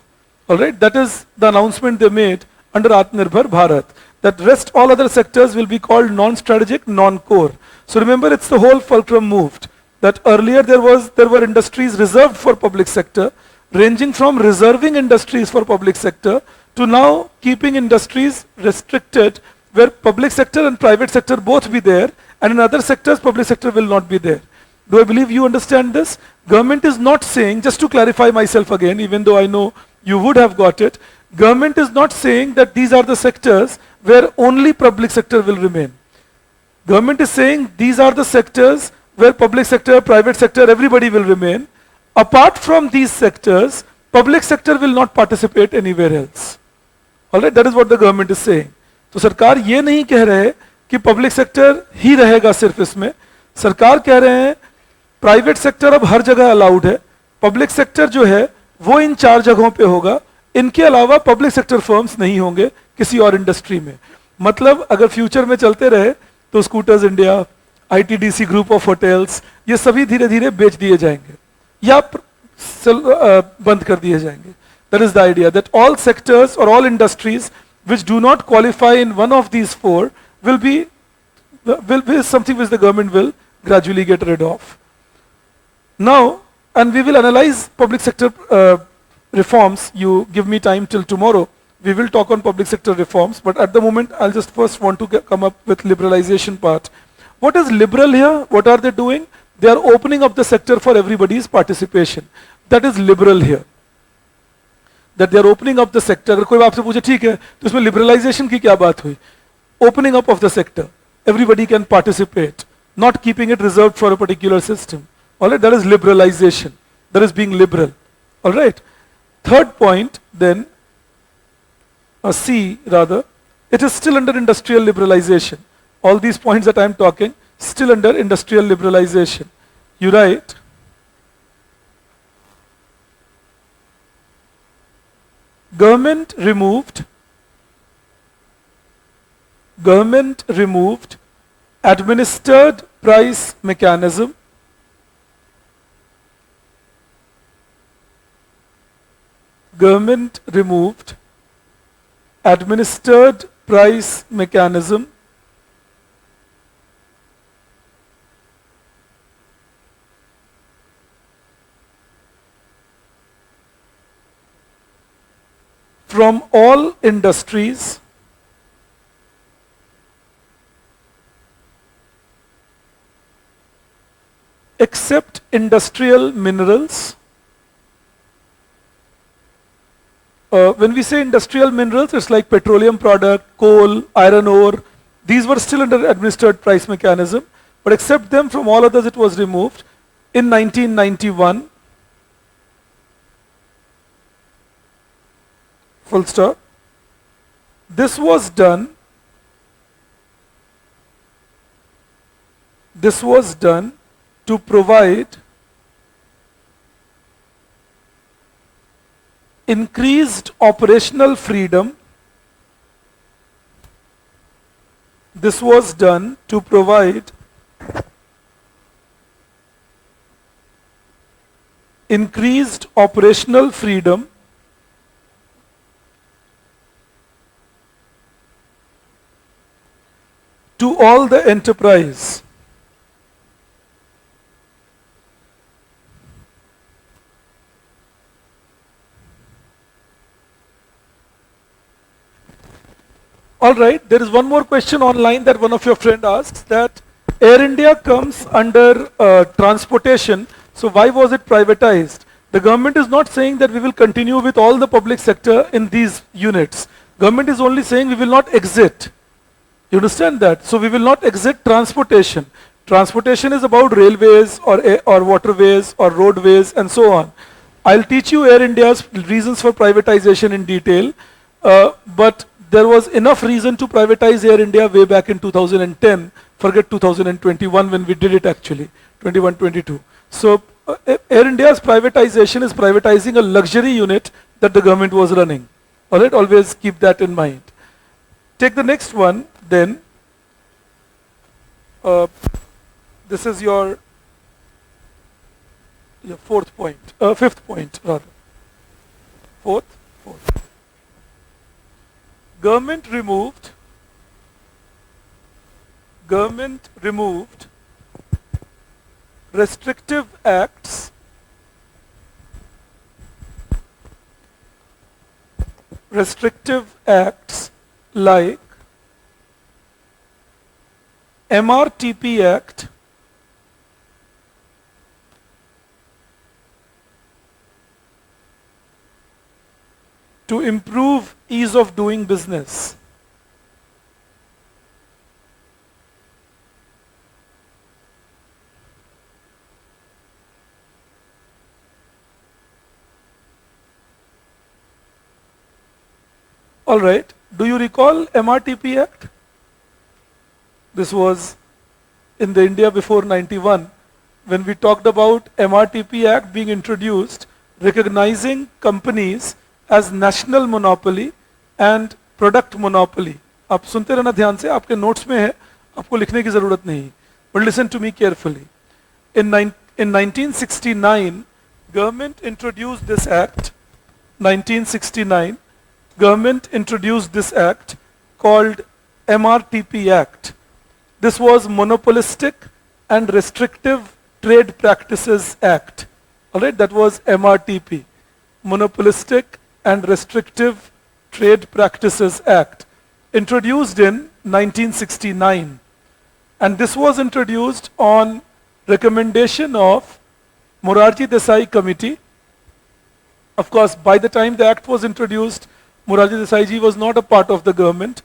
Alright, that is the announcement they made under आत्मनिर्भर Bharat, that rest all other sectors will be called non-strategic, non-core. So remember, it's the whole fulcrum moved, that earlier there were industries reserved for public sector, ranging from reserving industries for public sector to now keeping industries restricted where public sector and private sector both be there, and in other sectors public sector will not be there. Do I believe you understand this? Government is not saying, just to clarify myself again, even though I know you would have got it, government is not saying that these are the sectors where only public sector will remain. Government is saying these are the sectors where public sector, private sector, everybody will remain. Apart from these sectors, public sector will not participate anywhere else. Alright, that is what the government is saying. तो सरकार ये नहीं कह रहे कि public sector ही रहेगा सिर्फ इसमें। सरकार कह रहे हैं प्राइवेट सेक्टर अब हर जगह अलाउड है, पब्लिक सेक्टर जो है वो इन 4 जगहों पे होगा, इनके अलावा पब्लिक सेक्टर फर्म्स नहीं होंगे किसी और इंडस्ट्री में। मतलब अगर फ्यूचर में चलते रहे तो scooters India, ITDC group of hotels, ये सभी धीरे धीरे बेच दिए जाएंगे या बंद कर दिए जाएंगे। That is the idea that all sectors और all industries which do not qualify in one of these 4 will be something which the government will gradually get rid of. Now, and we will analyze public sector reforms. You give me time till tomorrow. We will talk on public sector reforms, but at the moment I'll just first want to come up with liberalization part. What is liberal here? What are they doing? They are opening up the sector for everybody's participation. That is liberal here. That they are opening up the sector. अगर कोई आपसे पूछे ठीक है तो इसमें liberalization की क्या बात हुई? Opening up of the sector. Everybody can participate, not keeping it reserved for a particular system. All right, that is liberalization. That is being liberal. All right. Third point, then, C rather, it is still under industrial liberalization. All these points that I am talking, still under industrial liberalization. You write, government removed administered price mechanism government removed administered price mechanism from all industries except industrial minerals. When we say industrial minerals, it's like petroleum product, coal, iron ore. These were still under administered price mechanism, but except them, from all others it was removed in 1991. Full stop. This was done to provide increased operational freedom. This was done to provide increased operational freedom to all the enterprise. All right, there is one more question online that one of your friend asks, that Air India comes under transportation, so why was it privatized? The government is not saying that we will continue with all the public sector in these units. Government is only saying we will not exit. You understand that? So we will not exit transportation. Transportation is about railways or waterways or roadways and so on. I'll teach you Air India's reasons for privatization in detail, but there was enough reason to privatize Air India way back in 2010. Forget 2021 when we did it actually, 21-22. So Air India's privatization is privatizing a luxury unit that the government was running. All right, always keep that in mind. Take the next one then. This is your fifth point rather. Fourth. Government removed restrictive acts like MRTP Act, to improve ease of doing business. All right, do you recall MRTP Act? This was in the India before 91, when we talked about MRTP Act being introduced, recognizing companies as national monopoly and product monopoly. आप सुनते रहना ध्यान से, आपके notes में है, आपको लिखने की जरूरत नहीं. But listen to me carefully. In 1969, government introduced this act. 1969, government introduced this act called MRTP Act. This was Monopolistic and Restrictive Trade Practices Act. Alright, that was MRTP. Monopolistic and Restrictive Trade Practices Act. Introduced in 1969. And this was introduced on recommendation of Morarji Desai Committee. Of course, by the time the act was introduced, Morarji Desai ji was not a part of the government,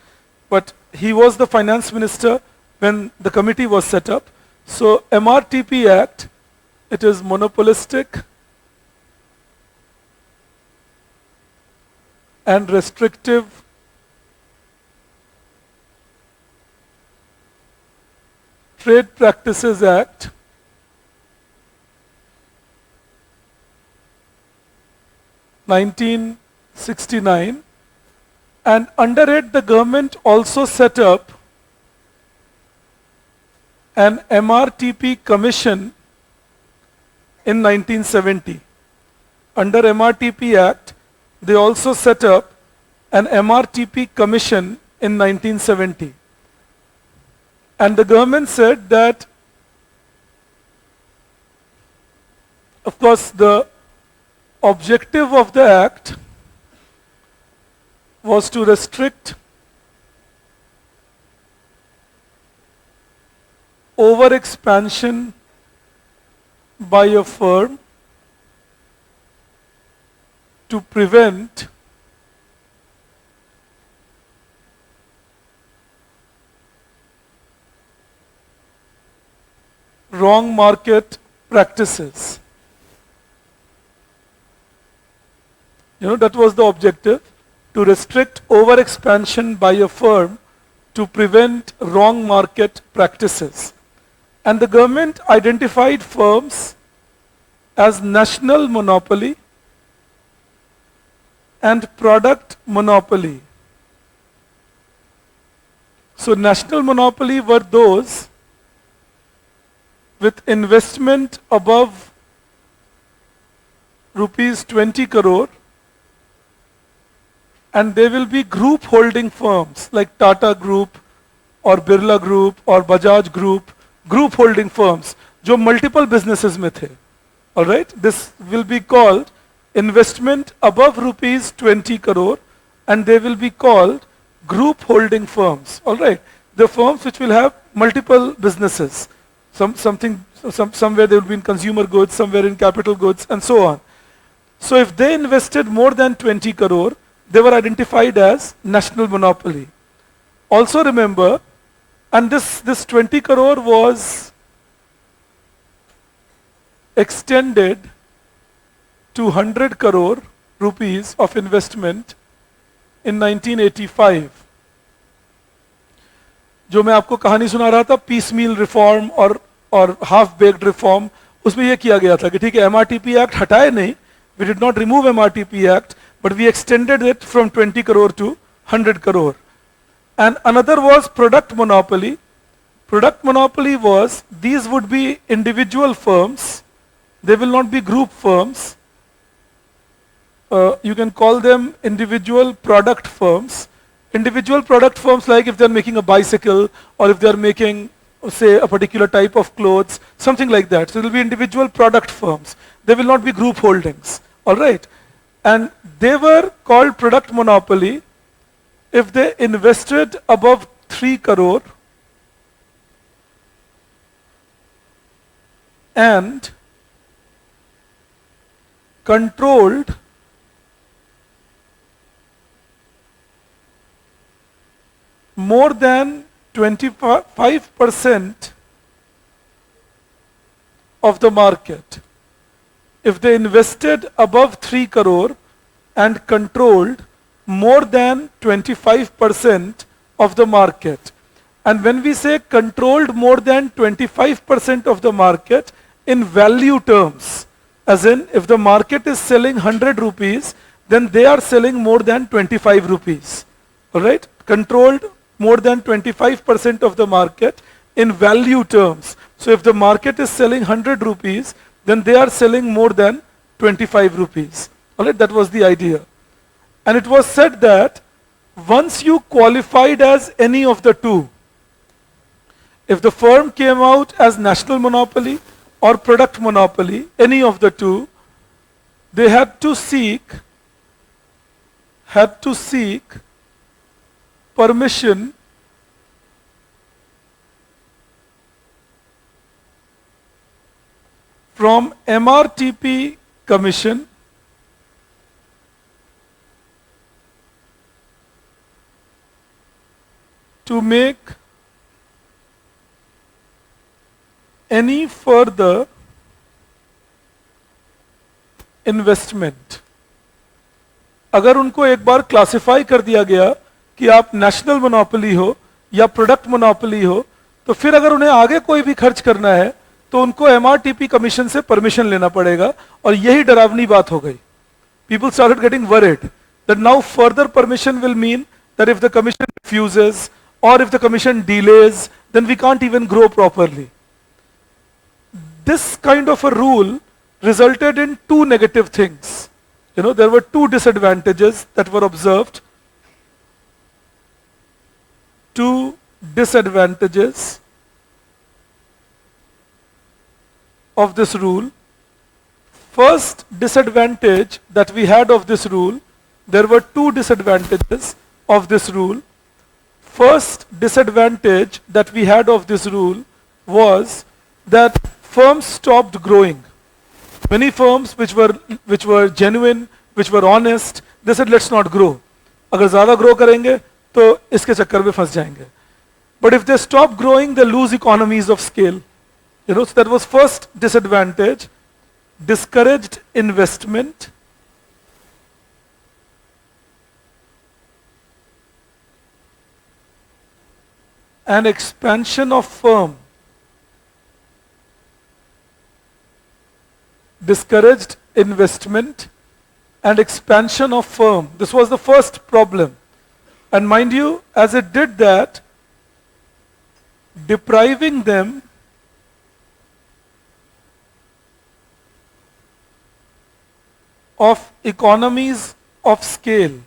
but he was the finance minister when the committee was set up. So MRTP Act, it is monopolistic and restrictive Trade Practices Act, (1969), and under it the government also set up an MRTP commission in 1970. Under MRTP Act, they also set up an MRTP commission in 1970. And the government said that, of course, the objective of the act was to restrict overexpansion by a firm, to prevent wrong market practices. That was the objective, to restrict overexpansion by a firm to prevent wrong market practices. And the government identified firms as national monopoly and product monopoly. So national monopoly were those with investment above rupees 20 crore, and they will be group holding firms like Tata Group or Birla Group or Bajaj Group, group holding firms, जो multiple businesses में थे. Alright, this will be called investment above rupees 20 crore, and they will be called group holding firms. Alright, the firms which will have multiple businesses. Somewhere they will be in consumer goods, somewhere in capital goods, and so on. So if they invested more than 20 crore, they were identified as national monopoly. Also remember, and this 20 crore was extended to 100 crore rupees of investment in 1985. जो मैं आपको कहानी सुना रहा था, piece मील reform और half baked reform, उसमें यह किया गया था कि ठीक है, MRTP एक्ट हटाए नहीं, we did not remove MRTP Act, but we extended it from 20 crore to 100 crore. And another was product monopoly. Product monopoly was, these would be individual firms, they will not be group firms. You can call them individual product firms. Individual product firms, like if they're making a bicycle or if they're making, say, a particular type of clothes, something like that. So it will be individual product firms. They will not be group holdings. All right. And they were called product monopoly if they invested above 3 crore and controlled more than 25% of the market. If they invested above 3 crore and controlled more than 25% of the market. And when we say controlled more than 25% of the market in value terms, as in if the market is selling 100 rupees, then they are selling more than 25 rupees. Alright? Controlled more than 25% of the market in value terms. So if the market is selling 100 rupees, then they are selling more than 25 rupees. Alright? That was the idea. And it was said that once you qualified as any of the two, if the firm came out as national monopoly or product monopoly, any of the two, they had to seek permission from MRTP Commission to make any further investment. अगर उनको एक बार classify कर दिया गया कि आप national monopoly हो या प्रोडक्ट मोनोपोली हो, तो फिर अगर उन्हें आगे कोई भी खर्च करना है तो उनको एमआरटीपी कमीशन से परमिशन लेना पड़ेगा, और यही डरावनी बात हो गई. People started getting worried that now further permission will mean that if the commission refuses or if the commission delays, then we can't even grow properly. This kind of a rule resulted in two negative things. There were two disadvantages that were observed. Two disadvantages of this rule. First disadvantage that we had of this rule, there were two disadvantages of this rule. First disadvantage that we had of this rule was that firms stopped growing. Many firms which were genuine, which were honest, they said let's not grow. अगर ज़्यादा grow करेंगे तो इसके चक्कर में फंस जाएंगे. But if they stop growing, they lose economies of scale. So that was first disadvantage. Discouraged investment. And expansion of firm. Discouraged investment and expansion of firm. This was the first problem. And mind you, as it did that, depriving them of economies of scale.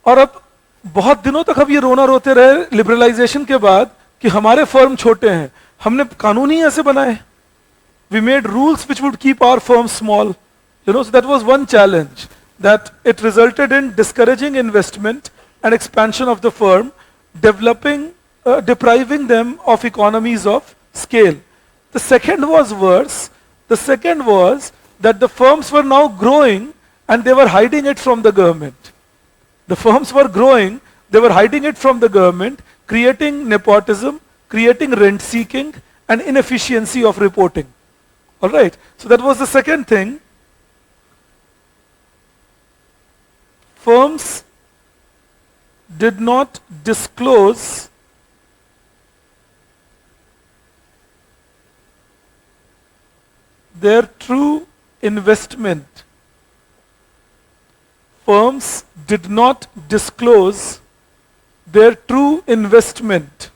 और अब बहुत दिनों तक अब ये रोना रोते रहे लिबरलाइजेशन के बाद कि हमारे फर्म छोटे हैं, हमने कानून ही ऐसे बनाए. We made rules which would keep our firms small. So that was one challenge, that it resulted in discouraging investment and expansion of the firm, depriving them of economies of scale. The second was worse. The second was that the firms were now growing and they were hiding it from the government. The firms were growing, they were hiding it from the government, creating nepotism, creating rent seeking and inefficiency of reporting. Alright, so that was the second thing. Firms did not disclose their true investment. Firms did not disclose their true investment.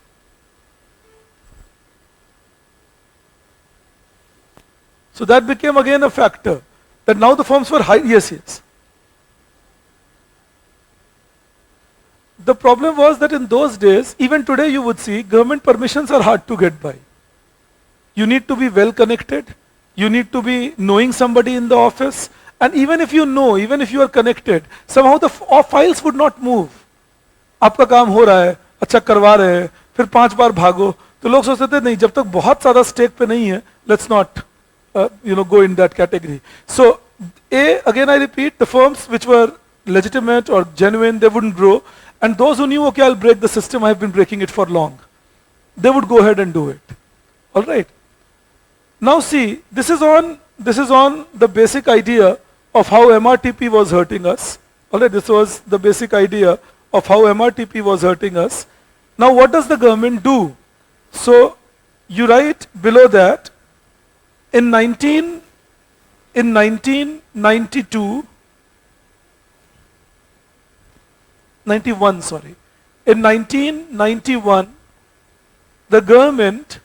So that became again a factor, that now the firms were high. Yes. The problem was that in those days, even today you would see, government permissions are hard to get by. You need to be well connected. You need to be knowing somebody in the office. And even if you know, even if you are connected, somehow the files would not move. आपका काम हो रहा है, अच्छा करवा रहे हैं, फिर 5 बार भागो, तो लोग सोचते थे नहीं, जब तक बहुत ज़्यादा स्टेक पे नहीं है, let's not go in that category. So, again I repeat, the firms which were legitimate or genuine, they wouldn't grow. And those who knew, okay, I'll break the system, I've been breaking it for long, they would go ahead and do it. All right. Now see, this is on the basic idea of how MRTP was hurting us. All right, this was the basic idea of how MRTP was hurting us. Now what does the government do? So you write below that in 1992, 91, sorry. In 1991, the government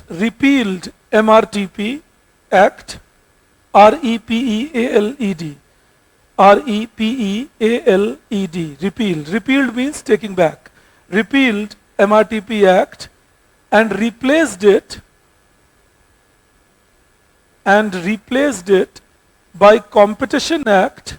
repealed MRTP Act, REPEALED. REPEALED, repealed. Repealed means taking back. Repealed MRTP Act and replaced it by Competition Act,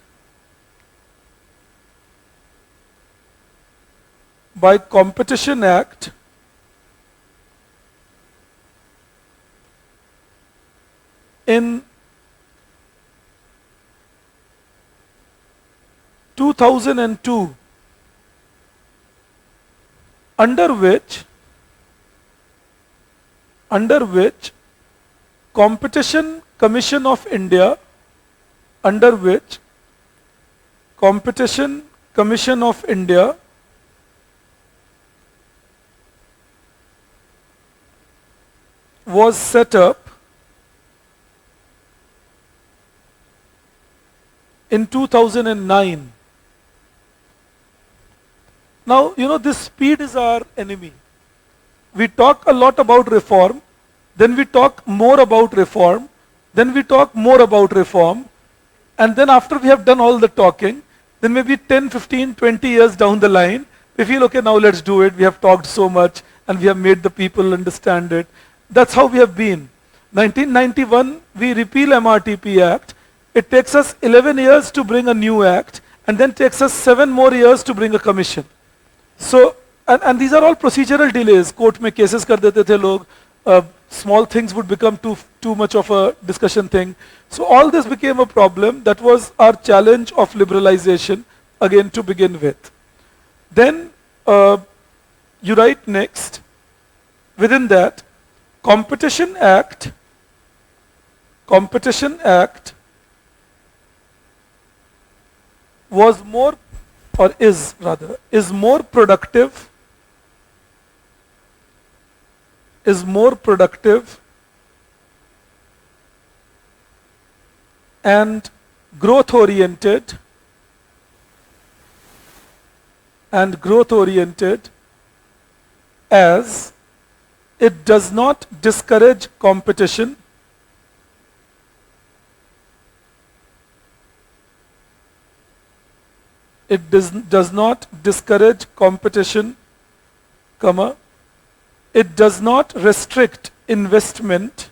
in 2002, under which Competition Commission of India was set up in 2009. Now, this speed is our enemy. We talk a lot about reform, then we talk more about reform, then we talk more about reform, and then after we have done all the talking, then maybe 10, 15, 20 years down the line, we feel, okay, now let's do it. We have talked so much and we have made the people understand it. That's how we have been. 1991, we repeal MRTP Act. It takes us 11 years to bring a new act, and then takes us 7 more years to bring a commission. So, and these are all procedural delays. Court mein cases kar dete the log. Small things would become too much of a discussion thing. So all this became a problem. That was our challenge of liberalization, again, to begin with. Then you write next, within that, Competition Act was more, or is more productive and growth oriented as it does not discourage competition, does not discourage competition, it does not restrict investment.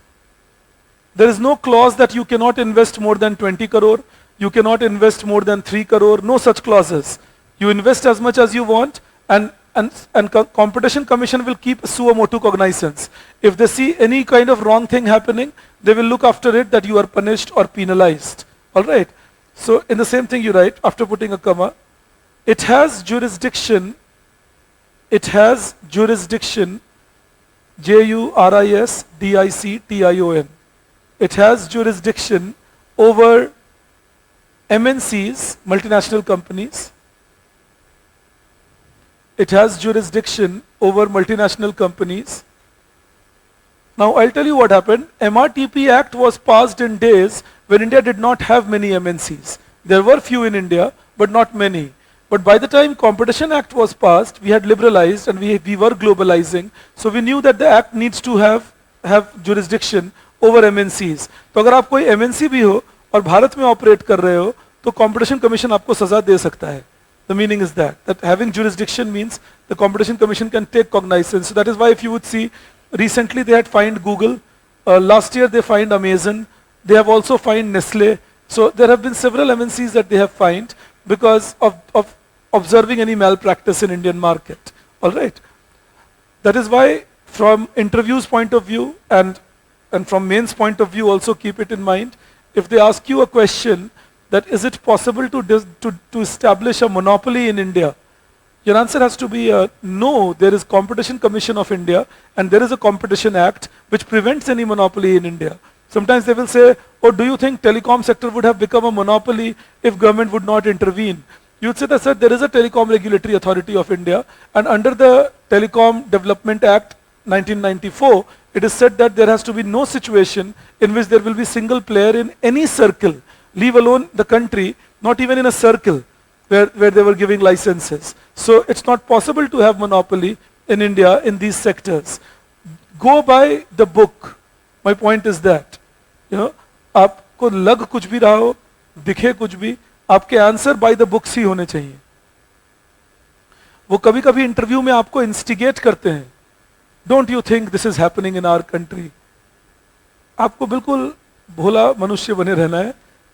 There is no clause that you cannot invest more than 20 crore, you cannot invest more than 3 crore, no such clauses. You invest as much as you want, and Competition Commission will keep suo motu cognizance. If they see any kind of wrong thing happening, they will look after it that you are punished or penalized. All right. So in the same thing you write, after putting a comma, it has jurisdiction, JURISDICTION. It has jurisdiction over MNCs, multinational companies. It has jurisdiction over multinational companies. Now I'll tell you what happened. MRTP Act was passed in days when India did not have many MNCs. There were few in India, but not many. But by the time Competition Act was passed, we had liberalized and we were globalizing. So we knew that the act needs to have jurisdiction over MNCs. तो अगर आप कोई MNC भी हो और भारत में operate कर रहे हो, तो Competition Commission आपको सजा दे सकता है. The meaning is that having jurisdiction means the Competition Commission can take cognizance. So that is why if you would see, recently they had fined Google. Last year they fined Amazon. They have also fined Nestle. So there have been several MNCs that they have fined because of observing any malpractice in Indian market. All right. That is why from interviews point of view and from mains point of view also keep it in mind. If they ask you a question that is it possible to establish a monopoly in India, your answer has to be no. There is Competition Commission of India and there is a Competition Act which prevents any monopoly in India. Sometimes they will say, oh, do you think telecom sector would have become a monopoly if government would not intervene? You would say that, sir, there is a Telecom Regulatory Authority of India, and under the Telecom Development Act 1994, it is said that there has to be no situation in which there will be single player in any circle, leave alone the country, not even in a circle where they were giving licenses. So it's not possible to have monopoly in India in these sectors. Go by the book. My point is that, आपको लग कुछ भी रहा हो, दिखे कुछ भी, आपके आंसर बाय द बुक्स ही होने चाहिए. वो कभी कभी इंटरव्यू में आपको इंस्टिगेट करते हैं. Don't you think this is happening in our country? आपको बिल्कुल भोला मनुष्य बने रहना है.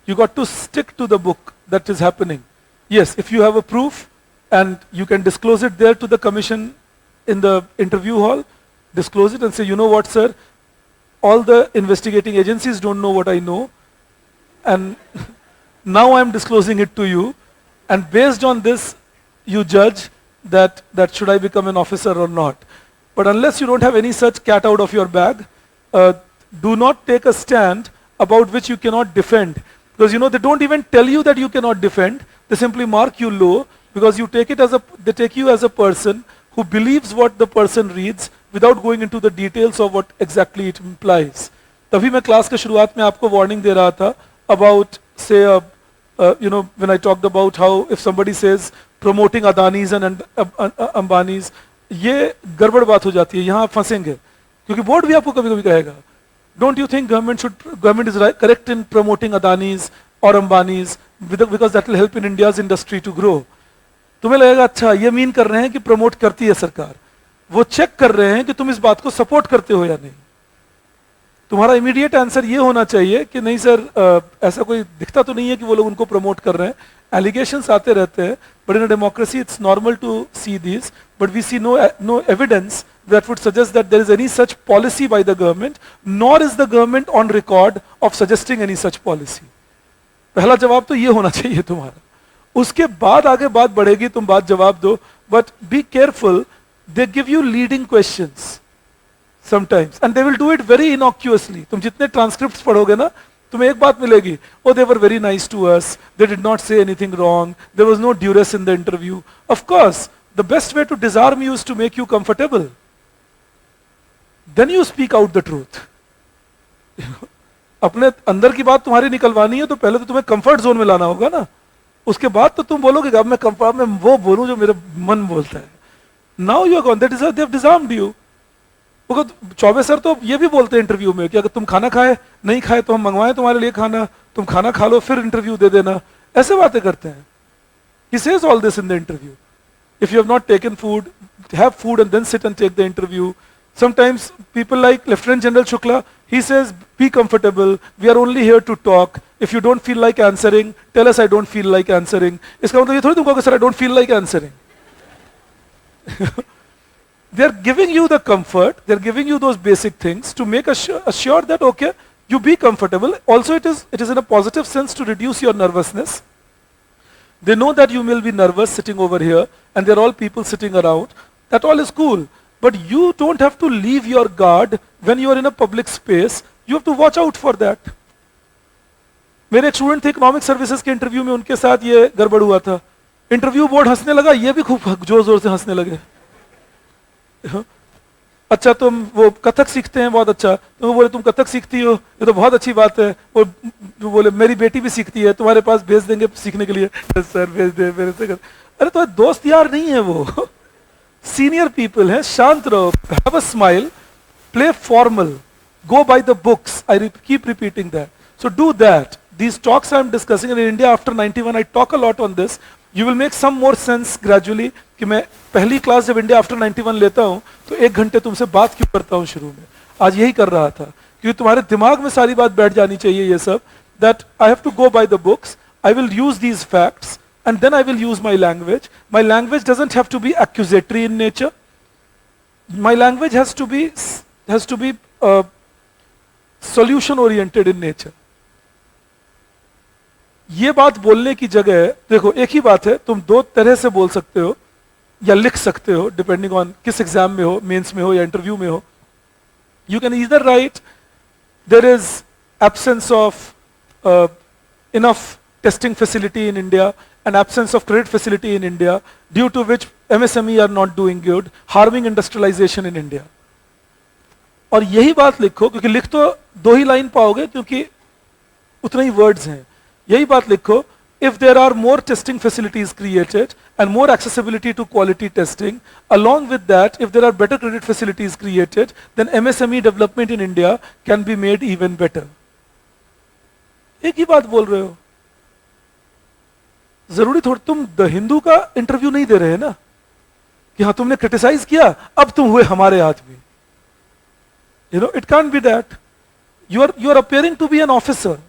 You got to stick to the book that is happening. Yes, if you have a proof and you can disclose it there to the commission in the interview hall, disclose it and say, you know what, sir, all the investigating agencies don't know what I know, and now I'm disclosing it to you, and based on this, you judge that should I become an officer or not. But unless you don't have any such cat out of your bag, do not take a stand about which you cannot defend. Because they don't even tell you that you cannot defend. They simply mark you low because you take it as they take you as a person who believes what the person reads without going into the details of what exactly it implies. तभी मैं class के शुरुआत में आपको warning दे रहा था about, say, when I talked about how if somebody says promoting Adanis and Ambanis, ये गड़बड़ बात हो जाती है, यहाँ आप फंसेंगे क्योंकि बोर्ड भी आपको कभी कभी कहेगा, don't you think government is correct in promoting Adanis or Ambanis because that will help in India's industry to grow? तुम्हें लगेगा अच्छा ये मीन कर रहे हैं कि प्रमोट करती है सरकार. वो चेक कर रहे हैं कि तुम इस बात को सपोर्ट करते हो या नहीं. तुम्हारा इमीडिएट आंसर ये होना चाहिए कि नहीं सर, ऐसा कोई दिखता तो नहीं है कि वो लोग उनको प्रमोट कर रहे हैं. एलिगेशंस आते रहते हैं, but in a democracy it's normal to see this, but we see no evidence that would suggest that there is any such policy by the government, nor is the government on record of suggesting any such policy. पहला जवाब तो ये होना चाहिए तुम्हारा. उसके बाद आगे बात बढ़ेगी, तुम बात जवाब दो, but be careful, they give you leading questions sometimes and they will do it very innocuously. तुम जितने transcripts पढ़ोगे ना, तुम्हें एक बात मिलेगी, oh they were very nice to us, they did not say anything wrong, there was no duress in the interview. Of course, the best way to disarm you is to make you comfortable. Then you speak out the truth. अपने अंदर की बात तुम्हारी निकलवानी है तो पहले तो तुम्हें कंफर्ट जोन में लाना होगा ना. उसके बाद तो तुम बोलोगे अब मैं कंफर्ट में वो बोलूं जो मेरा मन बोलता है. Now you are gone, that is they have disarmed you. Choubey sir तो ये भी बोलते हैं इंटरव्यू में कि अगर तुम खाना खाए नहीं खाए तो हम मंगवाएं तुम्हारे लिए खाना, तुम खाना खा लो फिर इंटरव्यू दे देना. ऐसे बातें करते हैं. He says all this in the interview. If you have not taken food, have food and then sit and take the interview. Sometimes people like Lieutenant General Shukla, he says, be comfortable, we are only here to talk. If you don't feel like answering, tell us I don't feel like answering. इसका मतलब ये थोड़ी तुम कहोगे sir I don't feel like answering. They are giving you the comfort, they are giving you those basic things to make assure that okay, you be comfortable. Also it is in a positive sense to reduce your nervousness. They know that you will be nervous sitting over here and they are all people sitting around. That all is cool. But you don't have to leave your guard when you are in a public space. You have to watch out for that. मेरे एक student थे economic services के interview में, उनके साथ ये गड़बड़ हुआ था. इंटरव्यू बोर्ड हंसने लगा, ये भी खूब जोर जोर से हंसने लगे. अच्छा तुम वो कथक सीखते हैं, बहुत अच्छा. तो वो बोले तुम कथक सीखती हो, ये तो बहुत अच्छी बात है. वो बोले मेरी बेटी भी सीखती है, तुम्हारे पास भेज देंगे सीखने के लिए. सर भेज दे मेरे से. अरे तो दोस्त यार नहीं है वो. Senior people हैं, शांत रहो, have a smile, play formal, go by the books. I keep repeating that. So do that. These talks I am discussing in India after 91, I talk a lot on this. You will make some more sense gradually कि मैं पहली class जब India after 91 लेता हूँ तो 1 घंटे तुमसे बात क्यों करता हूँ शुरू में. आज यही कर रहा था क्योंकि तुम्हारे दिमाग में सारी बात बैठ जानी चाहिए ये सब. That I have to go by the books. I will use these facts. And then I will use my language. My language doesn't have to be accusatory in nature. My language has to be solution oriented in nature. ये बात बोलने की जगह देखो एक ही बात है, तुम दो तरह से बोल सकते हो या लिख सकते हो डिपेंडिंग ऑन किस एग्जाम में हो, मेंस में हो या इंटरव्यू में हो. You can either write there is absence of enough testing facility in India, an absence of credit facility in India, due to which MSME are not doing good, harming industrialization in India. और यही बात लिखो, क्योंकि लिख तो दो ही line पाओगे क्योंकि उतने ही वर्ड्स हैं. यही बात लिखो, if there are more testing facilities created and more accessibility to quality testing, along with that, if there are better credit facilities created, then MSME development in India can be made even better. एक ही बात बोल रहे हो. जरूरी थोड़ा तुम the Hindu का interview नहीं दे रहे ना कि हाँ तुमने क्रिटिसाइज किया अब तुम हुए हमारे आदमी. You know, it can't be that. You are appearing to be an officer.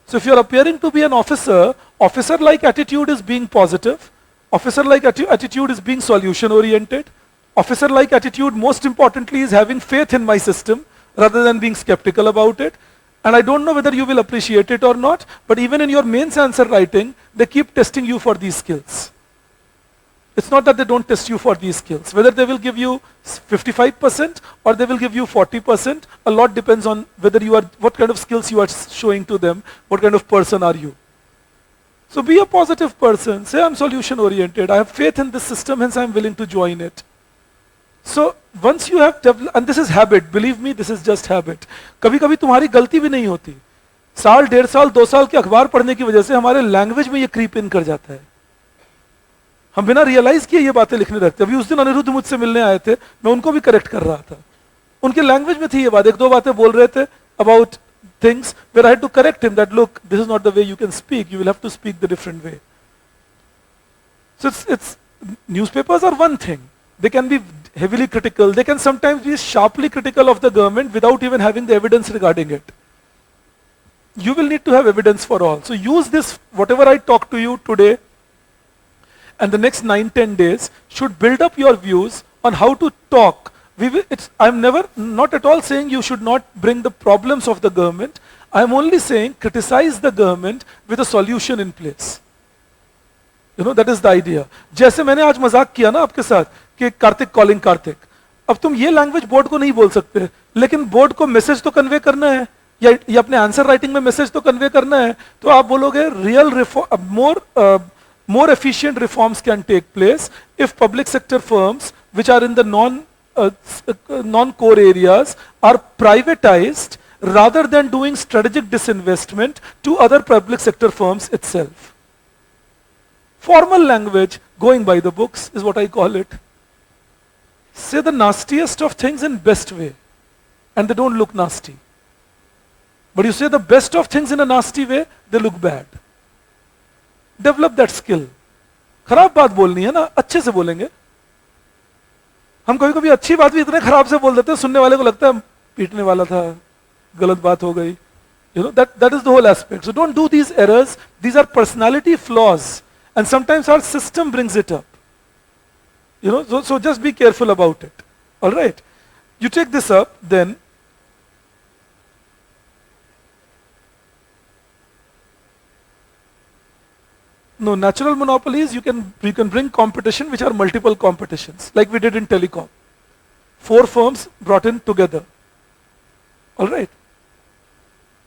So if you are appearing to be an officer, officer-like attitude is being positive. Officer-like attitude is being solution-oriented. Officer-like attitude, most importantly, is having faith in my system rather than being skeptical about it. And I don't know whether you will appreciate it or not, but even in your mains answer writing, they keep testing you for these skills. It's not that they don't test you for these skills. Whether they will give you 55% or they will give you 40%, a lot depends on whether you are, what kind of skills you are showing to them, what kind of person are you. So be a positive person. Say I'm solution oriented. I have faith in this system, hence I'm willing to join it. So once you have developed, and this is habit, believe me, this is just habit. कभी कभी तुम्हारी गलती भी नहीं होती. साल, 1.5 साल, 2 साल के अखबार पढ़ने की वजह से हमारे लैंग्वेज में ये क्रीप इन कर जाता है. हम बिना रियलाइज किए ये बातें लिखने लगते. अभी उस दिन अनिरुद्ध मुझसे मिलने आए थे, मैं उनको भी करेक्ट कर रहा था. उनके लैंग्वेज में थी ये बात, 1-2 बातें बोल रहे थे about things where I had to correct him that look this is not the way you can speak, you will have to speak the different way. So it's newspapers are one thing. They can be heavily critical, they can sometimes be sharply critical of the government without even having the evidence regarding it. You will need to have evidence for all. So use this, whatever I talk to you today and the next 9-10 days should build up your views on how to talk. I'm not at all saying you should not bring the problems of the government. I'm only saying criticize the government with a solution in place. You know, that is the idea. जैसे मैंने आज मजाक किया ना आपके साथ कि Kartik calling Kartik, अब तुम ये लैंग्वेज बोर्ड को नहीं बोल सकते, लेकिन बोर्ड को मैसेज तो कन्वे करना है, या अपने आंसर राइटिंग में मैसेज तो कन्वे करना है. तो आप बोलोगे real reform, more efficient reforms can take place if public sector firms which are in the non-core areas are privatized rather than doing strategic disinvestment to other public sector firms itself. Formal language, going by the books, is what I call it. Say the nastiest of things in best way, and they don't look nasty. But you say the best of things in a nasty way, they look bad. Develop that skill. खराब बात बोलनी है ना, अच्छे से बोलेंगे. हम कभी कभी अच्छी बात भी इतने खराब से बोल देते हैं, सुनने वाले को लगता है पीटने वाला था, गलत बात हो गई. You know, that is the whole aspect. So don't do these errors. These are personality flaws, and sometimes our system brings it up. You know, so just be careful about it. All right. You take this up, then no, natural monopolies, you can bring competition which are multiple competitions, like we did in telecom. 4 firms brought in together. All right.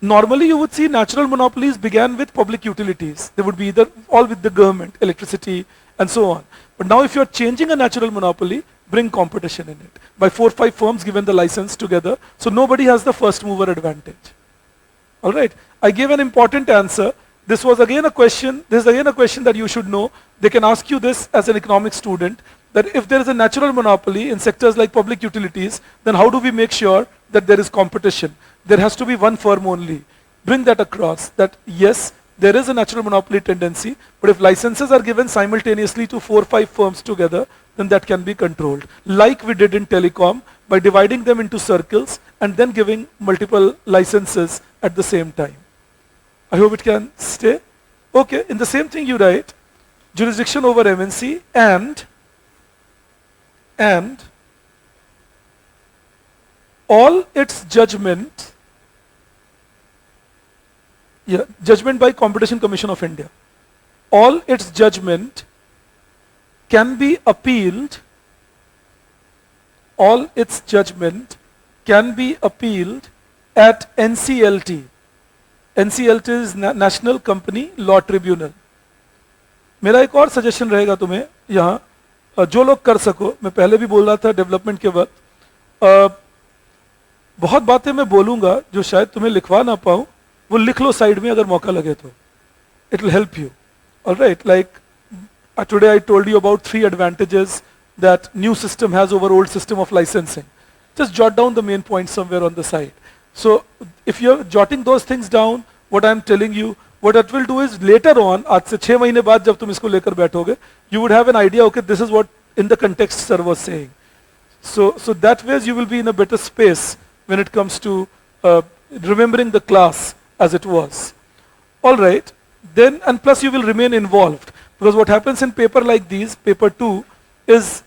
Normally you would see natural monopolies began with public utilities. They would be either all with the government, electricity and so on. But now if you are changing a natural monopoly, bring competition in it by 4-5 firms given the license together, so nobody has the first mover advantage. All right. I gave an important answer. This is again a question that you should know. They can ask you this as an economics student, that if there is a natural monopoly in sectors like public utilities, then how do we make sure that there is competition? There has to be one firm only. Bring that across, that yes, there is a natural monopoly tendency, but if licenses are given simultaneously to 4-5 firms together, then that can be controlled. Like we did in telecom, by dividing them into circles and then giving multiple licenses at the same time. I hope it can stay. Okay, in the same thing you write, jurisdiction over MNC and all its judgment, judgment by Competition Commission of India. All its judgment can be appealed, all its judgment can be appealed at NCLT. NCLT is national company law tribunal. मेरा एक और suggestion रहेगा तुम्हें यहाँ, जो लोग कर सको, मैं पहले भी बोल रहा था डेवलपमेंट के वक्त, बहुत बातें मैं बोलूंगा जो शायद तुम्हें लिखवा ना पाऊं, वो लिख लो साइड में अगर मौका लगे तो, it will help you. Alright, like today I told you about 3 advantages that new system has over old system of licensing. Just jot down the main points somewhere on the side. So if you're jotting those things down, what I'm telling you, what it will do is later on, आज से 6 महीने बाद जब तुम इसको लेकर बैठोगे, you would have an idea, okay, this is what in the context sir was saying. So that ways you will be in a better space when it comes to remembering the class as it was. All right, then, and plus you will remain involved. Because what happens in paper like these, paper 2, is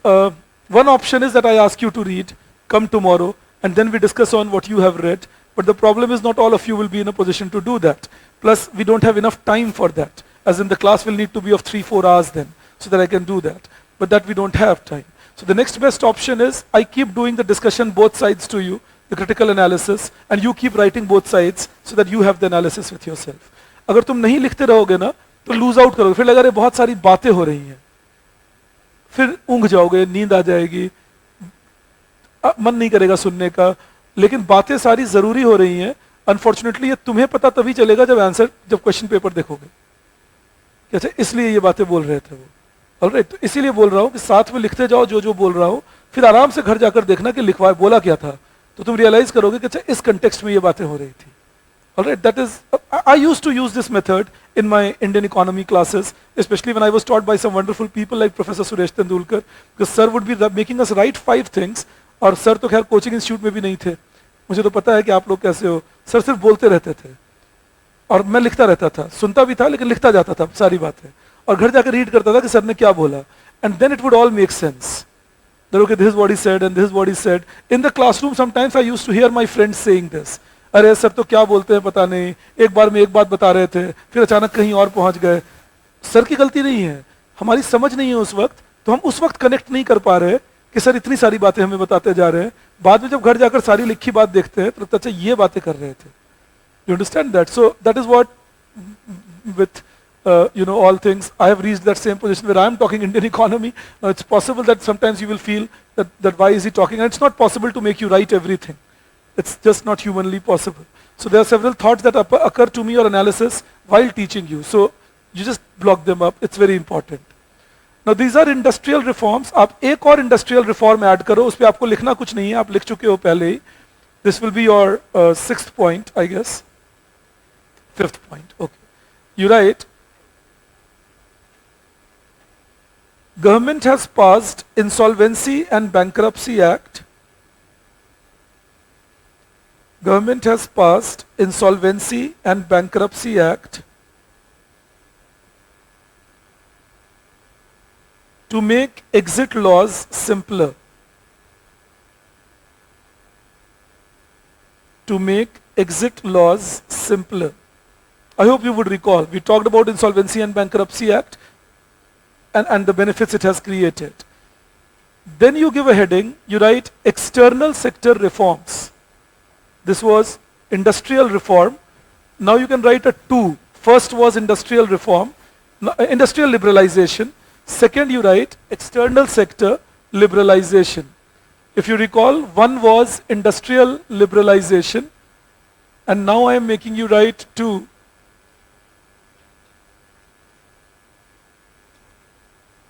one option is that I ask you to read, come tomorrow, and then we discuss on what you have read. But the problem is not all of you will be in a position to do that. Plus, we don't have enough time for that. As in the class will need to be of 3-4 hours then, so that I can do that. But that we don't have time. So the next best option is I keep doing the discussion both sides to you, the critical analysis, and you keep writing both sides so that you have the analysis with yourself. अगर तुम नहीं लिखते रहोगे ना, तो lose out करोगे, फिर लगा रहे बहुत सारी बातें हो रही हैं, फिर ऊँघ जाओगे, नींद आ जाएगी, मन नहीं करेगा सुनने का। लेकिन बातें सारी जरूरी हो रही हैं। अनफॉर्चुनेटली ये तुम्हें पता तभी चलेगा जब आंसर, जब क्वेश्चन पेपर देखोगे। अच्छा, इसलिए ये बातें बोल रहे थे वो। ऑलराइट, तो इसीलिए बोल रहा हूँ कि साथ में लिखते जाओ जो जो बोल रहा हूँ, फिर आराम से घर जाकर देखना कि लिखवा बोला क्या था, तो तुम रियलाइज करोगे कि अच्छा इस कंटेक्स्ट में ये बातें हो रही थी। Alright, that is, I used to use this method in my Indian economy classes, especially when I was taught by some wonderful people like Professor Suresh Tendulkar, because sir would be making us write 5 things, और sir तो खैर coaching institute में भी नहीं थे, मुझे तो पता है कि आप लोग कैसे हो। सर सिर्फ बोलते रहते थे और मैं लिखता रहता था, सुनता भी था लेकिन लिखता जाता था सारी बातें, और घर जाकर रीड करता था कि सर ने क्या बोला, and then it would all make sense. Okay, this is what he said and this is what he said. In the classroom sometimes I used to hear my friends saying this. अरे sir तो क्या बोलते हैं पता नहीं, एक बार में एक बात बता रहे थे, फिर अचानक कहीं और पहुंच गए। सर की गलती नहीं है, हमारी समझ नहीं है उस वक्त, तो हम उस वक्त कनेक्ट नहीं कर पा रहे कि सर इतनी सारी बातें हमें बताते जा रहे हैं। बाद में जब घर जाकर सारी लिखी बात देखते हैं तो लगता है अच्छा ये बातें कर रहे थे। You understand that? So that is what with all things, I have reached that same position where I am talking Indian economy. Now it's possible that sometimes you will feel that why is he talking, and it's not possible to make you write everything. It's just not humanly possible. So there are several thoughts that occur to me or analysis while teaching you. So you just block them up. It's very important. Now these are industrial reforms. आप एक और industrial reform add करो, उस पे आपको लिखना कुछ नहीं है, आप लिख चुके हो पहले ही. This will be your 6th point, I guess. 5th point. Okay. You write, Government has passed Insolvency and Bankruptcy Act. Government has passed Insolvency and Bankruptcy Act to make exit laws simpler. To make exit laws simpler. I hope you would recall, we talked about Insolvency and Bankruptcy Act and the benefits it has created. Then you give a heading, you write external sector reforms. This was industrial reform. Now you can write a 2. First was industrial reform, industrial liberalization. Second you write external sector liberalization. If you recall, one was industrial liberalization, and now I am making you write 2.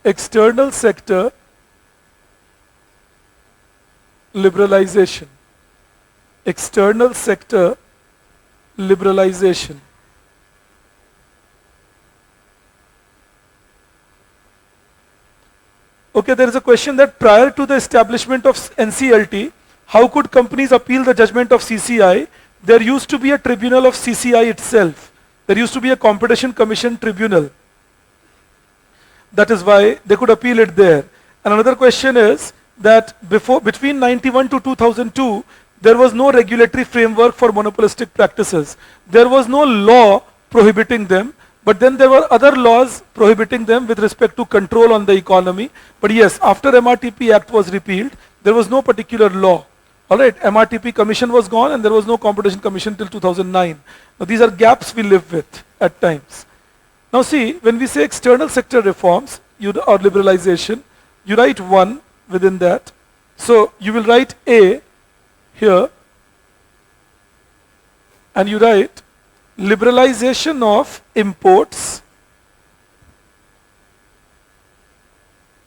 External sector liberalization. External sector liberalization. Okay, there is a question that prior to the establishment of NCLT, how could companies appeal the judgment of CCI? There used to be a tribunal of CCI itself. There used to be a competition commission tribunal. That is why they could appeal it there. And another question is that between 91 to 2002, there was no regulatory framework for monopolistic practices. There was no law prohibiting them, but then there were other laws prohibiting them with respect to control on the economy. But yes, after MRTP Act was repealed, there was no particular law. All right, MRTP commission was gone and there was no competition commission till 2009. Now these are gaps we live with at times. Now see, when we say external sector reforms or liberalization, you write one within that. So you will write A here and you write liberalization of imports,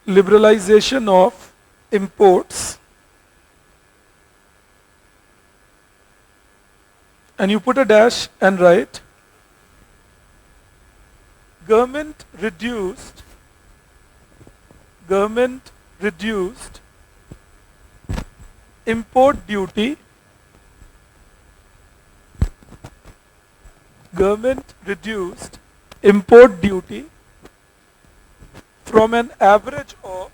liberalization of imports, and you put a dash and write government reduced import duty, government reduced import duty from an average of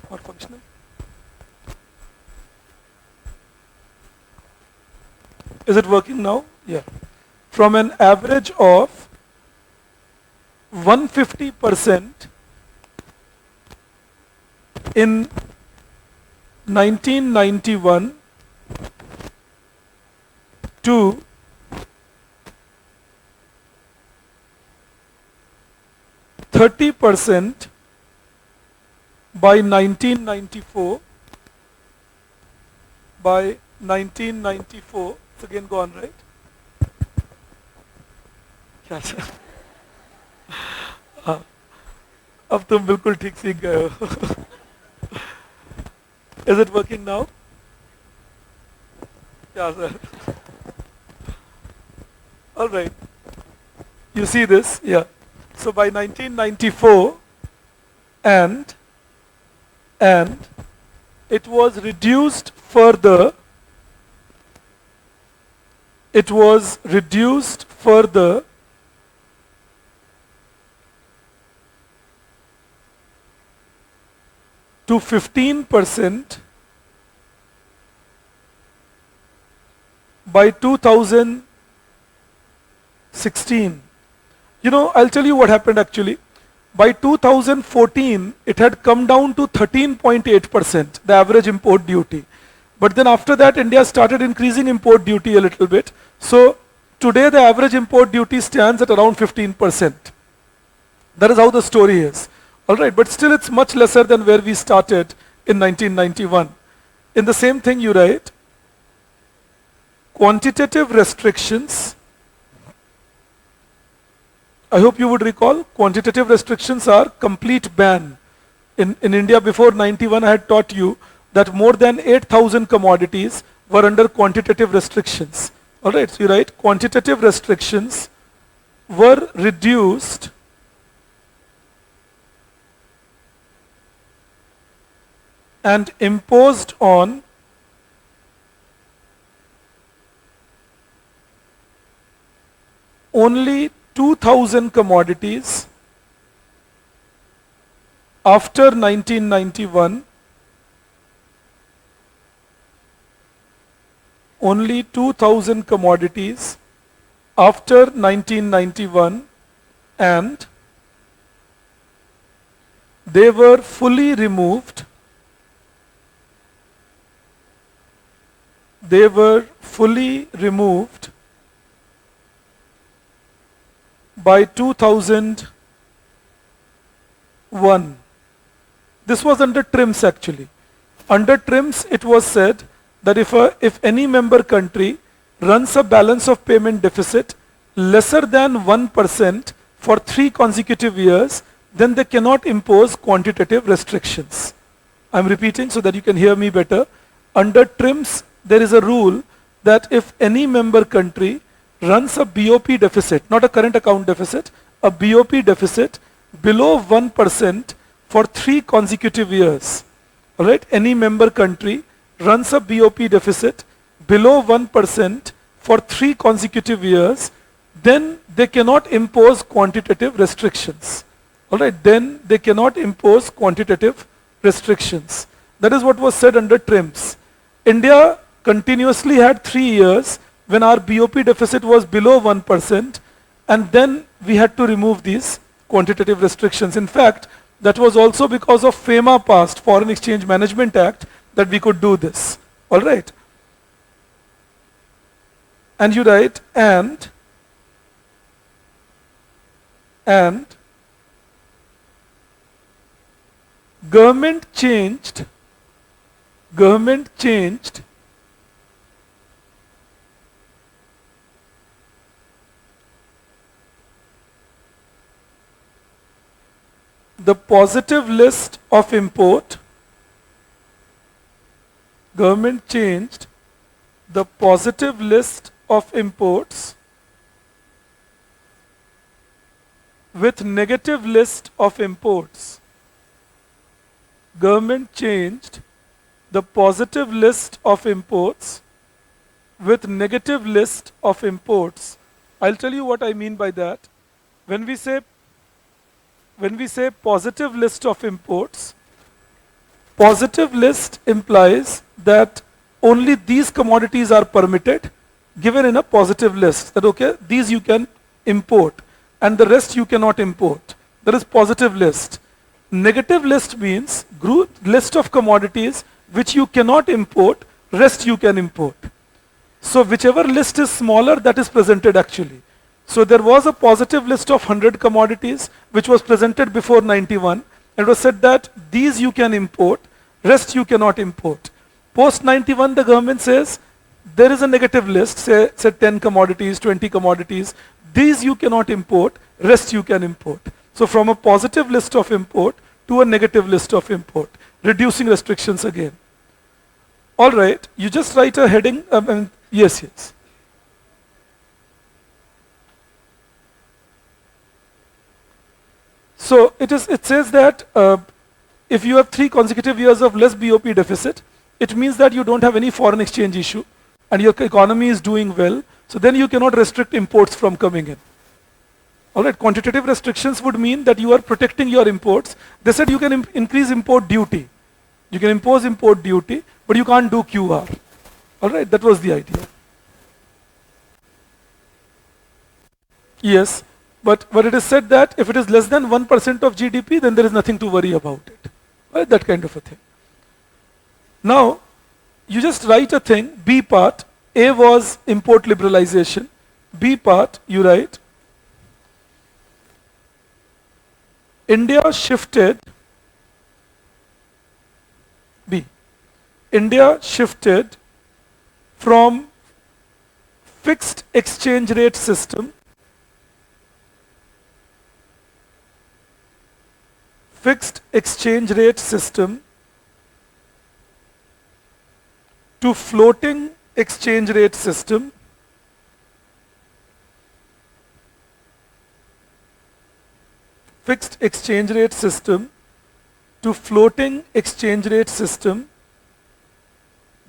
not functional. Is it working now? Yeah. From an average of 150% in 1991 to 30% by 1994. By 1994, it's again gone, right? क्या sir? अब तुम बिल्कुल ठीक सीख गए हो. Is it working now? Yeah, sir. All right. You see this? Yeah. So by 1994, and it was reduced further. It was reduced further to 15% by 2016. You know, I'll tell you what happened actually. By 2014, it had come down to 13.8%, the average import duty. But then after that, India started increasing import duty a little bit. So today, the average import duty stands at around 15%. That is how the story is. All right, but still it's much lesser than where we started in 1991. In the same thing you write, quantitative restrictions. I hope you would recall, quantitative restrictions are complete ban. In India before 91, I had taught you that more than 8,000 commodities were under quantitative restrictions. All right, so you write quantitative restrictions were reduced and imposed on only 2,000 commodities after 1991. Only 2,000 commodities after 1991, and they were fully removed. They were fully removed by 2001. This was under TRIMS actually. Under TRIMS it was said that if any member country runs a balance of payment deficit lesser than 1% for 3 consecutive years, then they cannot impose quantitative restrictions. I'm repeating so that you can hear me better. Under TRIMS, there is a rule that if any member country runs a BOP deficit, not a current account deficit, a BOP deficit below 1% for 3 consecutive years. All right, any member country runs a BOP deficit below 1% for 3 consecutive years, then they cannot impose quantitative restrictions. All right, then they cannot impose quantitative restrictions. That is what was said under TRIMS. India continuously had 3 years when our BOP deficit was below 1%, and then we had to remove these quantitative restrictions. In fact, That was also because of FEMA passed, Foreign Exchange Management Act, that we could do this. All right. And you write and government changed the positive list of import. Government changed the positive list of imports with negative list of imports. Government changed the positive list of imports with negative list of imports. I'll tell you what I mean by that. When we say positive list of imports, positive list implies that only these commodities are permitted, given in a positive list, that okay, these you can import and the rest you cannot import. That is positive list. Negative list means group list of commodities which you cannot import, rest you can import. So whichever list is smaller, that is presented actually. So there was a positive list of 100 commodities which was presented before 91. It was said that these you can import, rest you cannot import. Post 91, the government says there is a negative list, say 10 commodities, 20 commodities. These you cannot import, rest you can import. So from a positive list of import to a negative list of import, reducing restrictions again. All right, you just write a heading. Yes. So it says that if you have 3 consecutive years of less BOP deficit, it means that you don't have any foreign exchange issue and your economy is doing well. So then you cannot restrict imports from coming in. All right, quantitative restrictions would mean that you are protecting your imports. They said you can increase import duty. You can impose import duty, but you can't do QR. All right, that was the idea. Yes, but it is said that if it is less than 1% of GDP, then there is nothing to worry about it. Right, that kind of a thing. Now, you just write a thing, B part. A was import liberalization. B part, you write, India shifted from fixed exchange rate system to floating exchange rate system. Fixed exchange rate system to floating exchange rate system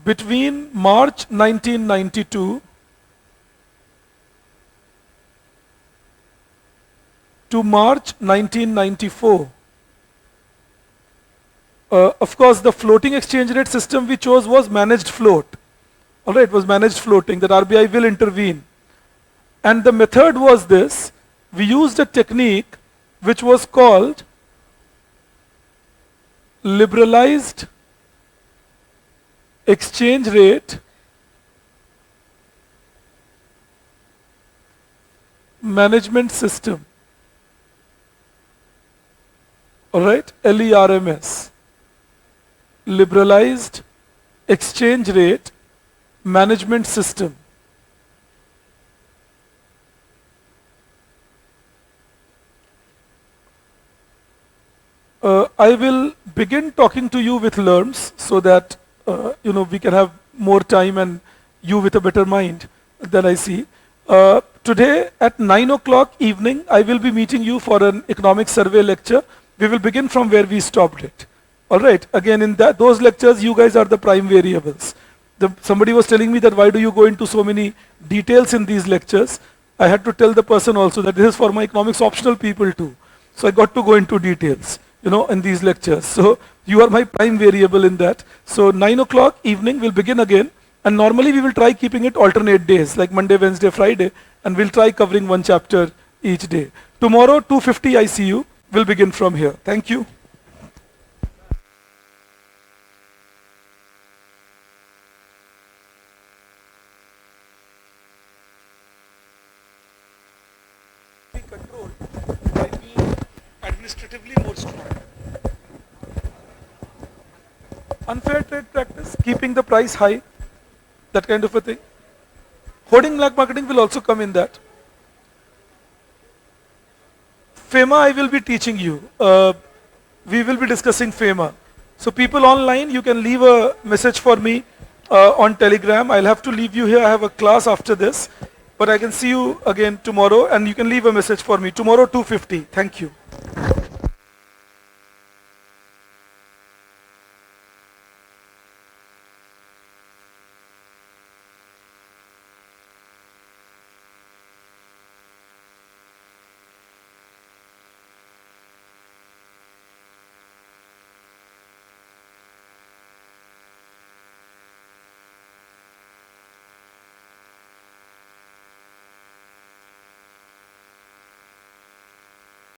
between March 1992 to March 1994. Of course, the floating exchange rate system we chose was managed float. All right, it was managed floating, that RBI will intervene. And the method was this: we used a technique which was called liberalized exchange rate management system. All right, LERMS. Liberalized exchange rate management system. I will begin talking to you with LERMS so that we can have more time and you with a better mind than I see. Today at 9 o'clock evening, I will be meeting you for an economic survey lecture. We will begin from where we stopped it. All right, again in those lectures, you guys are the prime variables. Somebody was telling me that why do you go into so many details in these lectures? I had to tell the person also that this is for my economics optional people too. So I got to go into details, in these lectures. So you are my prime variable in that. So 9 o'clock evening we'll begin again. And normally we will try keeping it alternate days, like Monday, Wednesday, Friday. And we'll try covering one chapter each day. Tomorrow, 2:50 ICU, will begin from here. Thank you. controlled by being administratively more strong. Unfair trade practice, keeping the price high, that kind of a thing. Hoarding black marketing will also come in that. FEMA I will be teaching you. We will be discussing FEMA. So people online, you can leave a message for me on Telegram. I'll have to leave you here. I have a class after this. But I can see you again tomorrow and you can leave a message for me. Tomorrow 2:50. Thank you.